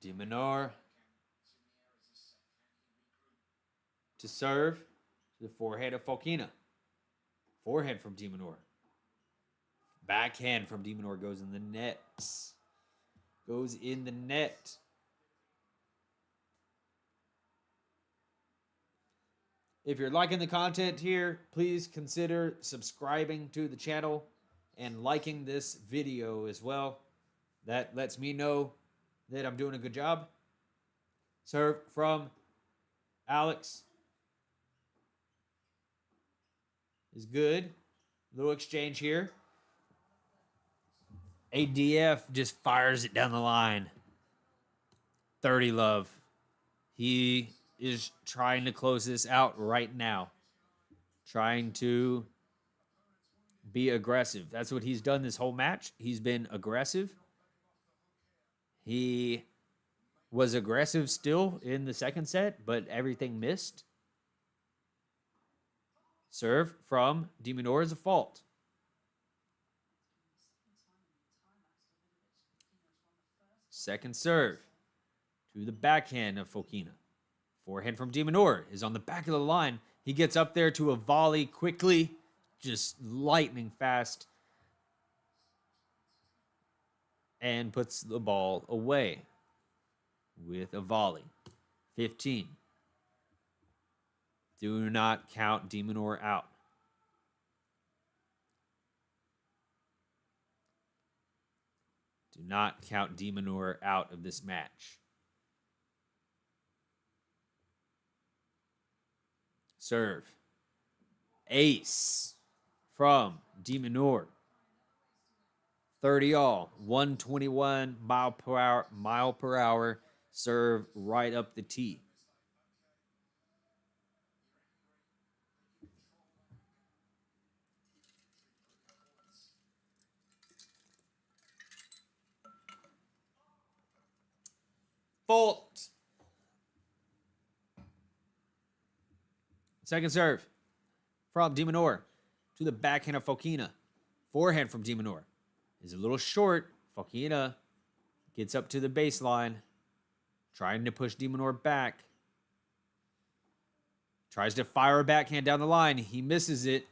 De Minaur to serve to the forehand of Fokina. Forehand from de Minaur. Backhand from de Minaur goes in the net. Goes in the net. If you're liking the content here, please consider subscribing to the channel and liking this video as well. That lets me know that I'm doing a good job. Serve from Alex is good. Little exchange here. ADF just fires it down the line. 30 love. He is trying to close this out right now. Trying to be aggressive. That's what he's done this whole match. He's been aggressive. He was aggressive still in the second set, but everything missed. Serve from de Minaur is a fault. Second serve to the backhand of Fokina. Forehand from de Minaur is on the back of the line. He gets up there to a volley quickly, just lightning fast, and puts the ball away with a volley. 15. Do not count de Minaur out. Do not count de Minaur out of this match. Serve. Ace from de Minaur. 30 all. 121 mile per hour. Serve right up the tee. fault. Second serve from de Minaur to the backhand of Fokina. Forehand from de Minaur is a little short. Fokina gets up to the baseline, trying to push de Minaur back. Tries to fire a backhand down the line. He misses it.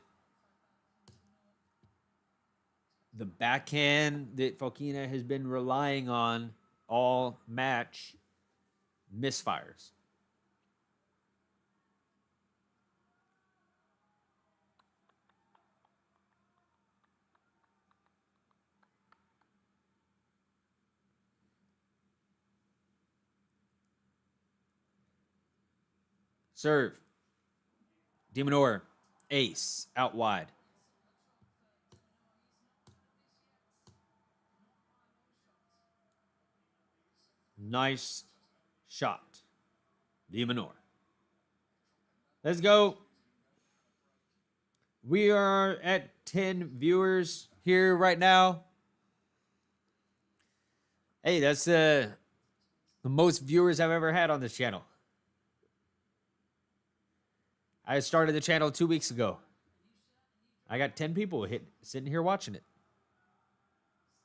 The backhand that Fokina has been relying on all match misfires. Serve. de Minaur, ace, out wide. Nice shot. de Minaur. Let's go. We are at 10 viewers here right now. Hey, that's the most viewers I've ever had on this channel. I started the channel 2 weeks ago. I got 10 people sitting here watching it.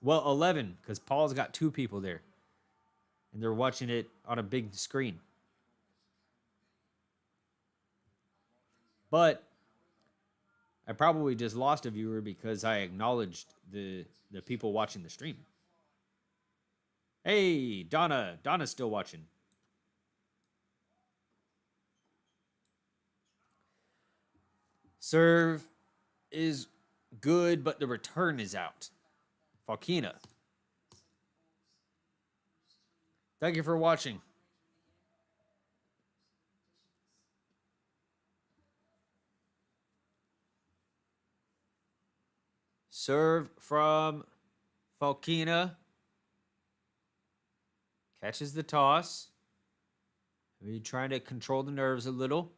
Well, 11, because Paul's got 2 people there. And they're watching it on a big screen. But I probably just lost a viewer because I acknowledged the people watching the stream. Hey, Donna. Donna's still watching. Serve is good, but the return is out. Fokina. Thank you for watching. Serve from Fokina. Catches the toss. Maybe trying to control the nerves a little.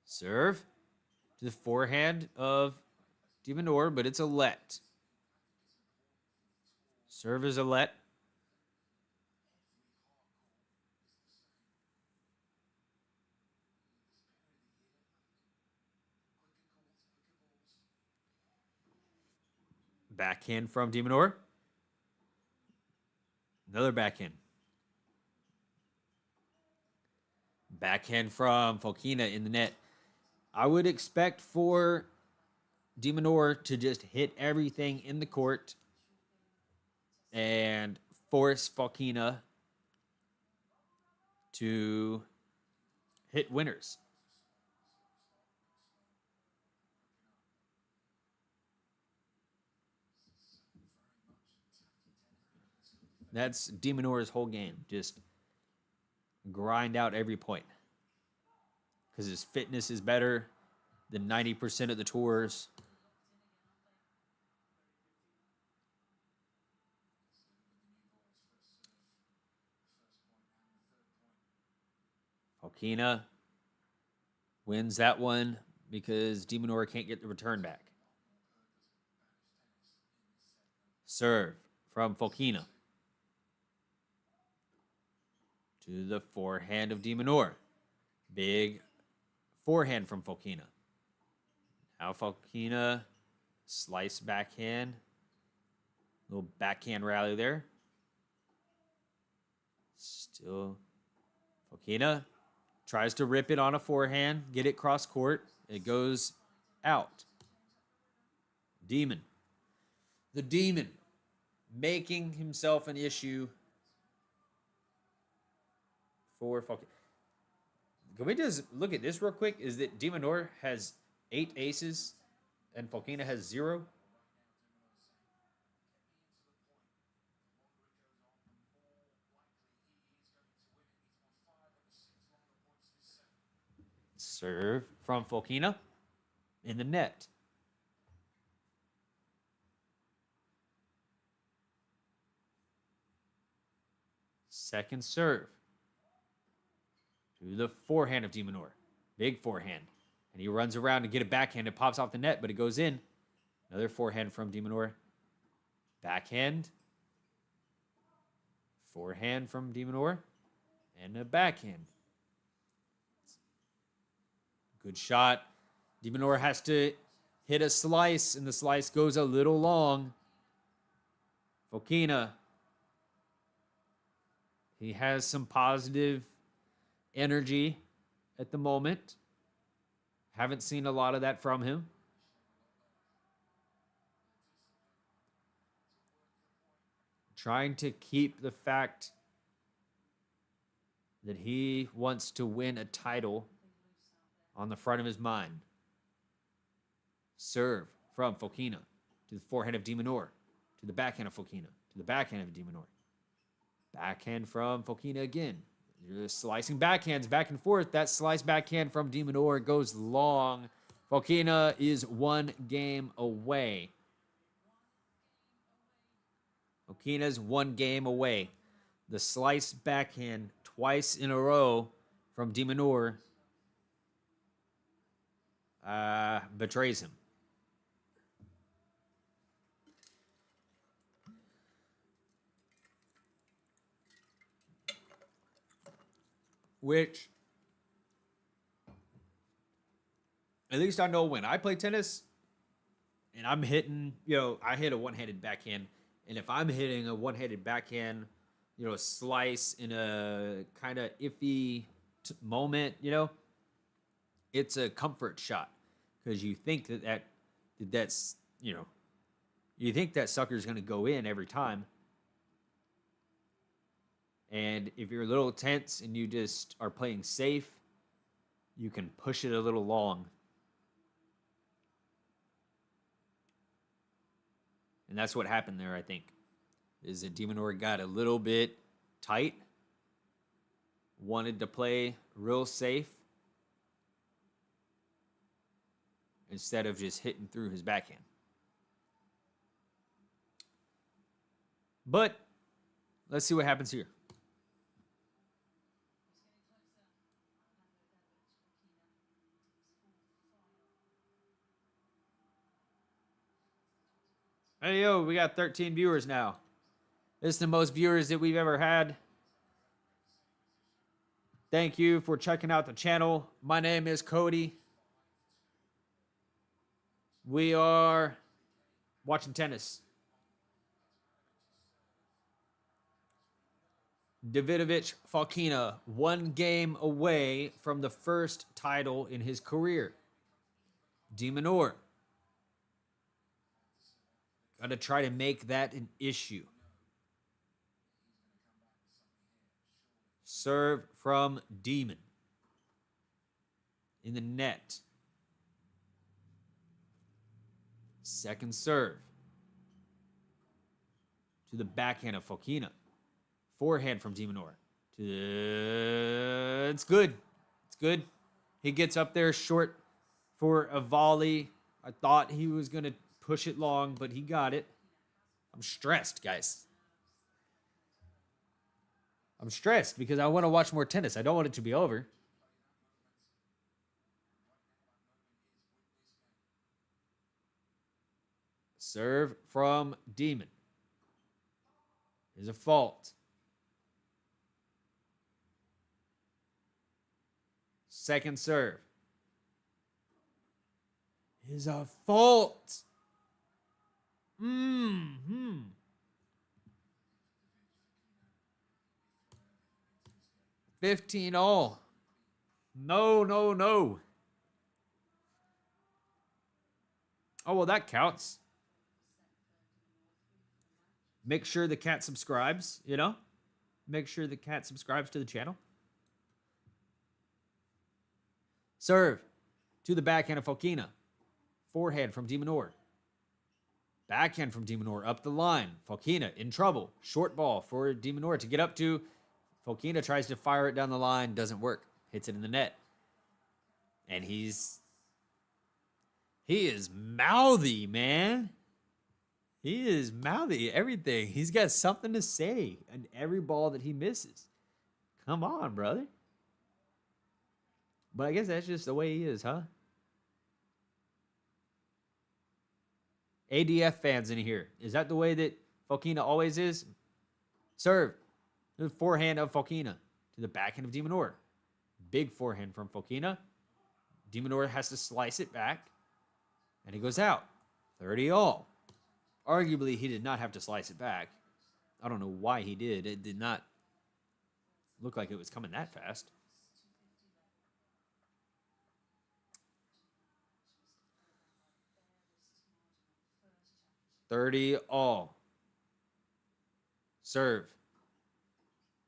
Serve to the forehand of de Minaur, but it's a let. Serve is a let. Backhand from de Minaur. Another backhand. Backhand from Fokina in the net. I would expect for de Minaur to just hit everything in the court and force Fokina to hit winners. That's de Minaur's whole game. Just grind out every point. Because his fitness is better than 90% of the tours. Fokina wins that one because de Minaur can't get the return back. Serve from Fokina to the forehand of de Minaur. Big forehand from Fokina. Now Fokina, slice backhand. Little backhand rally there. Still Fokina tries to rip it on a forehand, get it cross court. It goes out. Demon. The Demon making himself an issue for Fokina. Can we just look at this real quick? Is that de Minaur has 8 aces and Fokina has 0? Serve from Fokina in the net. Second serve to the forehand of de Minaur. Big forehand. And he runs around to get a backhand. It pops off the net, but it goes in. Another forehand from de Minaur. Backhand. Forehand from de Minaur. And a backhand. Good shot. De Minaur has to hit a slice, and the slice goes a little long. Fokina. He has some positive energy at the moment. Haven't seen a lot of that from him. Trying to keep the fact that he wants to win a title on the front of his mind. Serve from Fokina to the forehand of de Minaur, to the backhand of Fokina, to the backhand of de Minaur. Backhand from Fokina again. You're slicing backhands back and forth. That slice backhand from de Minaur goes long. Fokina is 1 game away. Fokina's 1 game away. The slice backhand twice in a row from de Minaur betrays him. Which, at least I know when I play tennis and I'm hitting, I hit a one-handed backhand. And if I'm hitting a one-handed backhand, a slice in a kind of iffy moment, it's a comfort shot. Because you think that's, you think that sucker's going to go in every time. And if you're a little tense and you just are playing safe, you can push it a little long. And that's what happened there, I think. Is that de Minaur got a little bit tight. Wanted to play real safe. Instead of just hitting through his backhand. But let's see what happens here. Hey, yo, we got 13 viewers now. This is the most viewers that we've ever had. Thank you for checking out the channel. My name is Cody. We are watching tennis. Davidovich Fokina, 1 game away from the first title in his career. De Minaur. Got to try to make that an issue. Serve from Demon. In the net. Second serve. To the backhand of Fokina. Forehand from de Minaur. It's good. It's good. He gets up there short for a volley. I thought he was going to push it long, but he got it. I'm stressed, guys. I'm stressed because I want to watch more tennis. I don't want it to be over. Serve from Demon is a fault. Second serve is a fault. 15 all. No, no, no. Oh, well, that counts. Make sure the cat subscribes, Make sure the cat subscribes to the channel. Serve to the backhand of Fokina. Forehand from de Minaur. Backhand from de Minaur up the line. Fokina in trouble. Short ball for de Minaur to get up to. Fokina tries to fire it down the line. Doesn't work. Hits it in the net. And he is mouthy, man. He is mouthy. Everything. He's got something to say on every ball that he misses. Come on, brother. But I guess that's just the way he is, huh? ADF fans in here. Is that the way that Fokina always is? Serve The forehand of Fokina to the backhand of Minaur. Big forehand from Fokina. Minaur has to slice it back, and he goes out. 30 all. Arguably, he did not have to slice it back. I don't know why he did. It did not look like it was coming that fast. $30 all. Serve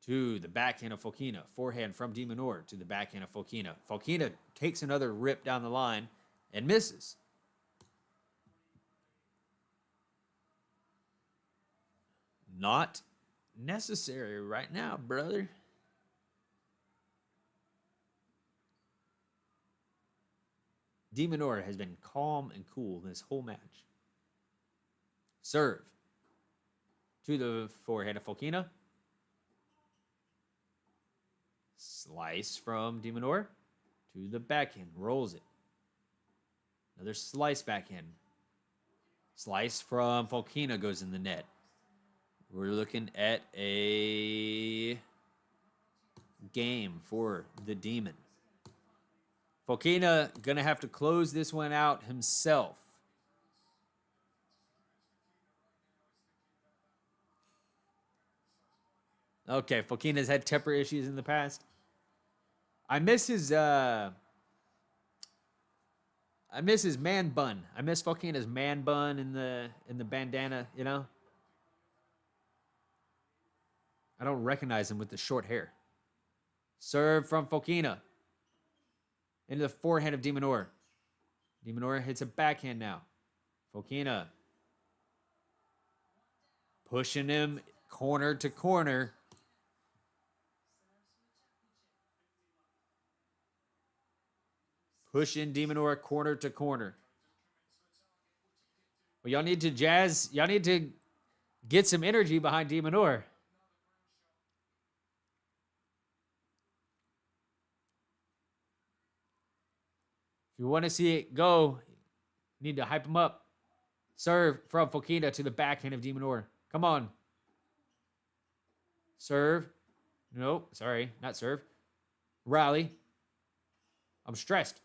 to the backhand of Fokina. Forehand from Minaur to the backhand of Fokina. Fokina takes another rip down the line and misses. Not necessary right now, brother. Minaur has been calm and cool this whole match. Serve to the forehand of Fokina. Slice from Minaur to the backhand. Rolls it. Another slice backhand. Slice from Fokina goes in the net. We're looking at a game for the Demon. Fokina going to have to close this one out himself. Okay, Fokina's had temper issues in the past. I miss his man bun. I miss Fokina's man bun in the bandana, you know? I don't recognize him with the short hair. Serve from Fokina. Into the forehand of Minaur. Minaur hits a backhand now. Fokina pushing him corner to corner. Pushing Minaur corner to corner. Well, y'all need to get some energy behind Minaur. If you want to see it go, you need to hype him up. Serve from Fokina to the backhand of Minaur. Come on. Serve. Nope, sorry, not serve. Rally. I'm stressed.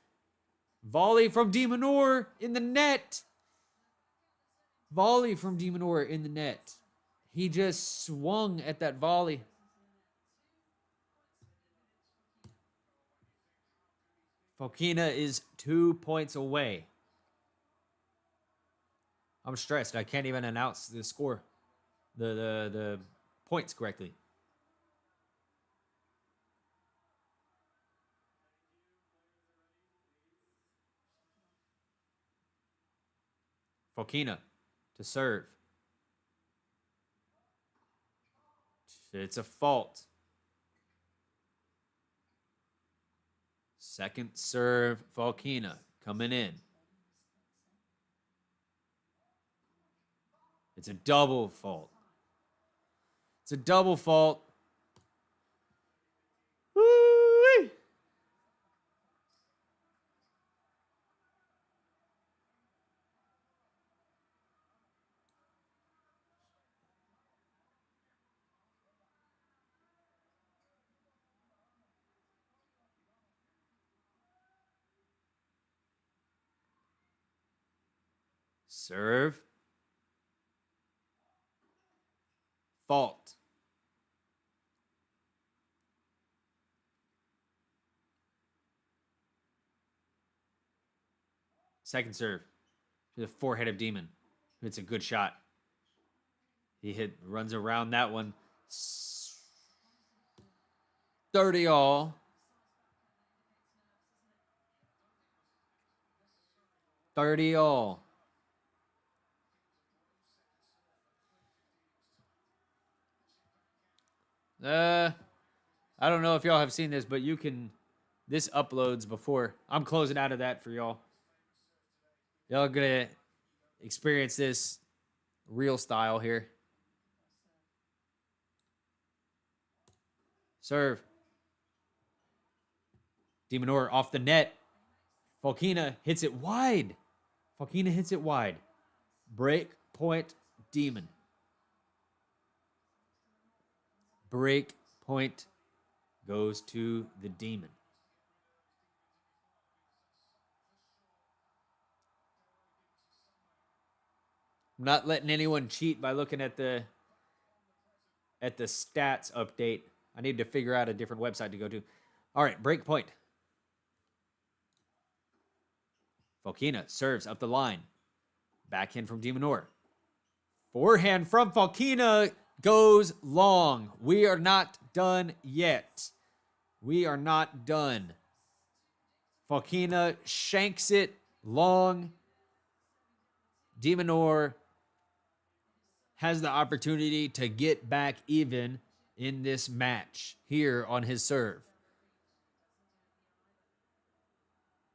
Volley from Minaur in the net. Volley from Minaur in the net. He just swung at that volley. Fokina is 2 points away. I'm stressed. I can't even announce the score, the points correctly. Fokina to serve. It's a fault. Second serve, Fokina coming in. It's a double fault. It's a double fault. Woo-wee. Serve. Fault. Second serve to the forehead of Demon. It's a good shot. He runs around that one. 30 all. 30 all. I don't know if y'all have seen this, but this uploads before. I'm closing out of that for y'all. Y'all gonna experience this real style here. Serve. Minaur off the net. Fokina hits it wide. Fokina hits it wide. Break point Demon. Break Point goes to the Demon. I'm not letting anyone cheat by looking at the stats update. I need to figure out a different website to go to. All right, break point. Fokina serves up the line. Backhand from Minaur. Forehand from Fokina goes long. We are not done yet. We are not done. Fokina shanks it long. Minaur has the opportunity to get back even in this match here on his serve.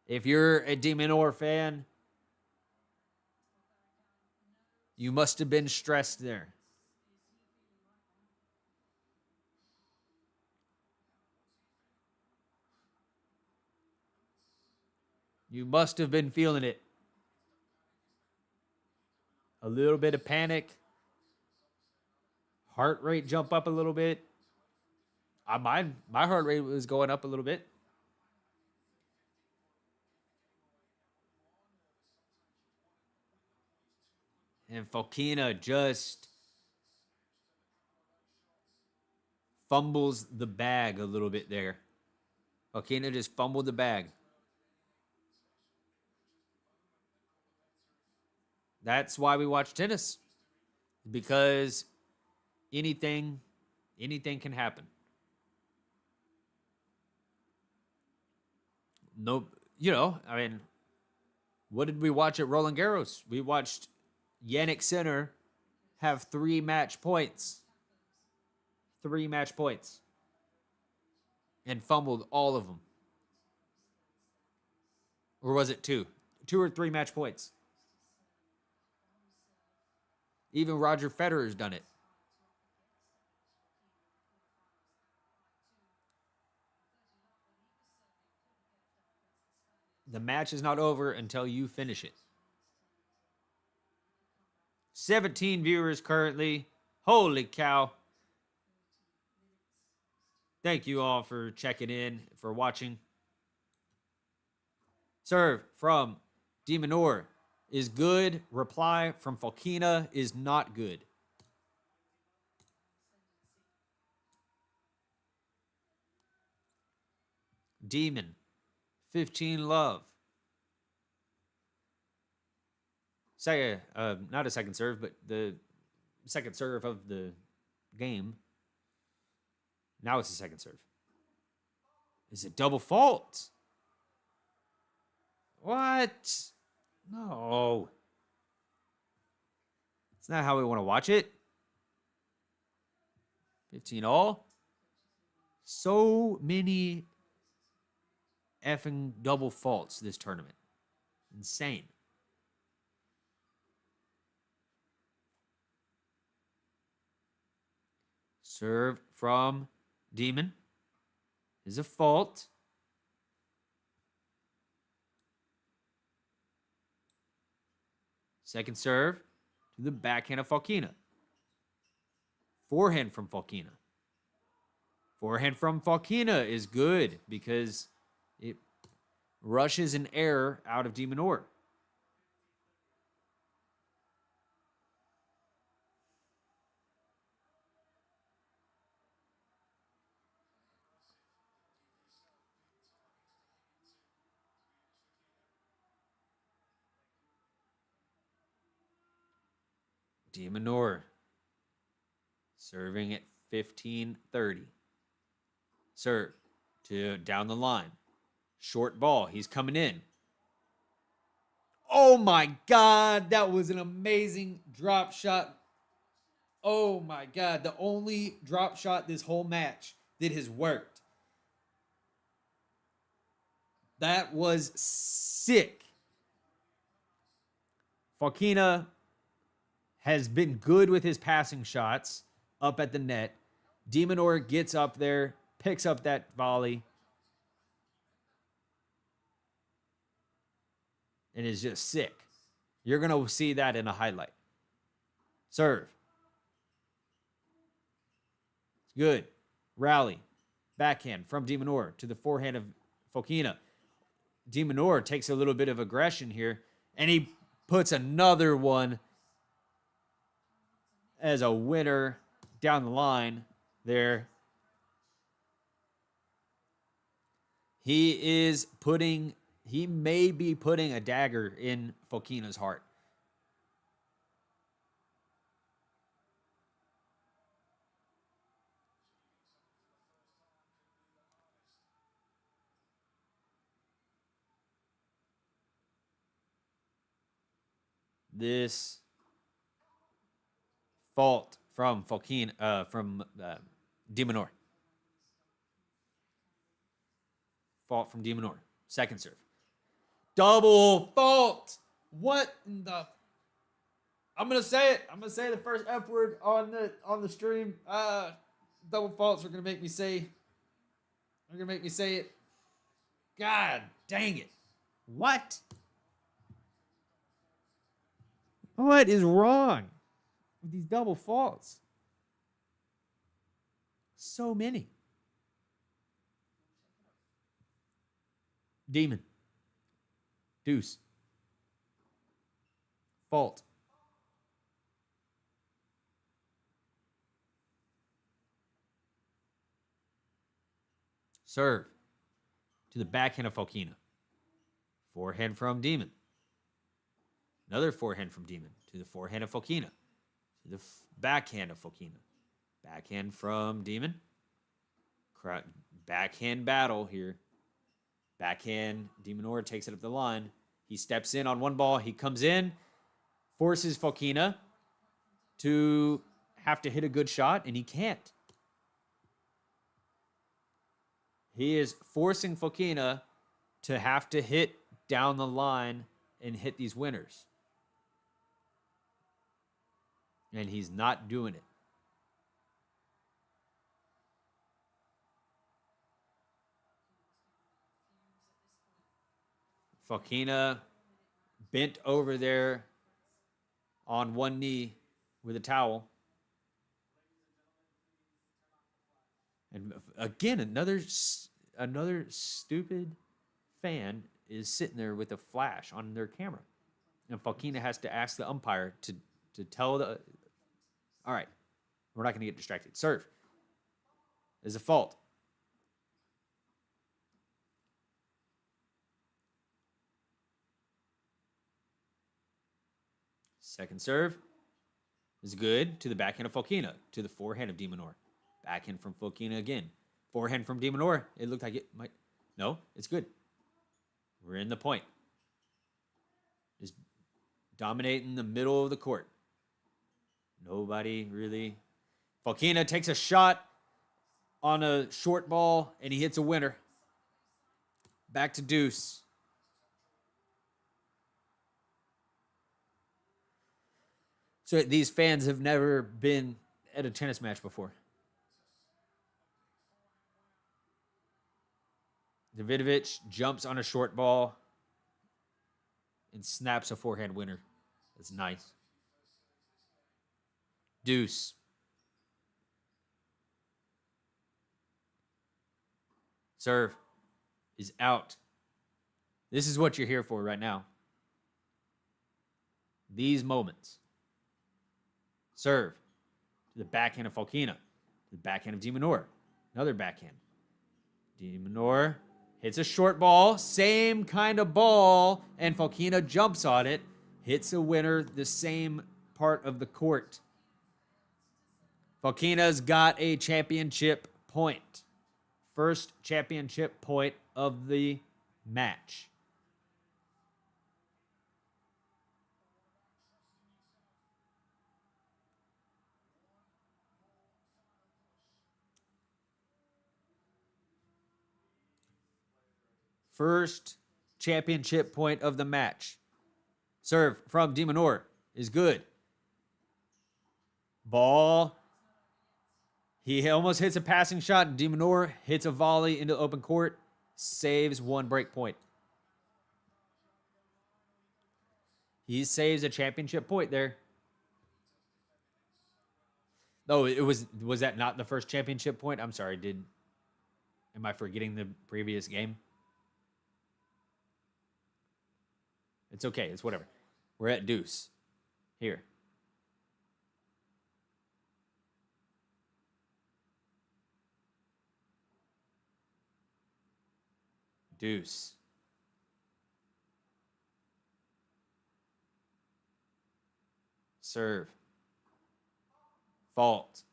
If you're a Minaur fan, you must have been stressed there. You must have been feeling it. A little bit of panic. Heart rate jump up a little bit. My heart rate was going up a little bit. And Fokina just fumbles the bag a little bit there. Fokina just fumbled the bag. That's why we watch tennis. Because anything can happen. No, I mean, what did we watch at Roland Garros? We watched Yannick Sinner have 3 match points. 3 match points. And fumbled all of them. Or was it 2? 2 or 3 match points. Even Roger Federer's done it. The match is not over until you finish it. 17 viewers currently. Holy cow. Thank you all for checking in, for watching. Serve from Minaur is good. Reply from Fokina is not good. Demon, 15 love. Not a second serve, but the second serve of the game. Now it's a second serve. Is it double fault? What? No. It's not how we want to watch it. 15 all. So many effing double faults this tournament. Insane. Serve from Demon is a fault. Second serve to the backhand of Fokina. Forehand from Fokina. Forehand from Fokina is good because it rushes an error out of Minaur. Minaur serving at 15-30. Serve to down the line. Short ball. He's coming in. Oh my God. That was an amazing drop shot. Oh my God. The only drop shot this whole match that has worked. That was sick. Fokina has been good with his passing shots up at the net. Minaur gets up there, picks up that volley, and is just sick. You're going to see that in a highlight. Serve. It's good. Rally. Backhand from Minaur to the forehand of Fokina. Minaur takes a little bit of aggression here, and he puts another one as a winner down the line there. He may be putting a dagger in Fokina's heart. This fault from Fokina, from Minaur. Fault from Minaur. Second serve. Double fault. What in the? I'm gonna say it. I'm gonna say the first F word on the stream. Double faults are gonna make me say. They're gonna make me say it. God dang it! What? What is wrong with these double faults? So many. Demon. Deuce. Fault. Serve to the backhand of Fokina. Forehand from Demon. Another forehand from Demon to the forehand of Fokina. To the backhand of Fokina. Backhand from Demon. Backhand battle here. Backhand. Minaur takes it up the line. He steps in on one ball. He comes in, forces Fokina to have to hit a good shot, and he can't. He is forcing Fokina to have to hit down the line and hit these winners. And he's not doing it. Fokina bent over there on one knee with a towel. And again, another stupid fan is sitting there with a flash on their camera. And Fokina has to ask the umpire to tell the... All right, we're not going to get distracted. Serve. There's a fault. Second serve is good to the backhand of Fokina, to the forehand of Minaur. Backhand from Fokina again. Forehand from Minaur. It looked like it might... No, it's good. We're in the point. Just dominating the middle of the court. Nobody really... Fokina takes a shot on a short ball, and he hits a winner. Back to deuce. So these fans have never been at a tennis match before. Davidovich jumps on a short ball and snaps a forehand winner. That's nice. Deuce. Serve is out. This is what you're here for right now. These moments. Serve to the backhand of Fokina. To the backhand of Minaur. Another backhand. Minaur hits a short ball. Same kind of ball. And Fokina jumps on it. Hits a winner the same part of the court. Fokina's got a championship point. First championship point of the match. First championship point of the match. Serve from Minaur is good. Ball. He almost hits a passing shot, and Minaur hits a volley into open court. Saves one break point. He saves a championship point there. Oh, it was that not the first championship point? I'm sorry. Am I forgetting the previous game? It's okay. It's whatever. We're at deuce. Here. Deuce. Serve. Fault.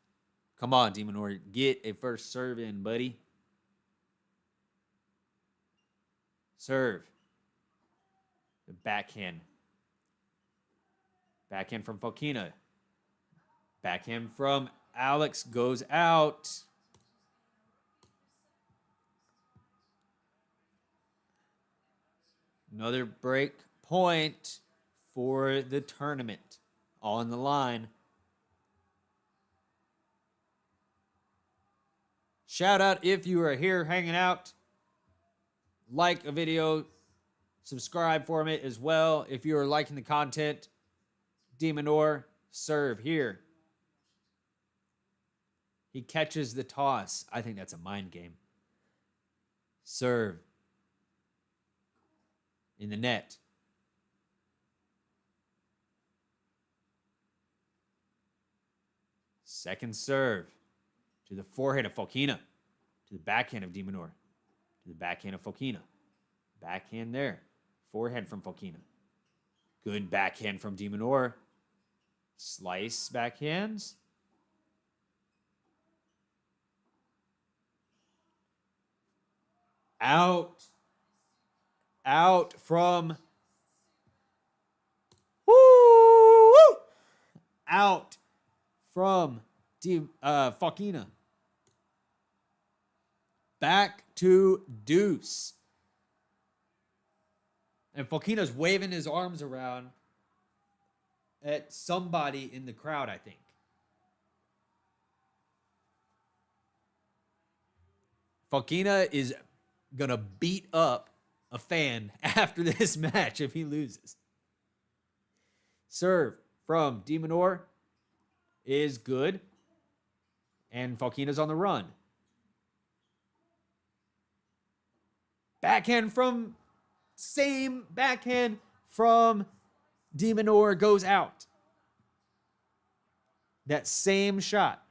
Come on, Minaur. Get a first serve in, buddy. Serve. The backhand. Backhand from Fokina. Backhand from Alex goes out. Another break point for the tournament. On the line. Shout out if you are here hanging out. Like a video. Subscribe for me as well. If you are liking the content, Minaur, serve here. He catches the toss. I think that's a mind game. Serve. In the net. Second serve. To the forehand of Fokina. To the backhand of Minaur. To the backhand of Fokina. Backhand there. Forehand from Fokina. Good backhand from Minaur. Slice backhands. Out. Out from. Woo! Out from Fokina. Back to deuce. And Fokina's waving his arms around at somebody in the crowd, I think. Fokina is going to beat up a fan after this match if he loses. Serve from Minaur is good. And Fokina's on the run. Backhand from same backhand from Minaur goes out. That same shot.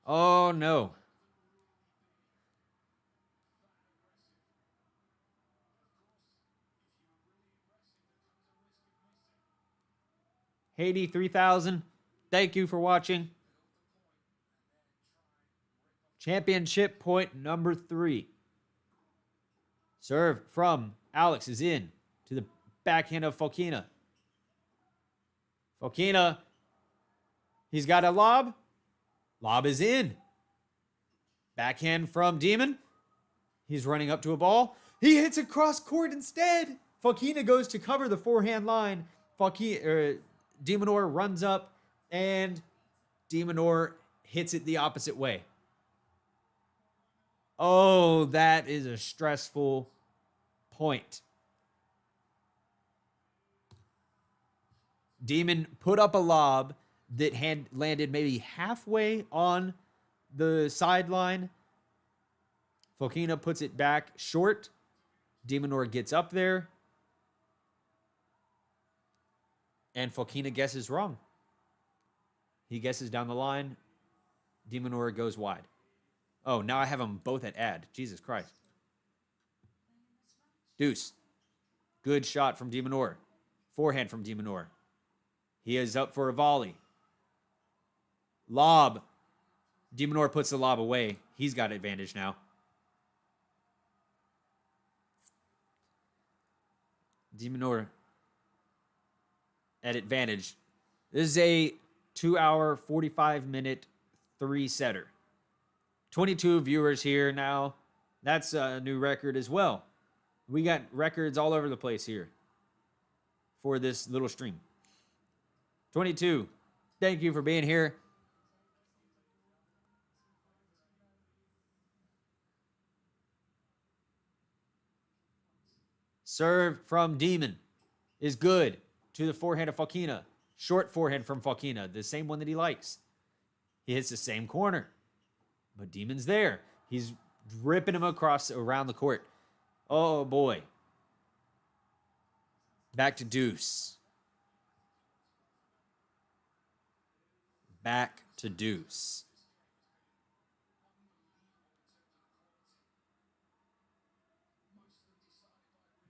Oh no. Haiti 3000, thank you for watching. Championship point number 3. Serve from Alex is in to the backhand of Fokina. Fokina, he's got a lob. Lob is in. Backhand from Demon. He's running up to a ball. He hits it cross court instead. Fokina goes to cover the forehand line. Minaur runs up and Minaur hits it the opposite way. Oh, that is a stressful point. Demon put up a lob that had landed maybe halfway on the sideline. Fokina puts it back short. Minaur gets up there. And Fokina guesses wrong. He guesses down the line. Minaur goes wide. Oh, now I have them both at ad. Jesus Christ. Deuce. Good shot from Minaur. Forehand from Minaur. He is up for a volley. Lob. Minaur puts the lob away. He's got advantage now. Minaur at advantage. This is a 2-hour, 45-minute 3-setter. 22 viewers here now. That's a new record as well. We got records all over the place here for this little stream. 22. Thank you for being here. Serve from Demon is good to the forehand of Fokina. Short forehand from Fokina, the same one that he likes. He hits the same corner, but Demon's there. He's ripping him across around the court. Oh, boy. Back to deuce. Back to deuce.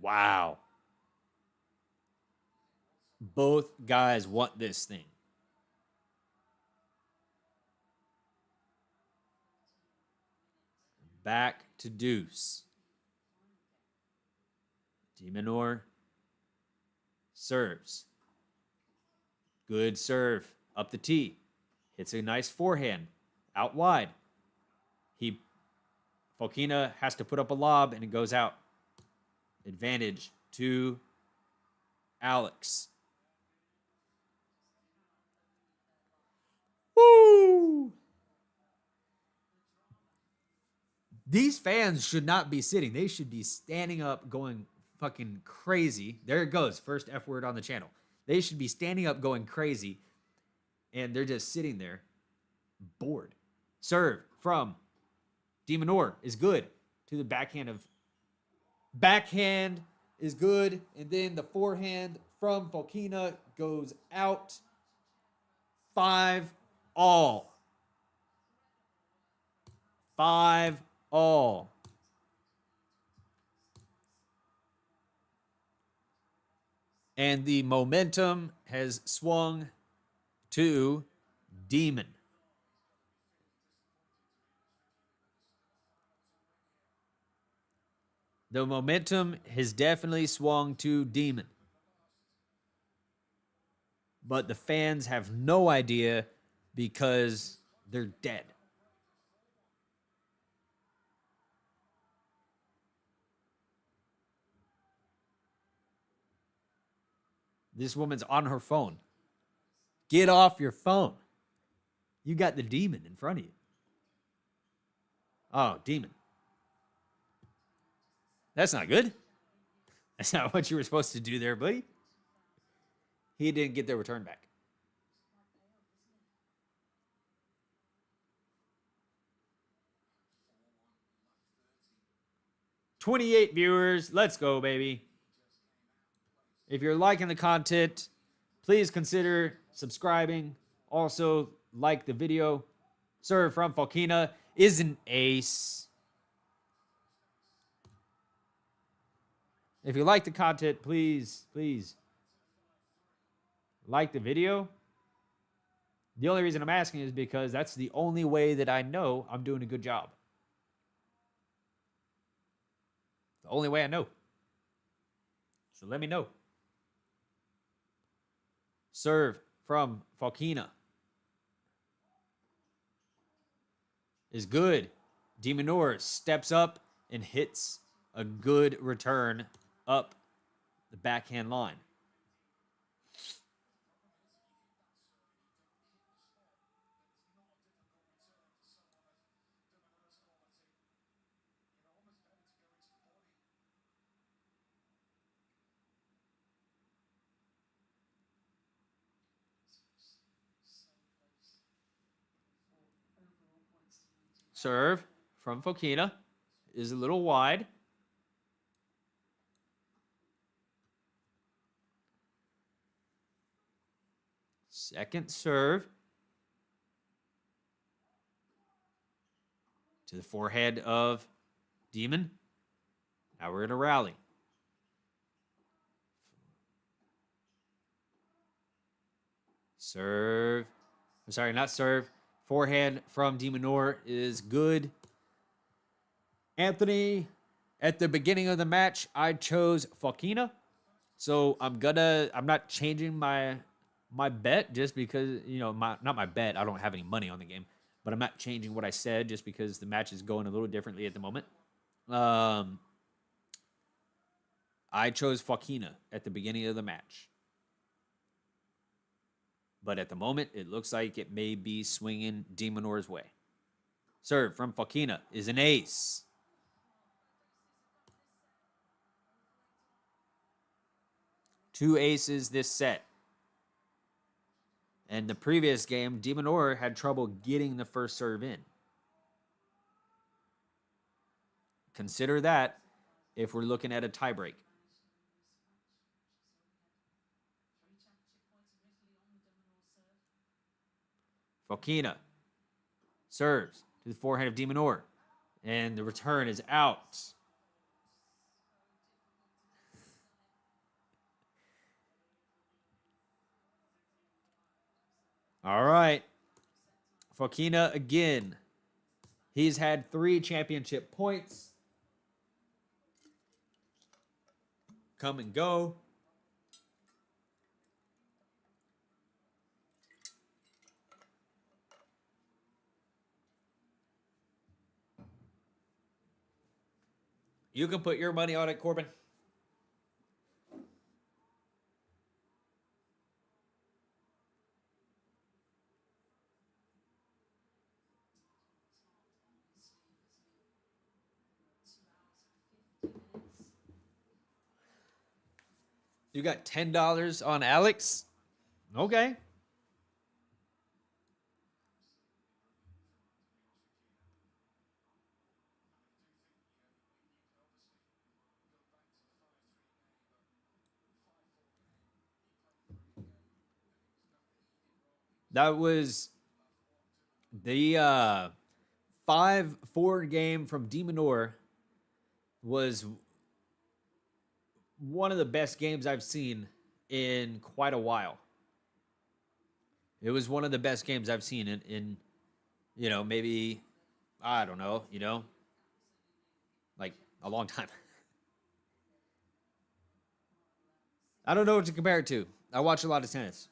Wow. Both guys want this thing. Back to deuce. Minaur serves. Good serve. Up the tee. Hits a nice forehand. Out wide. Fokina has to put up a lob and it goes out. Advantage to Alex. Woo! These fans should not be sitting. They should be standing up going fucking crazy. There it goes. First F word on the channel. They should be standing up going crazy. And they're just sitting there bored. Serve from Minaur is good to the backhand of... Backhand is good. And then the forehand from Fokina goes out. 5-all. 5-all. And the momentum has swung to Demon. The momentum has definitely swung to Demon. But the fans have no idea because they're dead. This woman's on her phone. Get off your phone. You got the Demon in front of you. Oh, Demon. That's not good. That's not what you were supposed to do there, buddy. He didn't get their return back. $28 viewers. Let's go, baby. If you're liking the content, please consider subscribing. Also, like the video. Serve from Fokina is an ace. If you like the content, please like the video. The only reason I'm asking is because that's the only way that I know I'm doing a good job. The only way I know. So let me know. Serve from Fokina is good. Minaur steps up and hits a good return up the backhand line. Serve from Fokina is a little wide. Second serve to the forehead of Demon. Now we're in a rally. Serve. I'm sorry, not serve. Forehand from Minaur is good. Anthony, at the beginning of the match, I chose Fokina. So I'm not changing my bet just because, not my bet. I don't have any money on the game, but I'm not changing what I said just because the match is going a little differently at the moment. I chose Fokina at the beginning of the match. But at the moment, it looks like it may be swinging Minaur's way. Serve from Fokina is an ace. Two aces this set. And the previous game, de Minaur had trouble getting the first serve in. Consider that if we're looking at a tiebreak. Fokina serves to the forehand of de Minaur. And the return is out. All right. Fokina again. He's had 3 championship points. Come and go. You can put your money on it, Corbin. You got $10 on Alex? Okay. That was the 5-4 game from de Minaur was one of the best games I've seen in quite a while. It was one of the best games I've seen in maybe, I don't know, like a long time. I don't know what to compare it to. I watch a lot of tennis.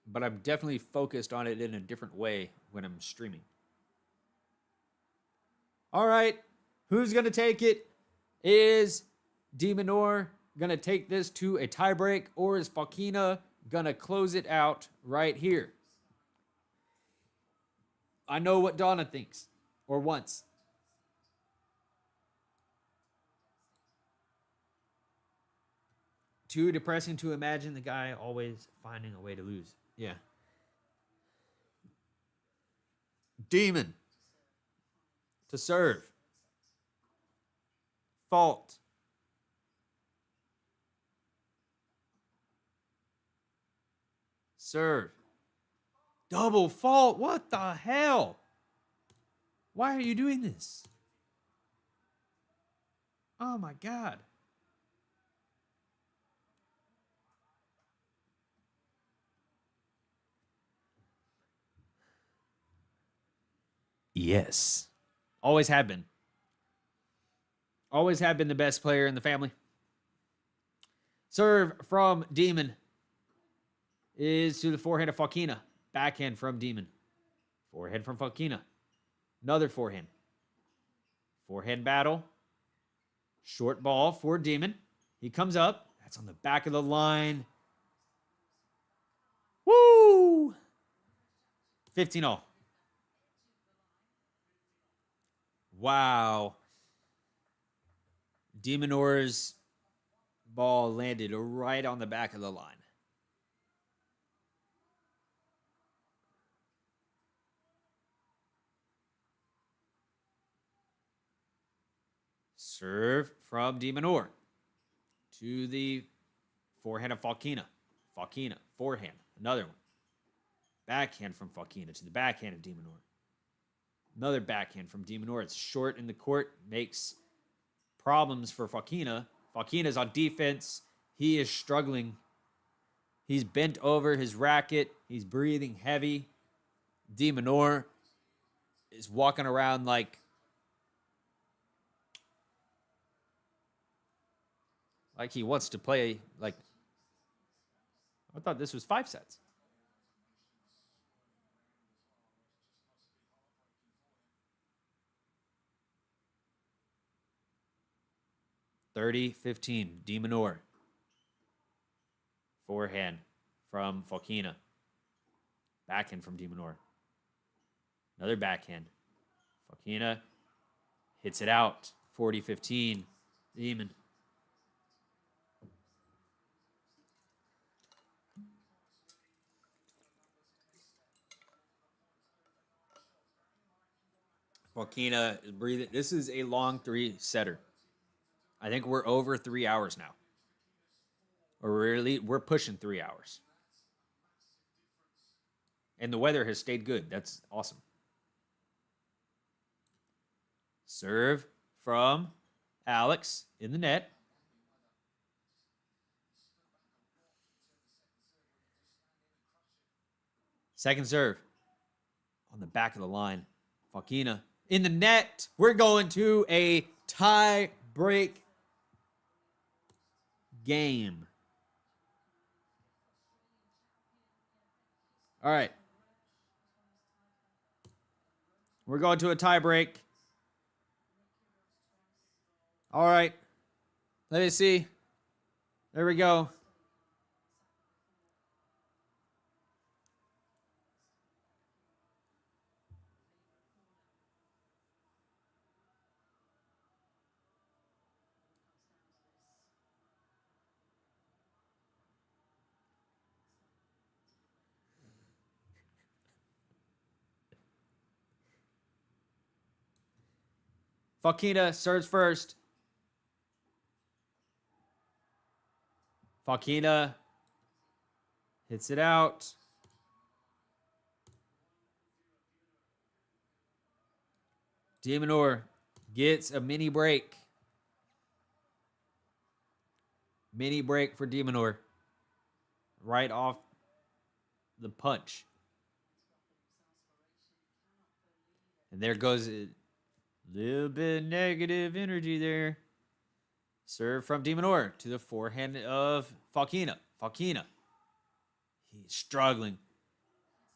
But I'm definitely focused on it in a different way when I'm streaming. All right. Who's going to take it? Is de Minaur going to take this to a tiebreak, or is Fokina going to close it out right here? I know what Donna thinks or wants. Too depressing to imagine the guy always finding a way to lose. Yeah. Demon to serve. Fault. Serve. Double fault. What the hell? Why are you doing this? Oh my God. Yes. Always have been. Always have been the best player in the family. Serve from Demon is to the forehand of Fokina. Backhand from Demon. Forehand from Fokina. Another forehand. Forehand battle. Short ball for Demon. He comes up. That's on the back of the line. Woo! 15-all. Wow. de Minaur's ball landed right on the back of the line. Serve from de Minaur to the forehand of Fokina. Fokina, forehand, another one. Backhand from Fokina to the backhand of de Minaur. Another backhand from de Minaur. It's short in the court, makes problems for Fokina. Fokina's on defense. He is struggling. He's bent over his racket. He's breathing heavy. De Minaur is walking around like he wants to play. Like, I thought this was 5 sets. (30-15) de Minaur. Forehand from Fokina. Backhand from de Minaur. Another backhand. Fokina hits it out. 40-15. Demon. Fokina is breathing. This is a long 3-setter. I think we're over 3 hours now. Or we're pushing 3 hours. And the weather has stayed good. That's awesome. Serve from Alex in the net. Second serve on the back of the line. Fokina in the net. We're going to a tie break game. All right. We're going to a tie break. All right. Let me see. There we go. Fokina serves first. Fokina hits it out. Minaur gets a mini break. Mini break for Minaur. Right off the punch. And there goes a little bit negative energy there. Serve from Minaur to the forehand of Fokina. Fokina. He's struggling.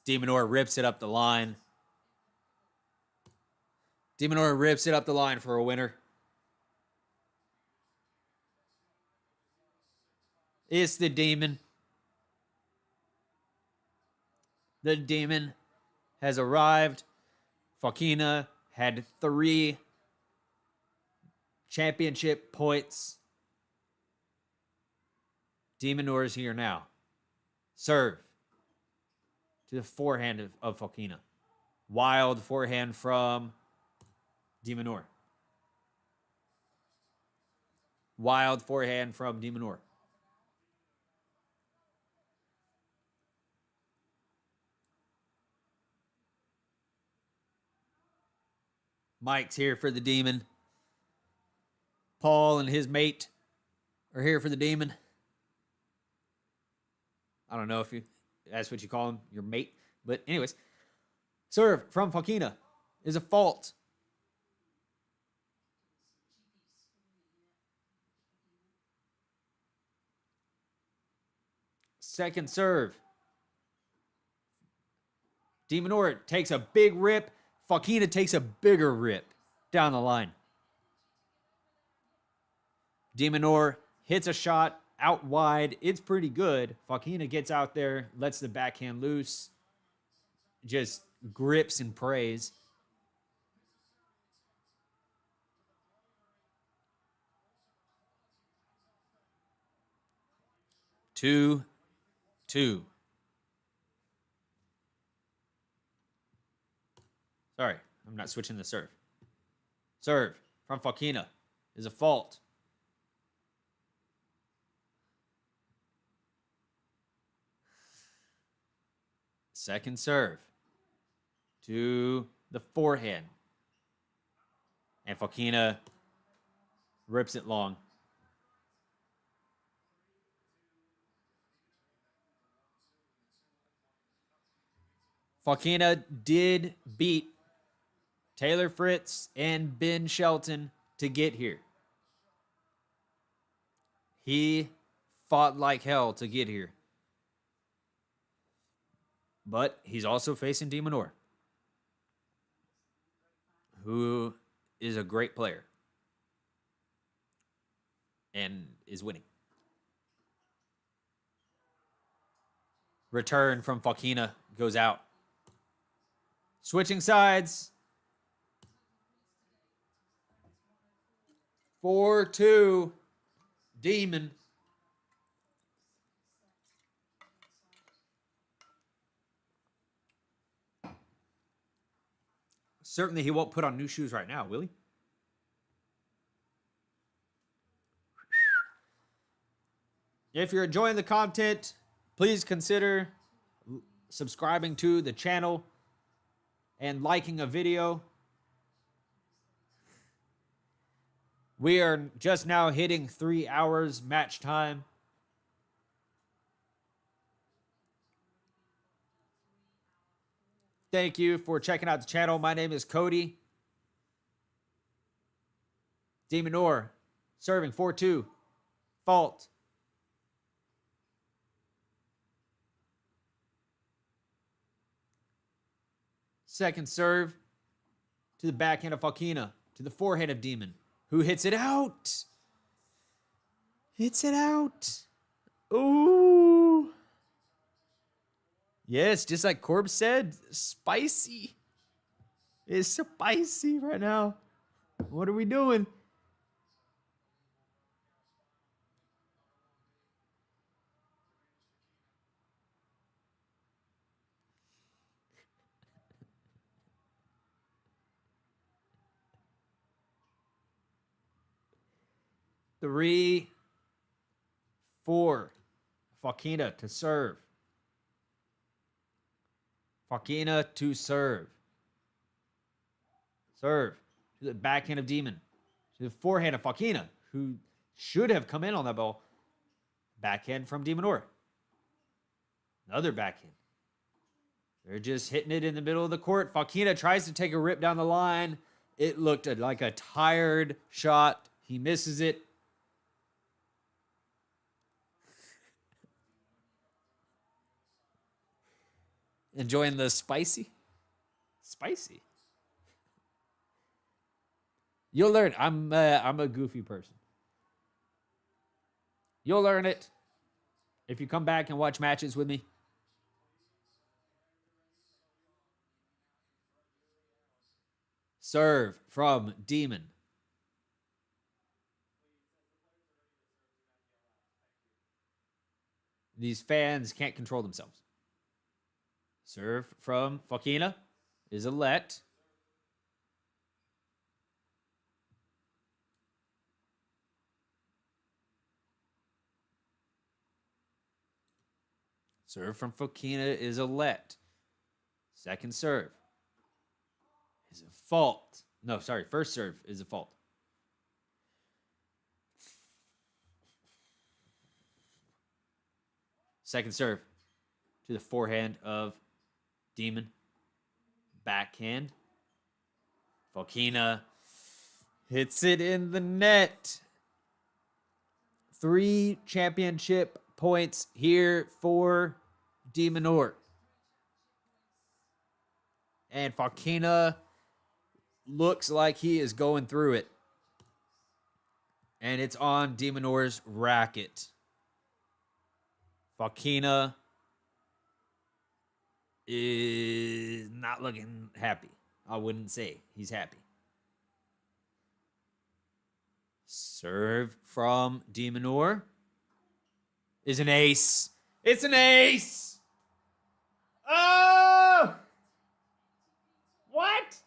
Minaur rips it up the line. Minaur rips it up the line for a winner. It's the Demon. The Demon has arrived. Fokina had 3 championship points. Minaur is here now. Serve to the forehand of Fokina. Wild forehand from Minaur. Wild forehand from Minaur. Mike's here for the Demon. Paul and his mate are here for the Demon. I don't know if that's what you call him, your mate. But anyways, serve from Fokina is a fault. Second serve. Minaur takes a big rip. Fokina takes a bigger rip down the line. Minaur hits a shot out wide. It's pretty good. Fokina gets out there, lets the backhand loose, just grips and prays. Two. Sorry, I'm not switching the serve. Serve from Fokina is a fault. Second serve to the forehand. And Fokina rips it long. Fokina did beat Taylor Fritz and Ben Shelton to get here. He fought like hell to get here. But he's also facing Minaur, who is a great player and is winning. Return from Fokina goes out. Switching sides. 4-2. Demon. Certainly he won't put on new shoes right now, will he? If you're enjoying the content, please consider subscribing to the channel and liking a video. We are just now hitting 3 hours match time. Thank you for checking out the channel. My name is Cody. De Minaur serving 4-2. Fault. Second serve to the backhand of Fokina, to the forehand of Demon, who hits it out. Hits it out. Ooh. Yes, just like Corb said, spicy. It's spicy right now. What are we doing? Three, four. Fokina to serve. Fokina to serve. Serve to the backhand of Demon. To the forehand of Fokina, who should have come in on that ball. Backhand from De Minaur. Another backhand. They're just hitting it in the middle of the court. Fokina tries to take a rip down the line. It looked like a tired shot. He misses it. Enjoying the spicy? Spicy. You'll learn. I'm a goofy person. You'll learn it if you come back and watch matches with me. Serve from Demon. These fans can't control themselves. Serve from Fokina is a let. Serve from Fokina is a let. Second serve is a fault. No, sorry. First serve is a fault. Second serve to the forehand of Demon. Backhand. Fokina hits it in the net. 3 championship points here for De Minaur. And Fokina looks like he is going through it. And it's on De Minaur's racket. Fokina is not looking happy. I wouldn't say he's happy. Serve from De Minaur is an ace. It's an ace. Oh! What?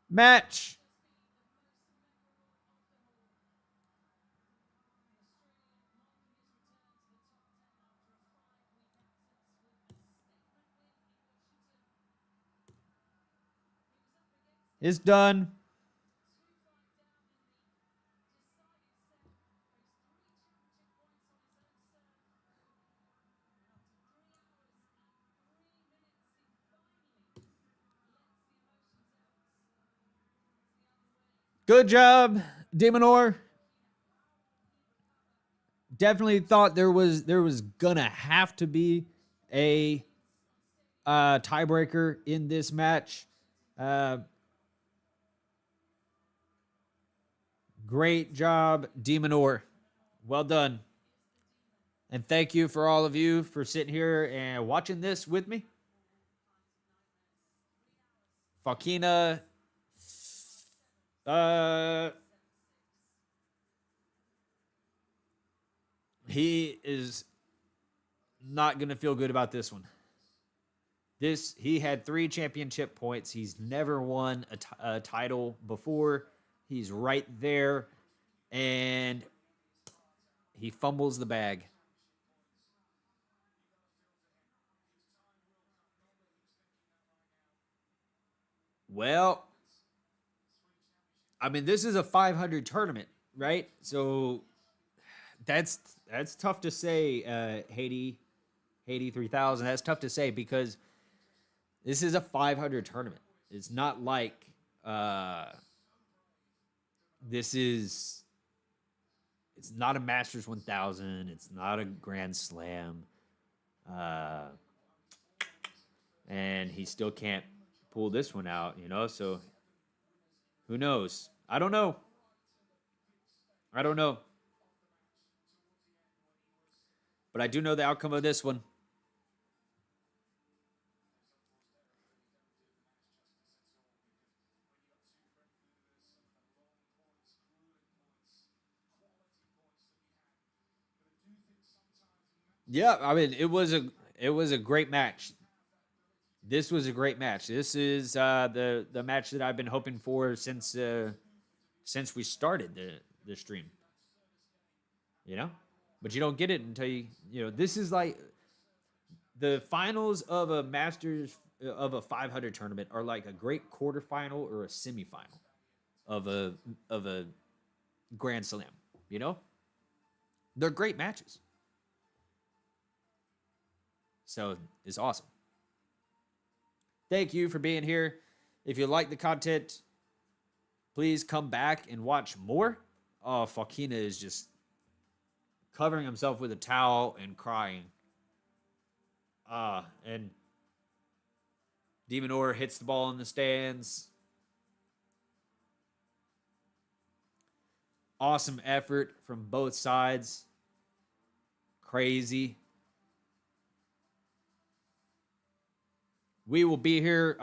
Match. Is done. Good job, De Minaur. Definitely thought there was gonna have to be a tiebreaker in this match. Great job, De Minaur. Well done. And thank you for all of you for sitting here and watching this with me. Fokina, he is not going to feel good about this one. He had 3 championship points. He's never won a title before. He's right there, and he fumbles the bag. Well, I mean, this is a 500 tournament, right? So that's tough to say, Haiti 3000. That's tough to say because this is a 500 tournament. It's not like this is. It's not a Masters 1000. It's not a Grand Slam. And he still can't pull this one out, you know? So who knows? I don't know. I don't know. But I do know the outcome of this one. Yeah, I mean, it was a great match. This was a great match. This is the match that I've been hoping for since we started the stream. You know, but you don't get it until this is like the finals of a Masters of a 500 tournament are like a great quarterfinal or a semifinal of a Grand Slam. You know, they're great matches. So it's awesome. Thank you for being here. If you like the content, please come back and watch more. Oh, Fokina is just covering himself with a towel and crying. And Minaur hits the ball in the stands. Awesome effort from both sides. Crazy. We will be here,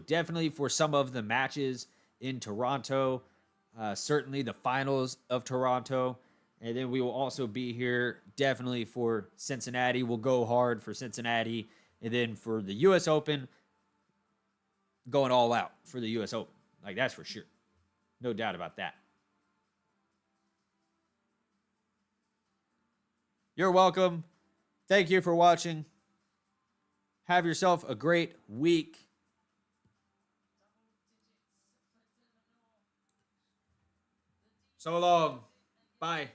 definitely for some of the matches in Toronto. Certainly the finals of Toronto. And then we will also be here definitely for Cincinnati. We'll go hard for Cincinnati. And then for the U.S. Open, going all out for the U.S. Open. Like, that's for sure. No doubt about that. You're welcome. Thank you for watching. Have yourself a great week. So long. Bye.